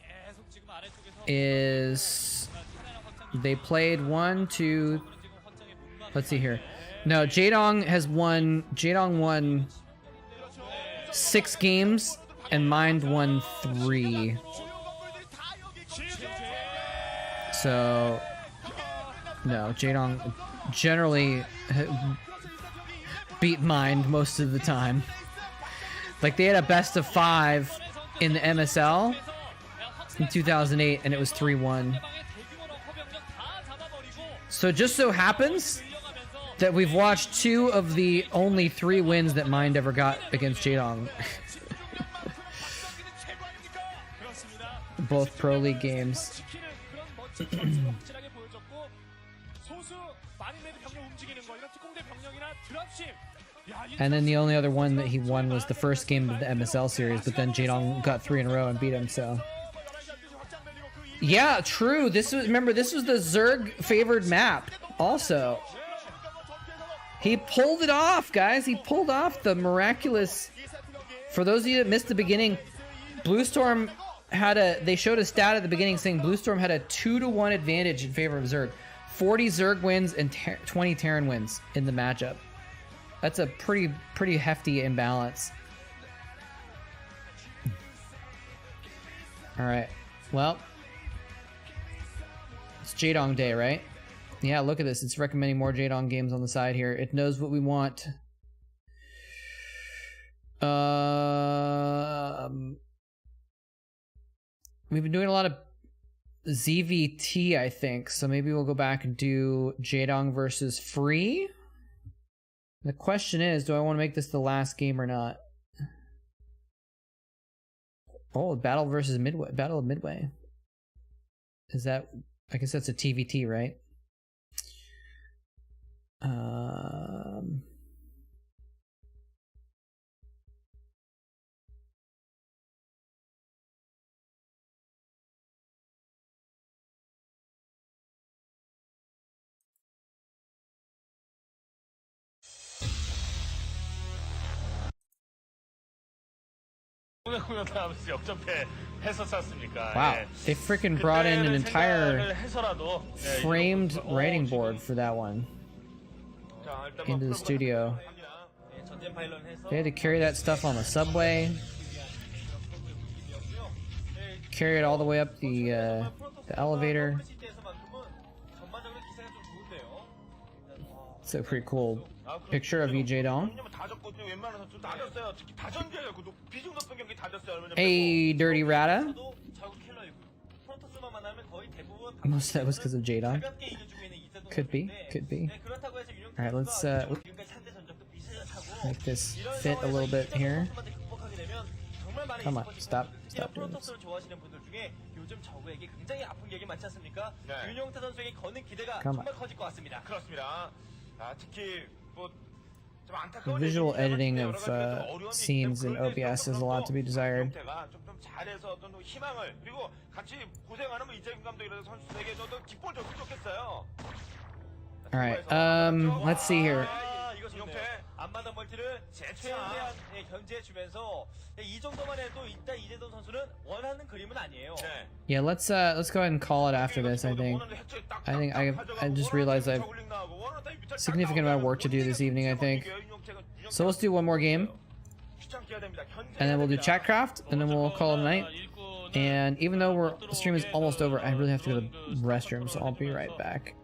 계속 지금 아래쪽에서 is. 테란이랑 확장이 They played 1, 2. 지금 확장에 못 Let's see here. No, JAEDONG won 6 games, and Mind won 3. So, no, JAEDONG generally beat Mind most of the time. Like, they had a best of 5 in the MSL in 2008, and it was 3-1. 상대방의 대규모 러커 병력 다 잡아버리고 So it just so happens that we've watched 2 of the only 3 wins that Mind ever got against Jaedong. Both Pro League games. And then the only other one that he won was the first game of the MSL series, but then Jaedong got 3 in a row and beat him, so. Yeah, true. This was, remember, this was the Zerg favored map also. He pulled it off, guys. He pulled off the miraculous. For those of you that missed the beginning, Blue Storm had they showed a stat at the beginning saying Blue Storm had a 2-to-1 advantage in favor of Zerg. 40 Zerg wins and 20 Terran wins in the matchup. That's a pretty hefty imbalance. All right. Well, it's Jaedong Day, right? Yeah, look at this. It's recommending more Jaedong games on the side here. It knows what we want. We've been doing a lot of ZVT, I think. So maybe we'll go back and do Jaedong versus Free. The question is, do I want to make this the last game or not? Oh, Battle versus Midway. Battle of Midway. Is that... I guess that's a TVT, right? Wow, they freaking brought in an entire framed writing board for that one into the studio. They had to carry that stuff on the subway, carry it all the way up the elevator. It's a pretty cool picture of Jaedong. Hey, Dirty Rata. Most of that was because of Jaedong. Could be, could be. Alright, let's make this fit a little bit here. Come on, stop doing this. Come on. Visual editing of scenes in OBS is a lot to be desired. Alright, let's see here. 안마당 멀티를 최대한 견제해주면서 이 정도만 해도 일단 이재동 선수는 원하는 그림은 아니에요. Yeah, let's go ahead and call it after this. I think I just realized I have a significant amount of work to do this evening. I think so. Let's do one more game, and then we'll do Chatcraft, and then we'll call it a night. And even though the stream is almost over, I really have to go to the restroom, so I'll be right back.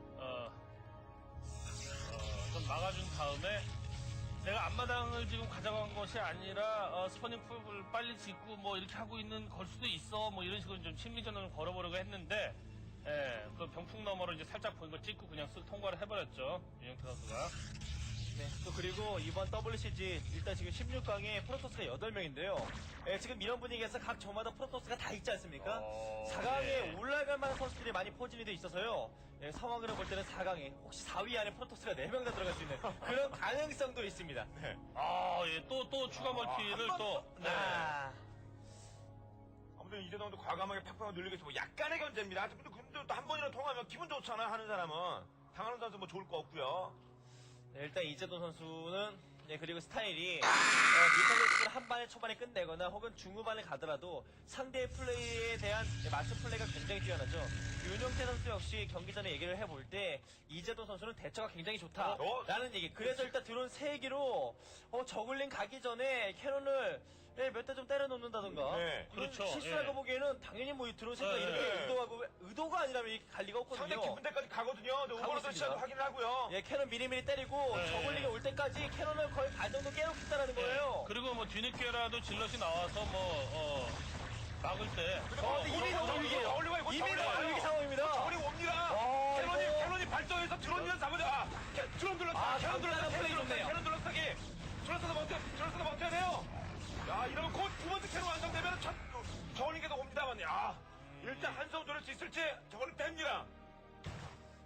내가 앞마당을 지금 가져간 것이 아니라 스포닝 풀을 빨리 짓고 뭐 이렇게 하고 있는 걸 수도 있어 뭐 이런 식으로 좀 심리전을 걸어보려고 했는데 그 병풍 너머로 이제 살짝 보인 거 찍고 그냥 쓱 통과를 해버렸죠 유영태 선수가. 네, 또 그리고 이번 WCG 일단 지금 16강에 프로토스가 8명인데요. 지금 이런 분위기에서 각 조마다 프로토스가 다 있지 않습니까? 4강에 올라갈 만한 선수들이 많이 포진이 돼 있어서요. 상황으로 볼 때는 4강에 혹시 4위 안에 프로토스가 4명 다 들어갈 수 있는 그런 가능성도 있습니다. 네. 또 추가 멀티를 또. 네. 아무튼 이재동도 과감하게 팍팍 늘리겠지 뭐 약간의 견제입니다. 근데 또 한 번이나 통하면 기분 좋잖아요. 하는 사람은 당하는 선수 뭐 좋을 거 없고요. 네, 일단 이재동 선수는 그리고 스타일이 뮤탈리스크를 한 반에 초반에 끝내거나 혹은 중후반에 가더라도 상대의 플레이에 대한 맞춤 플레이가 굉장히 뛰어나죠. 윤용태 선수 역시 경기 전에 얘기를 해볼 때 이재동 선수는 대처가 굉장히 좋다라는 얘기. 그래서 일단 드론 3기로 저글링 가기 전에 캐논을 몇 대 좀 때려 놓는다던가. 네, 그렇죠. 실수하고 보기에는 당연히 뭐 드론 색깔 이렇게 의도가 아니라면 이렇게 갈 리가 없거든요. 상대 깊은 데까지 가거든요. 오버로드 시작도 확인을 하고요. 캐논 미리미리 때리고 저글링이 올 때까지 캐논을 거의 반 정도 깨놓겠다라는 거예요. 그리고 뭐 뒤늦게라도 질럿이 나와서 뭐 막을 때. 이미 위기 상황입니다. 저글링 옵니다. 캐논이 SCB 발전해서 드론이랑 잡으자. 드론 둘러싸기. 캐논 둘러싸기. 캐논 둘러싸기. 둘러싸서 버텨야 돼요. 야, 이러면 곧 두 번째 캐논 완성되면 저울링계속 옵니다만. 야, 일단 한성 조릴 수 있을지 저걸링 뺍니다.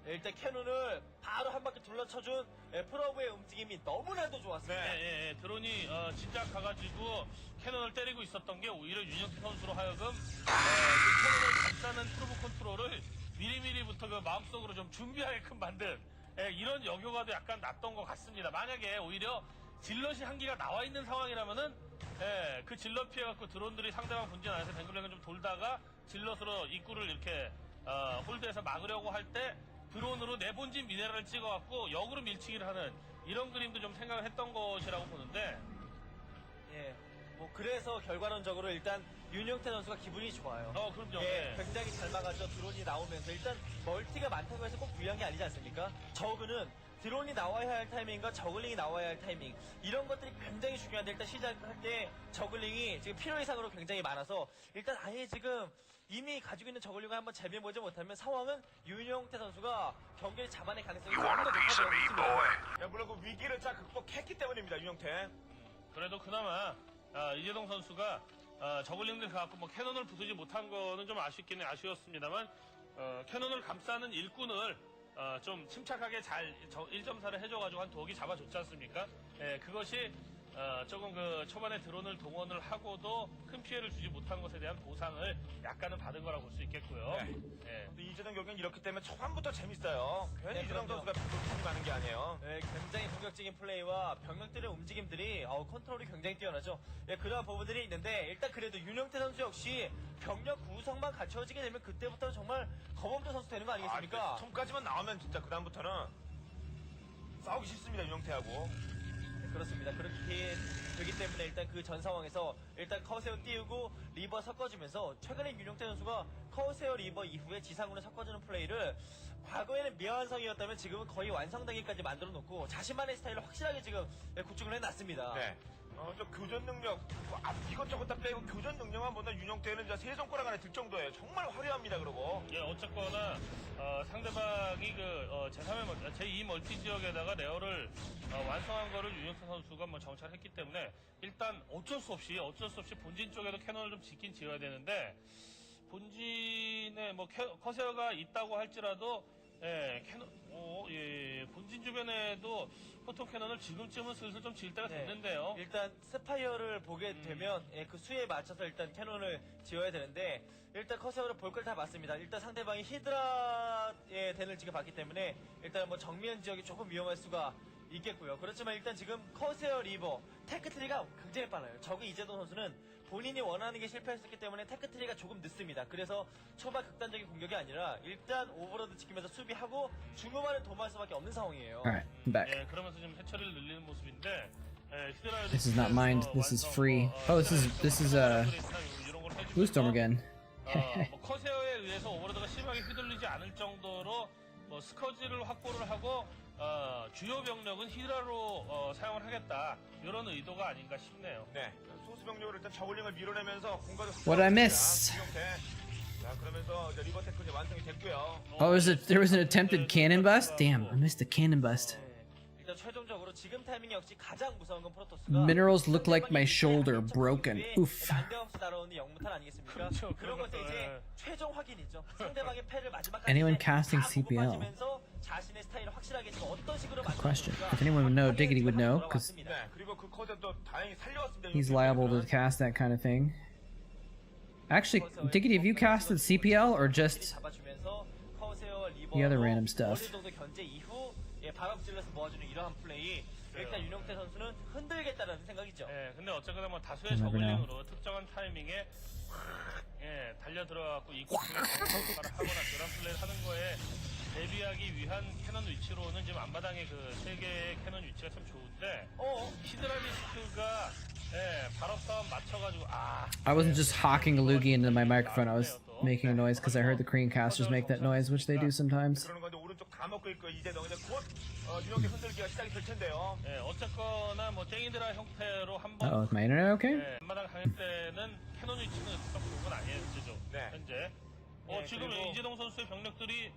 일단 캐논을 바로 한 바퀴 둘러쳐준 프로브의 움직임이 너무나도 좋았습니다. 네, 드론이 진작 가가지고 캐논을 때리고 있었던 게 오히려 윤영태 선수로 하여금 그 캐논을 감싸는 프로브 컨트롤을 미리미리부터 그 마음속으로 좀 준비하게끔 만든 이런 여교가도 약간 났던 것 같습니다. 만약에 오히려 질럿이 한 기가 나와 있는 상황이라면은 그 질럿 피해갖고 드론들이 상대방 본진 안에서 뱅글뱅글 좀 돌다가 질럿으로 입구를 이렇게 홀드해서 막으려고 할 때 드론으로 내 본진 미네랄을 찍어갖고 역으로 밀치기를 하는 이런 그림도 좀 생각을 했던 것이라고 보는데 예, 뭐 그래서 결과론적으로 일단 윤영태 선수가 기분이 좋아요. 그럼요. 예, 굉장히 잘 막았죠. 드론이 나오면서 일단 멀티가 많다고 해서 꼭 유리한 게 아니지 않습니까? 저그는 드론이 나와야 할 타이밍과 저글링이 나와야 할 타이밍 이런 것들이 굉장히 중요한데 일단 시작할 때 저글링이 지금 필요 이상으로 굉장히 많아서 일단 아예 지금 이미 가지고 있는 저글링을 한번 재미보지 못하면 상황은 윤영태 선수가 경기를 잡아낼 가능성이 너무나 높다고 있습니다. 물론 그 위기를 잘 극복했기 때문입니다, 윤영태. 그래도 그나마 이재동 선수가 저글링들 갖고 뭐 캐논을 부수지 못한 거는 좀 아쉬웠습니다만 캐논을 감싸는 일꾼을 좀 침착하게 잘 1.4를 해줘가지고 한 두어 개 잡아줬지 않습니까? 그것이 조금 그 초반에 드론을 동원을 하고도 큰 피해를 주지 못한 것에 대한 보상을 약간은 받은 거라고 볼 수 있겠고요. 이재동 경기는 이렇기 때문에 초반부터 재밌어요. 괜히 이재동 선수가 불펜이 많은 게 아니에요. 네, 굉장히 공격적인 플레이와 병력들의 움직임들이 컨트롤이 굉장히 뛰어나죠. 그런 부분들이 있는데 일단 그래도 윤영태 선수 역시 병력 구성만 갖춰지게 되면 그때부터는 정말 검엄도 선수 되는 거 아니겠습니까? 톰까지만 나오면 진짜 그 다음부터는 싸우기 싫습니다, 윤영태하고. 그렇습니다. 그렇게 되기 때문에 일단 그 전 상황에서 일단 커세어 띄우고 리버 섞어주면서 최근에 윤영태 선수가 커세어 리버 이후에 지상으로 섞어주는 플레이를 과거에는 미완성이었다면 지금은 거의 완성되기까지 만들어 놓고 자신만의 스타일을 확실하게 지금 구축을 해놨습니다. 네. 저 교전 능력, 이것저것 다 빼고 교전 능력만 보면 윤영태는 이제 세 손가락 안에 들 정도예요. 정말 화려합니다, 그러고. 예, 어쨌거나, 상대방이 제2 멀티 지역에다가 레어를, 완성한 거를 윤영태 선수가 뭐 정찰했기 때문에, 일단 어쩔 수 없이 본진 쪽에도 캐논을 좀 짓긴 지어야 되는데, 본진에 뭐 커세어가 있다고 할지라도, 본진 주변에도 포토 캐논을 지금쯤은 슬슬 좀 지을 때가 됐는데요. 일단 스파이어를 보게 되면 그 수에 맞춰서 일단 캐논을 지어야 되는데 일단 커세어를 볼 걸 다 봤습니다. 일단 상대방이 히드라의 덴을 지금 봤기 때문에 일단 뭐 정면 지역이 조금 위험할 수가 있겠고요. 그렇지만 일단 지금 커세어 리버 테크트리가 굉장히 빨라요. 적은 이재동 선수는 본인이 원하는 게 실패했었기 때문에 테크트리가 조금 늦습니다. 그래서 초반 극단적인 공격이 아니라 일단 오버로드 지키면서 수비하고 중후반을 도모할 수밖에 없는 상황이에요. Alright, I'm back. 그러면서 지금 해처리를 늘리는 모습인데, This is not mined. This is free. Oh, this is Bluestorm again. 커세어에 의해서 오버로드가 심하게 휘둘리지 않을 정도로 뭐 스커지를 확보를 하고 주요 병력은 히드라로 사용을 하겠다. 이런 의도가 아닌가 싶네요. 네. 소수 병력을 일단 저글링을 밀어내면서 공간을 What I miss? 자, 그러면서 이제 리버 테크는 완성이 됐고요. Oh, there was an attempted cannon bust? Damn, I missed the cannon bust. 일단 최종적으로 지금 타이밍 역시 가장 무서운 건 프로토스가 Minerals look like my shoulder broken. Oof. 난데없이 날아오는 영무탄 아니겠습니까? 그렇죠, 그런 것에 이제 최종 확인이죠. 상대방의 패를 마지막까지 Anyone casting CPL? 자신의 스타일을 확실하게 지금 어떤 식으로 Good question. If anyone would know, Diggity would know, because 네. 그리고 그 커세어도 다행히 살려왔습니다. he's liable to cast that kind of thing. Actually, Diggity, have you casted CPL or just the other random stuff? 견제 이후 바람 찔러서 모아주는 이러한 플레이. 일단 윤영태 선수는 흔들겠다라는 생각이죠. 예, 근데 어쨌거나 뭐 다수의 저글링으로 특정한 타이밍에 달려 들어가고 이 공격을 하거나 그런 플레이를 하는 거에 대비하기 위한 캐논 위치로는 지금 앞마당의 그 세 개의 캐논 위치가 참 좋은데 히드라리스크가 발업 싸움 맞춰가지고 I wasn't just hawking a loogie into my microphone. I was making a noise because I heard the Korean casters make that noise, which they do sometimes. 그러는 건데 오른쪽 다 먹고 있고 이제 곧 유력의 흔들기가 시작이 될 텐데요. 어쨌거나 뭐 쟁이드라 형태로 한번 Uh-oh, is my internet okay? 앞마당 강일 때는 캐논 위치는 딱 좋은 건 아니에요, 현재죠. 현재. 지금 이재동 선수의 병력들이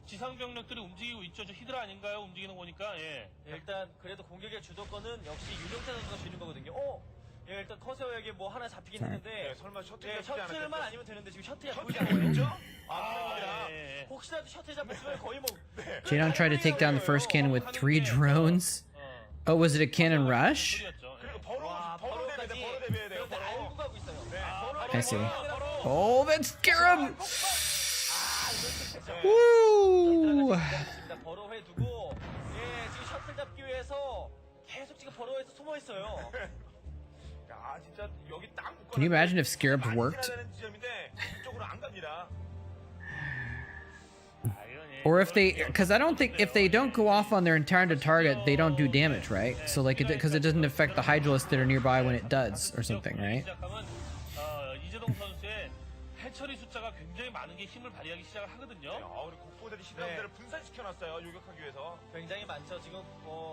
지상 병력들이 움직이고 있죠. 저 히드라 아닌가요? 움직이는 거니까. 예. 일단 그래도 공격의 주도권은 역시 유령태 선수가 쥐는 거거든요. 예, 일단 커세어에게 뭐 하나 잡히긴 했는데 설마 셔틀 예, 잡히지 셔틀만 않았겠죠? 아니면 되는데 지금 셔틀이 안 셔틀이 보이잖아요. 보이죠? 혹시라도 셔틀 잡혔으면 거의 뭐 JAEDONG tried to take down the first cannon with 3 drones. Oh, was it a cannon rush? 그리고 버로 대비해야 돼요. 그런데 알고 가고 있어요. I see. Oh, that scarab! Woo! 버로에 두고 예, 지금 셔틀 잡기 위해서 계속 지금 버로에서 숨어 있어요. 야, 진짜 여기 딱 Can you imagine if scarabs worked? 이쪽으로 안 갑니다. Or if they, because I don't think if they don't go off on their intended target, they don't do damage, right? So like, because it doesn't affect the Hydralisks that are nearby when it does, or something, right? 이재동 선수의 해처리 숫자가 굉장히 많은 게 힘을 발휘하기 시작을 하거든요. 우리 국보들이 시대를 분산시켜놨어요. 요격하기 위해서. 굉장히 많죠. 지금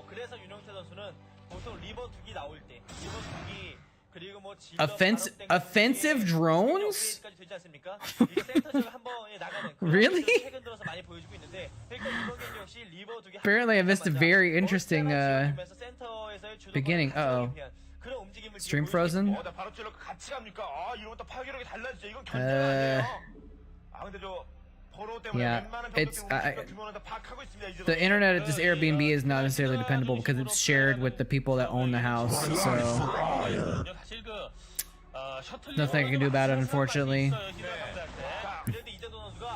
그래서 윤영태 선수는 보통 리버 두기 나올 때 리버 두기 그리고 뭐 Offensive drones? 되지 않습니까? 이 센터적으로 한번 나가는 Really? 최근 들어서 많이 보여주고 있는데 그러니까 이번 경기 역시 리버 두기 Apparently, I missed a very interesting beginning. Uh-oh. Stream frozen? 나 바로 찔러 같이 갑니까? 이러면 또 파괴력이 달라지죠. 이건 견제가 안 돼요. 근데 저 버로 때문에 Yeah, 웬만한 it's 규모는 다 파악하고 있습니다. 이제 the internet at this Airbnb is not necessarily dependable because it's shared with the people that own the house. So nothing I can do about it, unfortunately.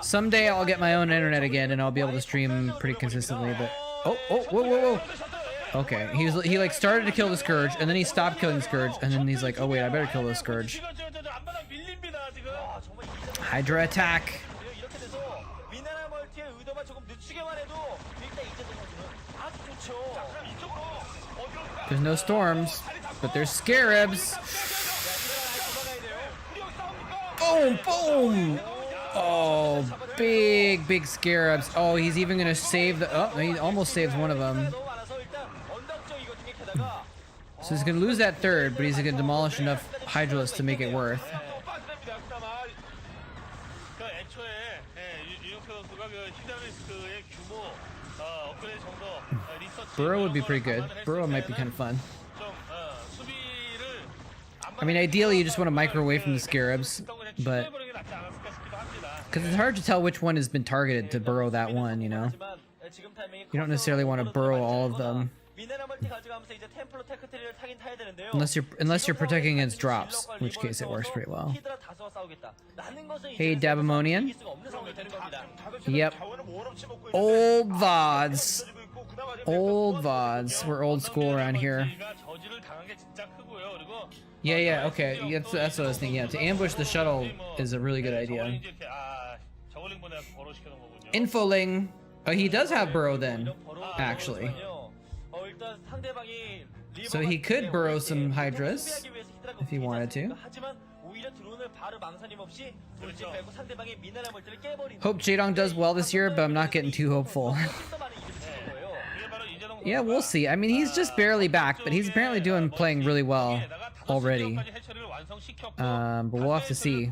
Someday I'll get my own internet again and I'll be able to stream pretty consistently. But whoa. Okay, he like started to kill the Scourge and then he stopped killing the Scourge and then he's like, oh wait, I better kill the Scourge. Hydra attack. There's no storms, but there's scarabs. Boom, boom. Oh, big scarabs. Oh, he's even gonna save the. Oh, he almost saves one of them. So he's gonna lose that third, but he's gonna demolish enough Hydralisks to make it worth. Burrow would be pretty good. Burrow might be kind of fun. I mean, ideally you just want to micro away from the scarabs, but because it's hard to tell which one has been targeted to burrow that one, you know? You don't necessarily want to burrow all of them. Unless you're protecting against drops, in which case it works pretty well. Hey, Dabamonian. Yep. Old VODs. Old VODs. We're old school around here. Yeah, okay. That's what I was thinking. Yeah, to ambush the shuttle is a really good idea. Infoling. Oh, he does have burrow then, actually. So he could burrow some Hydras if he wanted to. Hope JAEDONG does well this year, but I'm not getting too hopeful. Yeah, we'll see. I mean, he's just barely back, but he's apparently playing really well already. But we'll have to see.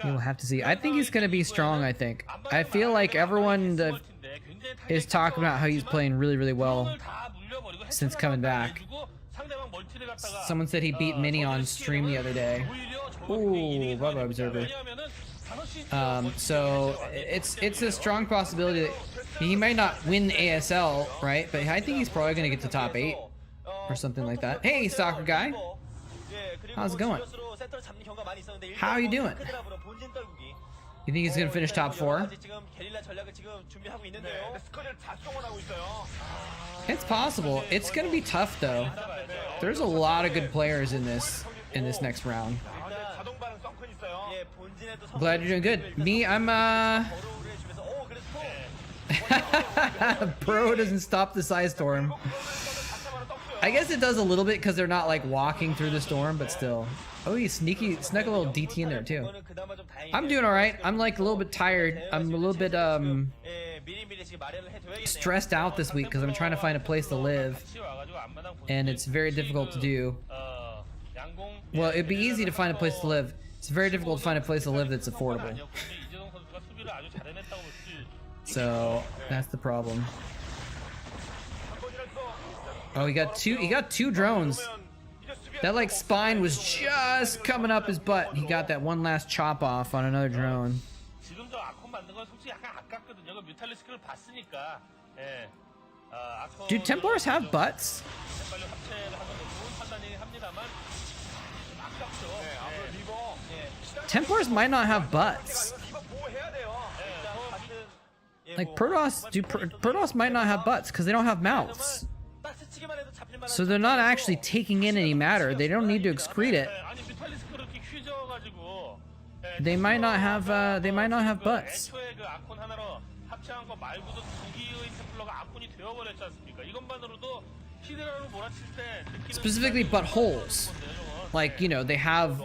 We'll have to see. I think he's going to be strong, I think. I feel like everyone that is talking about how he's playing really well since coming back. Someone said he beat Mini on stream the other day. Ooh, bye-bye, Observer. So it's a strong possibility that he might not win ASL, right? But I think he's probably going to get to top 8 or something like that. Hey, soccer guy. How's it going? How are you doing? You think he's going to finish top 4? It's possible. It's going to be tough though. There's a lot of good players in this next round. Glad you're doing good. Me, I'm Pro doesn't stop the Psy Storm. I guess it does a little bit because they're not like walking through the storm, but still. Oh, he snuck a little DT in there too. I'm doing all right. I'm like a little bit tired. I'm a little bit stressed out this week because I'm trying to find a place to live, and it's very difficult to do. Well, it'd be easy to find a place to live. It's very difficult to find a place to live that's affordable. So that's the problem. Oh, he got two drones. That like spine was just coming up his butt. He got that one last chop off on another drone. 지금도 아콘 만든 건 솔직히 약간 아깝거든요. 그 뮤탈리스크를 봤으니까. 예. 아콘 Do Templars have butts? 빨리 합체를 하는 거 좋은 판단이긴 합니다만 좀 아깝죠. 네, 아무래도 리버. 예. Templars might not have butts. 리버 보호해야 돼요. Like Protoss might not have butts because they don't have mouths. So they're not actually taking in any matter. They don't need to excrete it. 아니 뮤탈리스크를 이렇게 휘저어가지고. They might not have butts. 애초에 그 아콘 하나로 합체한 거 말고도 두 개의 템플러가 아콘이 되어버렸지 않습니까? 이것만으로도 히드라로 몰아칠 때 Specifically buttholes. Like, you know, they have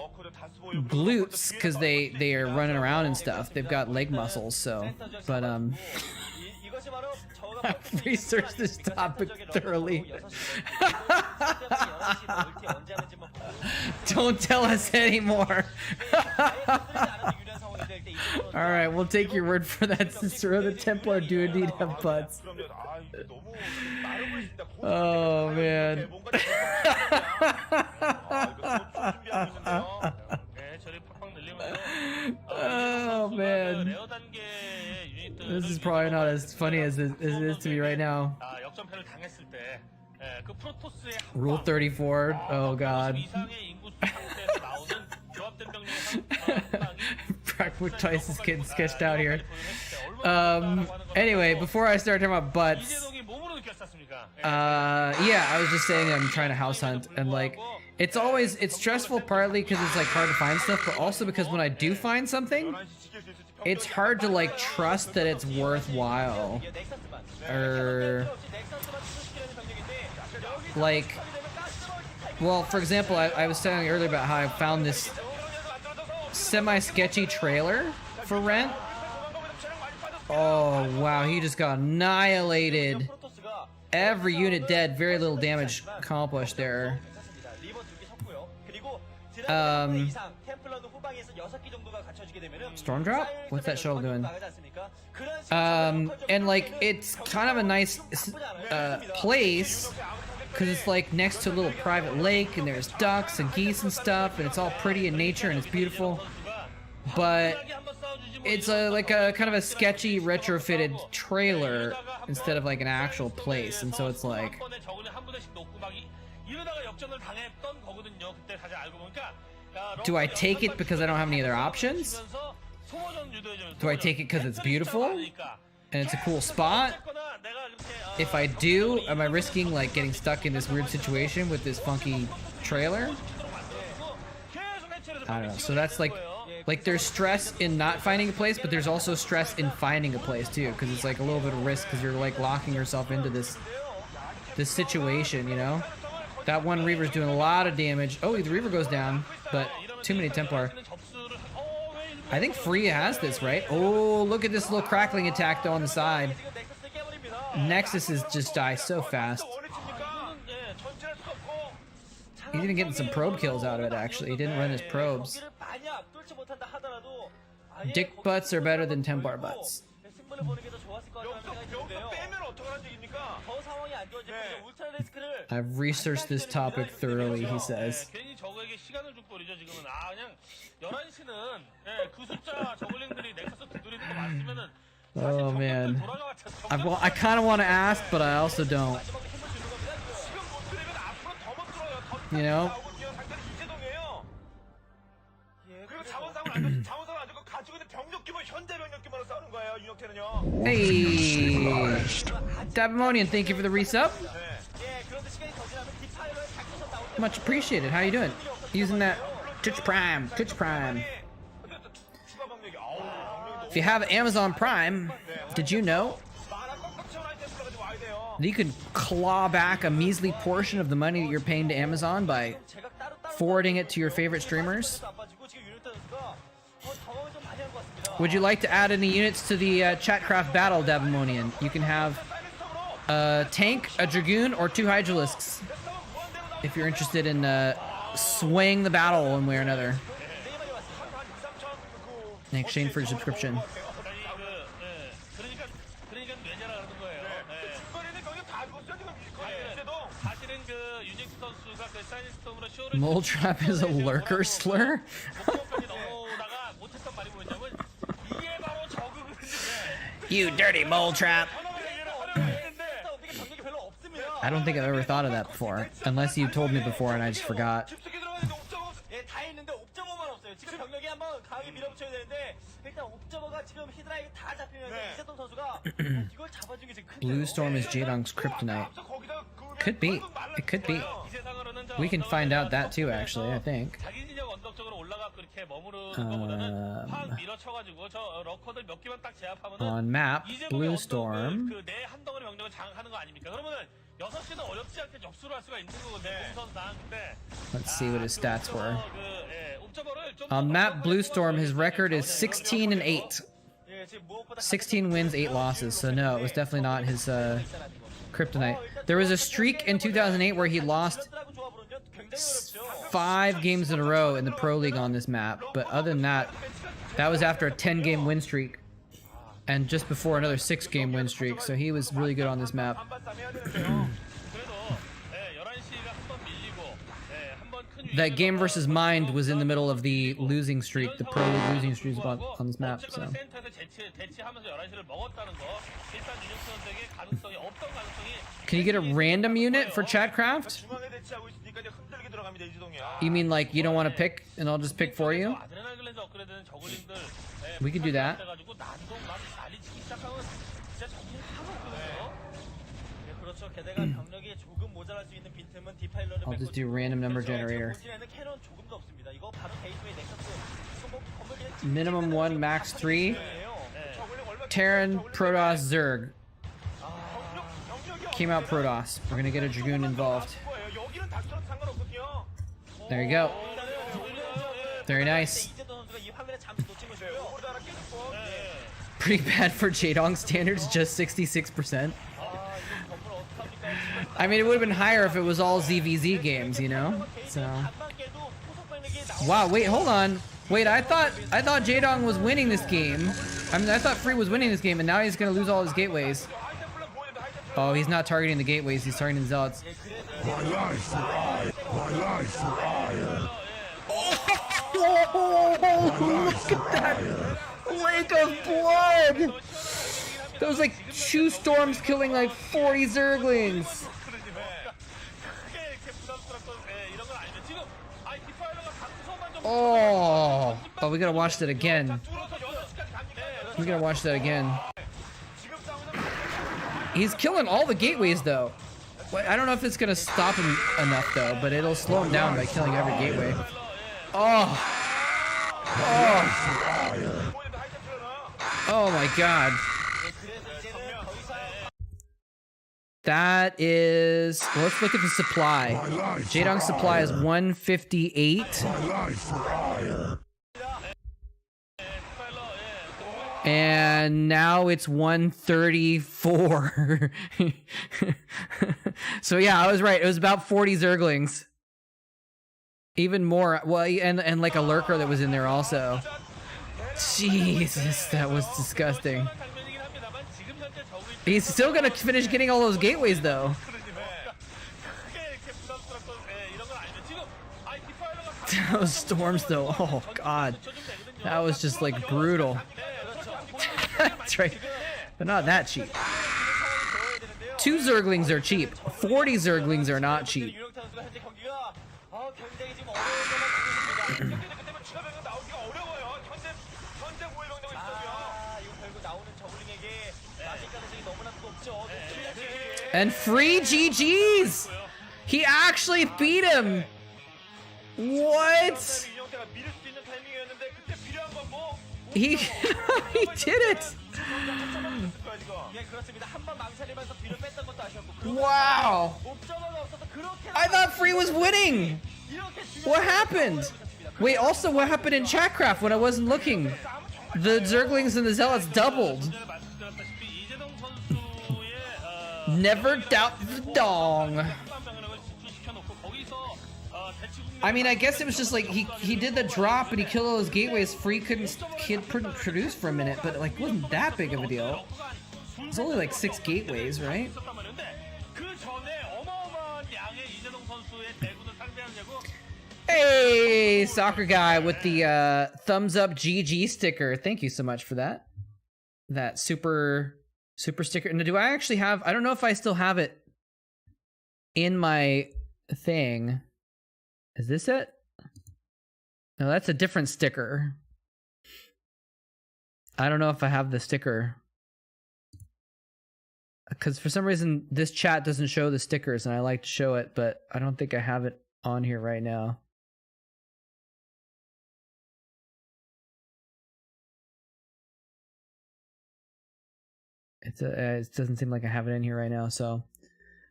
glutes because they are running around and stuff. They've got leg muscles, so. But I've researched this topic thoroughly. Don't tell us anymore. Alright, we'll take your word for that, Cicero. The Templar do indeed have butts. Oh, man. Oh, man. This is probably not as funny as it is to me right now. Rule 34. Oh, God. Pragmatize is getting sketched out here. Anyway, before I start talking about butts, yeah, I was just saying I'm trying to house hunt, and like, it's stressful partly because it's like hard to find stuff, but also because when I do find something, it's hard to like trust that it's worthwhile. Or like, well, for example, I was telling you earlier about how I found this semi-sketchy trailer for rent. Oh wow, he just got annihilated. Every unit dead, very little damage accomplished there. Storm drop? What's that shuttle doing? And like, it's kind of a nice place because it's like next to a little private lake and there's ducks and geese and stuff and it's all pretty in nature and it's beautiful. But it's like a kind of a sketchy retrofitted trailer instead of like an actual place, and so it's like, do I take it because I don't have any other options? Do I take it because it's beautiful and it's a cool spot? If I do, am I risking like getting stuck in this weird situation with this funky trailer? I don't know. So that's like there's stress in not finding a place, but there's also stress in finding a place too, because it's like a little bit of risk because you're like locking yourself into this situation, you know? That one Reaver's doing a lot of damage. Oh, the Reaver goes down, but too many Templar. I think Free has this, right? Oh, look at this little crackling attack though on the side. Nexus is just dies so fast. He's even getting some probe kills out of it, actually. He didn't run his probes. Dick butts are better than Templar butts. I've researched this topic thoroughly, he says. Oh man. I kind of want to ask, but I also don't. You know? Hey! Dabamonian, thank you for the resub. Much appreciated. How you doing? Using that Twitch Prime. If you have Amazon Prime, did you know that you can claw back a measly portion of the money that you're paying to Amazon by forwarding it to your favorite streamers? Would you like to add any units to the Chatcraft battle, Dabamonian? You can have a tank, a Dragoon, or 2 Hydralisks if you're interested in swaying the battle one way or another in exchange for your subscription. 유닉스 선수가 그 사이니스톰으로 쇼를 Moletrap is a lurker slur? 목표까지 넘어오다가 못했던 말이 뭐냐면 이게 바로 적응을 You dirty moletrap! I don't think I've ever thought of that before. Unless you told me before and I just forgot. 예, 다 있는데 옵저버만 없어요. 지금 병력이 한번 강하게 밀어붙여야 되는데 일단 옵저버가 지금 히드라에 다 잡히면서 이재동 선수가 이걸 잡아준 게 지금 큰 Blue Storm is JAEDONG's kryptonite. Could be. It could be. We can find out that too, actually, I think. 자기 진영 언덕 쪽으로 올라가 그렇게 머무르는 것보다는 확 밀어쳐가지고 저 러커들 몇 개만 딱 제압하면은 On map, Blue 이재동의 Storm. 그내 한덩어리 병력을 장악하는 거 아닙니까? 그러면은 6시는 어렵지 않게 접수를 할 수가 있는 거거든요. 공선상. 근데 Let's see what his stats were. 그 옵저버를 좀 On map, Blue Storm, his record is 16 and 8. 16 wins, 8 losses. So no, it was definitely not his kryptonite. There was a streak in 2008 where he lost 5 games in a row in the Pro League on this map. But other than that, that was after a 10-game win streak. And just before another 6-game win streak. So he was really good on this map. That game versus Mind was in the middle of the losing streak, the Pro League losing streak on this map. So. Can you get a random unit for Chatcraft? You mean like you don't want to pick and I'll just pick for you? We could do that. I'll just do random number generator. Minimum 1, max 3. Terran, Protoss, Zerg. Came out Protoss. We're gonna get a Dragoon involved. There you go. Very nice. Pretty bad for JAEDONG standards, just 66%. I mean, it would have been higher if it was all ZVZ games, you know? So. Wow, wait, hold on. Wait, I thought JAEDONG was winning this game. I mean, I thought Free was winning this game, and now he's gonna lose all his gateways. Oh, he's not targeting the gateways, he's targeting the zealots. Oh, look at that lake of blood! That was like 2 storms killing like 40 Zerglings. Oh, we gotta watch that again. We gotta watch that again. He's killing all the gateways though. I don't know if it's gonna stop him enough though, but it'll slow him down by killing every gateway. Oh. Oh. Oh my god. That is... Well, let's look at the supply. JAEDONG's supply is 158. And now it's 134. So yeah, I was right. It was about 40 Zerglings. Even more. Well, and like a lurker that was in there also. Jesus, that was disgusting. He's still gonna finish getting all those gateways though. Those storms though, oh god. That was just like brutal. That's right. They're not that cheap. 2 Zerglings are cheap. 40 Zerglings are not cheap. And free GG's! He actually beat him! What? He did it! Wow! I thought Free was winning! What happened? Wait, also what happened in Chatcraft when I wasn't looking? The Zerglings and the Zealots doubled. Never doubt the dong. I mean, I guess it was just like he did the drop and he killed all those gateways. Free couldn't produce for a minute, but like it wasn't that big of a deal. It was only like 6 gateways, right? Hey, soccer guy with the thumbs up GG sticker. Thank you so much for that. That super sticker. And do I actually have? I don't know if I still have it in my thing. Is this it? No, that's a different sticker. I don't know if I have the sticker. Because for some reason, this chat doesn't show the stickers, and I like to show it, but I don't think I have it on here right now. It doesn't seem like I have it in here right now, so.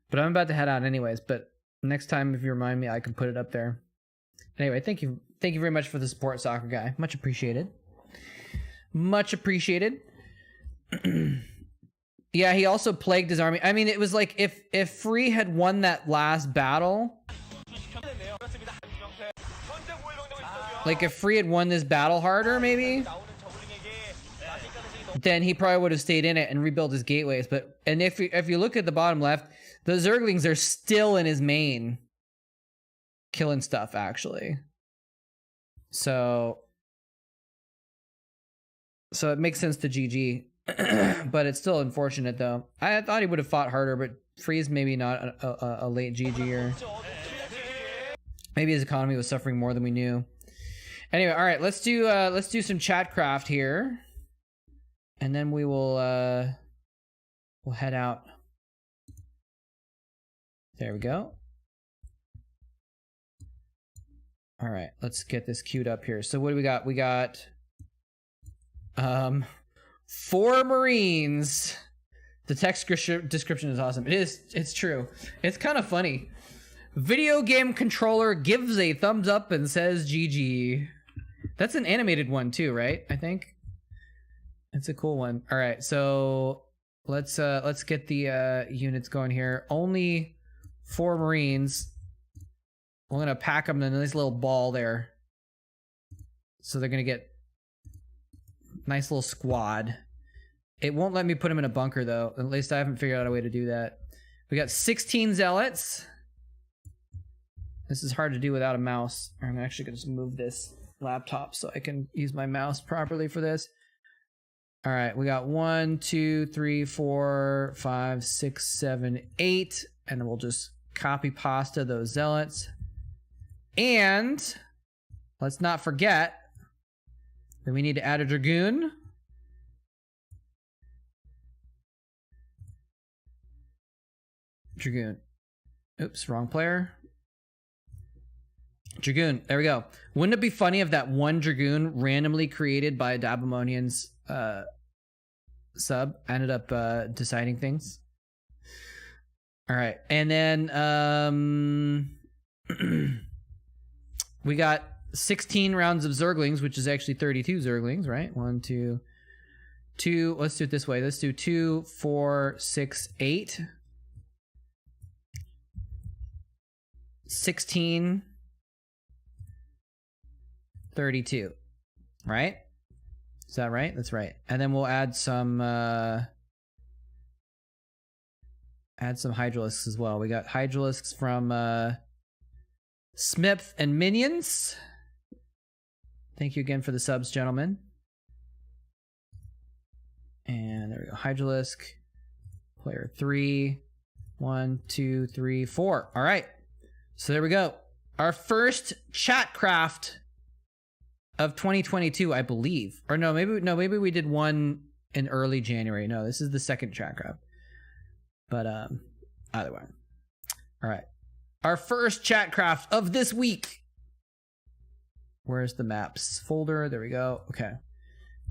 But I'm about to head out anyways, but next time, if you remind me, I can put it up there. Anyway, thank you very much for the support, soccer guy. Much appreciated. Much appreciated. Yeah, he also plagued his army. I mean, it was like if Free had won that last battle, like if Free had won this battle harder, maybe, then he probably would have stayed in it and rebuilt his gateways. But and if you look at the bottom left, the Zerglings are still in his main, killing stuff actually. So it makes sense to GG. But it's still unfortunate though. I thought he would have fought harder, but Freeze maybe not a late GG, or maybe his economy was suffering more than we knew. Anyway, all right, let's do some Chatcraft here, and then we will we'll head out. There we go. All right, let's get this queued up here. So what do we got? We got 4 Marines. The text description is awesome. It's true. It's kind of funny. Video game controller gives a thumbs up and says GG. That's an animated one too, right? I think. It's a cool one. All right, so let's get the units going here. Only 4 Marines. We're gonna pack them in a nice little ball there. So they're gonna get nice little squad. It won't let me put them in a bunker though. At least I haven't figured out a way to do that. We got 16 zealots. This is hard to do without a mouse. I'm actually gonna just move this laptop so I can use my mouse properly for this. All right, we got 1, 2, 3, 4, 5, 6, 7, 8, and then we'll just copy pasta those zealots. And let's not forget that we need to add a Dragoon. Dragoon. Oops, wrong player. Dragoon. There we go. Wouldn't it be funny if that one Dragoon randomly created by Dabamonian's sub ended up deciding things? All right. And then we got 16 rounds of Zerglings, which is actually 32 Zerglings, right? 1, 2, 2. Let's do it this way. Let's do 2, 4, 6, 8. 16, 32, right? Is that right? That's right. And then we'll add some Hydralisks as well. We got Hydralisks from Smith and Minions. Thank you again for the subs, gentlemen. And there we go. Hydralisk, player 3. 1, 2, 3, 4. All right. So there we go. Our first Chatcraft of 2022, I believe. Or maybe we did one in early January. No, this is the second Chatcraft. But either way. All right. Our first Chatcraft of this week. Where's the maps folder? There we go. Okay.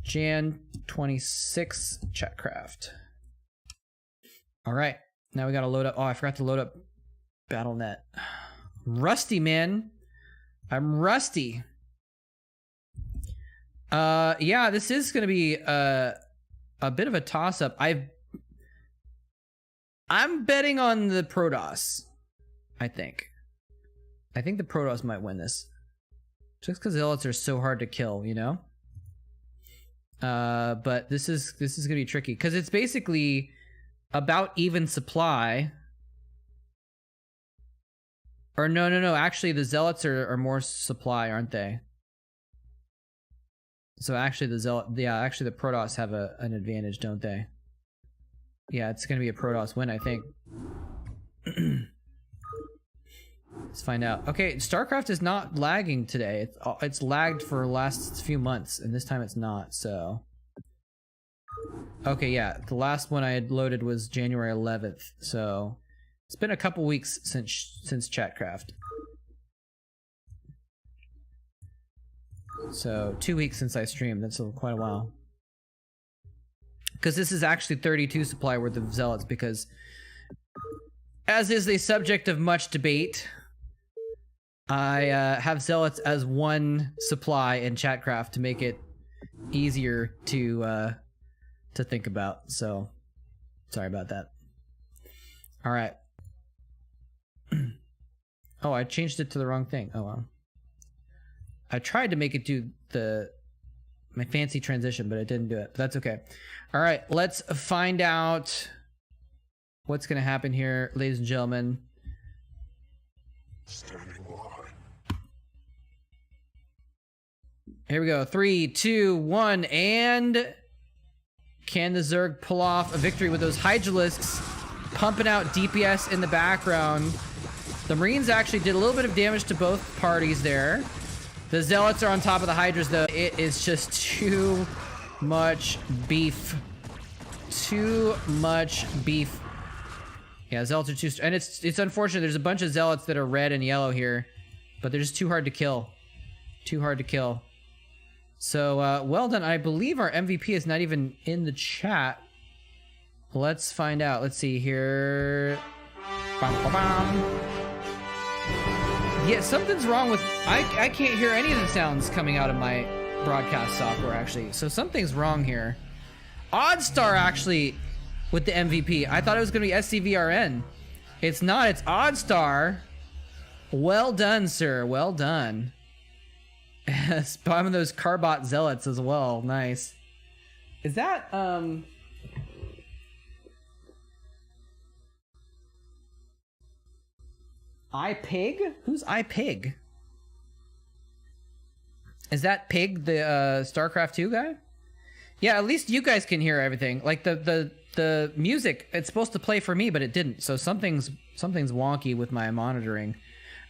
Jan 26 Chatcraft. All right. Now we got to load up. Oh, I forgot to load up BattleNet. Rusty, man. I'm rusty. Yeah, this is going to be a bit of a toss-up. I'm betting on the Protoss, I think. I think the Protoss might win this. Just because Zealots are so hard to kill, you know? But this is going to be tricky. Because it's basically about even supply. Or no. Actually, the Zealots are more supply, aren't they? So actually, actually the Protoss have an advantage, don't they? Yeah, it's gonna be a Protoss win, I think. Let's find out. Okay, Starcraft is not lagging today. It's lagged for the last few months, and this time it's not. So. Okay, yeah, the last one I had loaded was January 11th, so it's been a couple weeks since Chatcraft. So 2 weeks since I streamed. That's quite a while. Because this is actually 32 supply worth of Zealots, because as is the subject of much debate, I have Zealots as 1 supply in Chatcraft to make it easier to think about. So sorry about that. All right. Oh, I changed it to the wrong thing. Oh well. I tried to make it do my fancy transition, but it didn't do it. But that's okay. All right, let's find out what's going to happen here, ladies and gentlemen. Here we go. 3, 2, 1, and can the Zerg pull off a victory with those Hydralisks pumping out DPS in the background? The Marines actually did a little bit of damage to both parties there. The Zealots are on top of the Hydras, though. It is just too much beef. Too much beef. Yeah, Zealots are too... And it's unfortunate. There's a bunch of Zealots that are red and yellow here, but they're just too hard to kill. Too hard to kill. So, well done. I believe our MVP is not even in the chat. Let's find out. Let's see here. Yeah, something's wrong with... I can't hear any of the sounds coming out of my broadcast software, actually. So something's wrong here. Oddstar, actually, with the MVP. I thought it was going to be SCVRN. It's not. It's Oddstar. Well done, sir. Well done. Spamming those Carbot Zealots as well. Nice. Is that, iPig? Who's iPig? Is that Pig, the StarCraft 2 guy? Yeah, at least you guys can hear everything. Like the music, it's supposed to play for me, but it didn't. So something's wonky with my monitoring.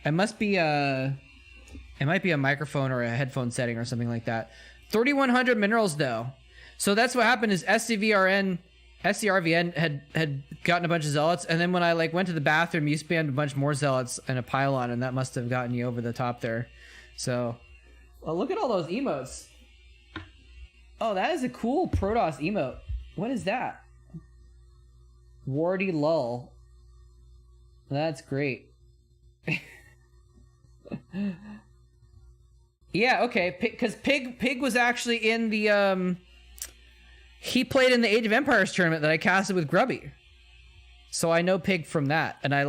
It must be it might be a microphone or a headphone setting or something like that. 3,100 minerals though. So that's what happened is SCVRN had gotten a bunch of Zealots, and then when I went to the bathroom, you spammed a bunch more Zealots and a pylon, and that must have gotten you over the top there. So, well, look at all those emotes. Oh, that is a cool Protoss emote. What is that? Wardy lull. That's great. Yeah, okay, because Pig was actually in the he played in the Age of Empires tournament that I casted with Grubby. So I know Pig from that. And I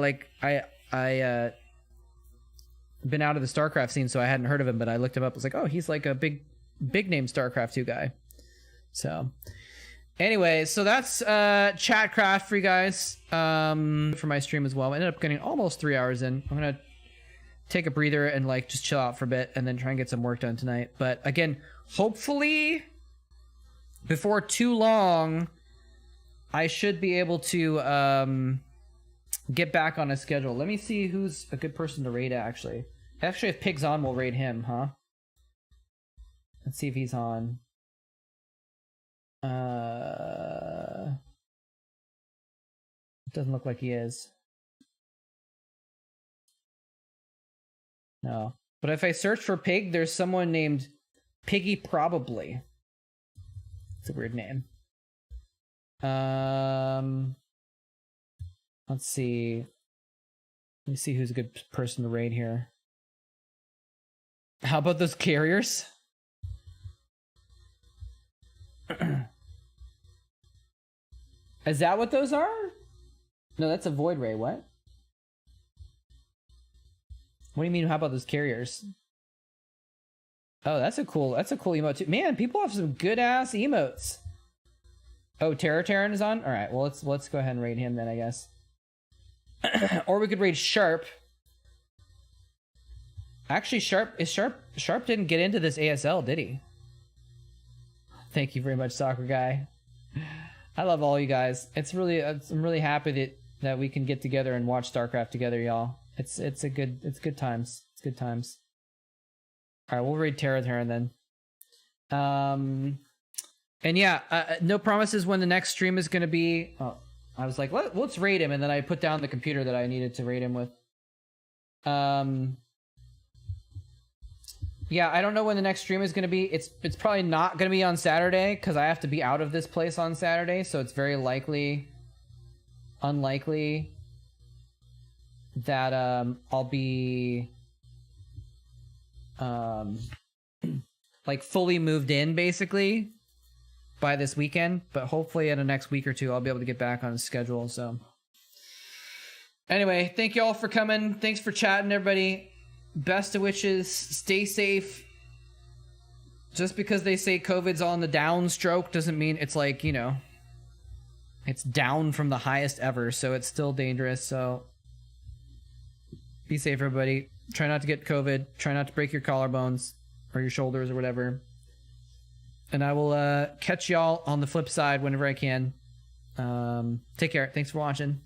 been out of the StarCraft scene, so I hadn't heard of him, but I looked him up. I was like, oh, he's like a big name StarCraft 2 guy. So anyway, so that's Chatcraft for you guys for my stream as well. I ended up getting almost 3 hours in. I'm going to take a breather and just chill out for a bit and then try and get some work done tonight. But again, hopefully before too long, I should be able to get back on a schedule. Let me see who's a good person to raid, actually. Actually, if Pig's on, we'll raid him, huh? Let's see if he's on. It doesn't look like he is. No. But if I search for Pig, there's someone named Piggy Probably. It's a weird name. Let's see. Let me see who's a good person to raid here. How about those carriers? Is that what those are? No, that's a void ray. What? What do you mean? How about those carriers? Oh, that's a cool emote too. Man, people have some good ass emotes. Oh, Terran is on? Alright, well let's go ahead and raid him then, I guess. Or we could raid Sharp. Actually, Sharp didn't get into this ASL, did he? Thank you very much, Soccer Guy. I love all you guys. I'm really happy that we can get together and watch Starcraft together, y'all. It's good times. It's good times. All right, we'll raid Terran then. And yeah, no promises when the next stream is gonna be. Oh, I was like, let's raid him, and then I put down the computer that I needed to raid him with. Yeah, I don't know when the next stream is going to be. It's probably not going to be on Saturday because I have to be out of this place on Saturday, so it's very unlikely that I'll be like fully moved in basically by this weekend, but hopefully in the next week or two I'll be able to get back on the schedule. So anyway, thank you all for coming. Thanks for chatting, everybody. Best of wishes. Stay safe. Just because they say COVID's on the downstroke doesn't mean it's like, you know, it's down from the highest ever, so it's still dangerous. So be safe, everybody. Try not to get COVID. Try not to break your collarbones or your shoulders or whatever. And I will catch y'all on the flip side whenever I can. Take care. Thanks for watching.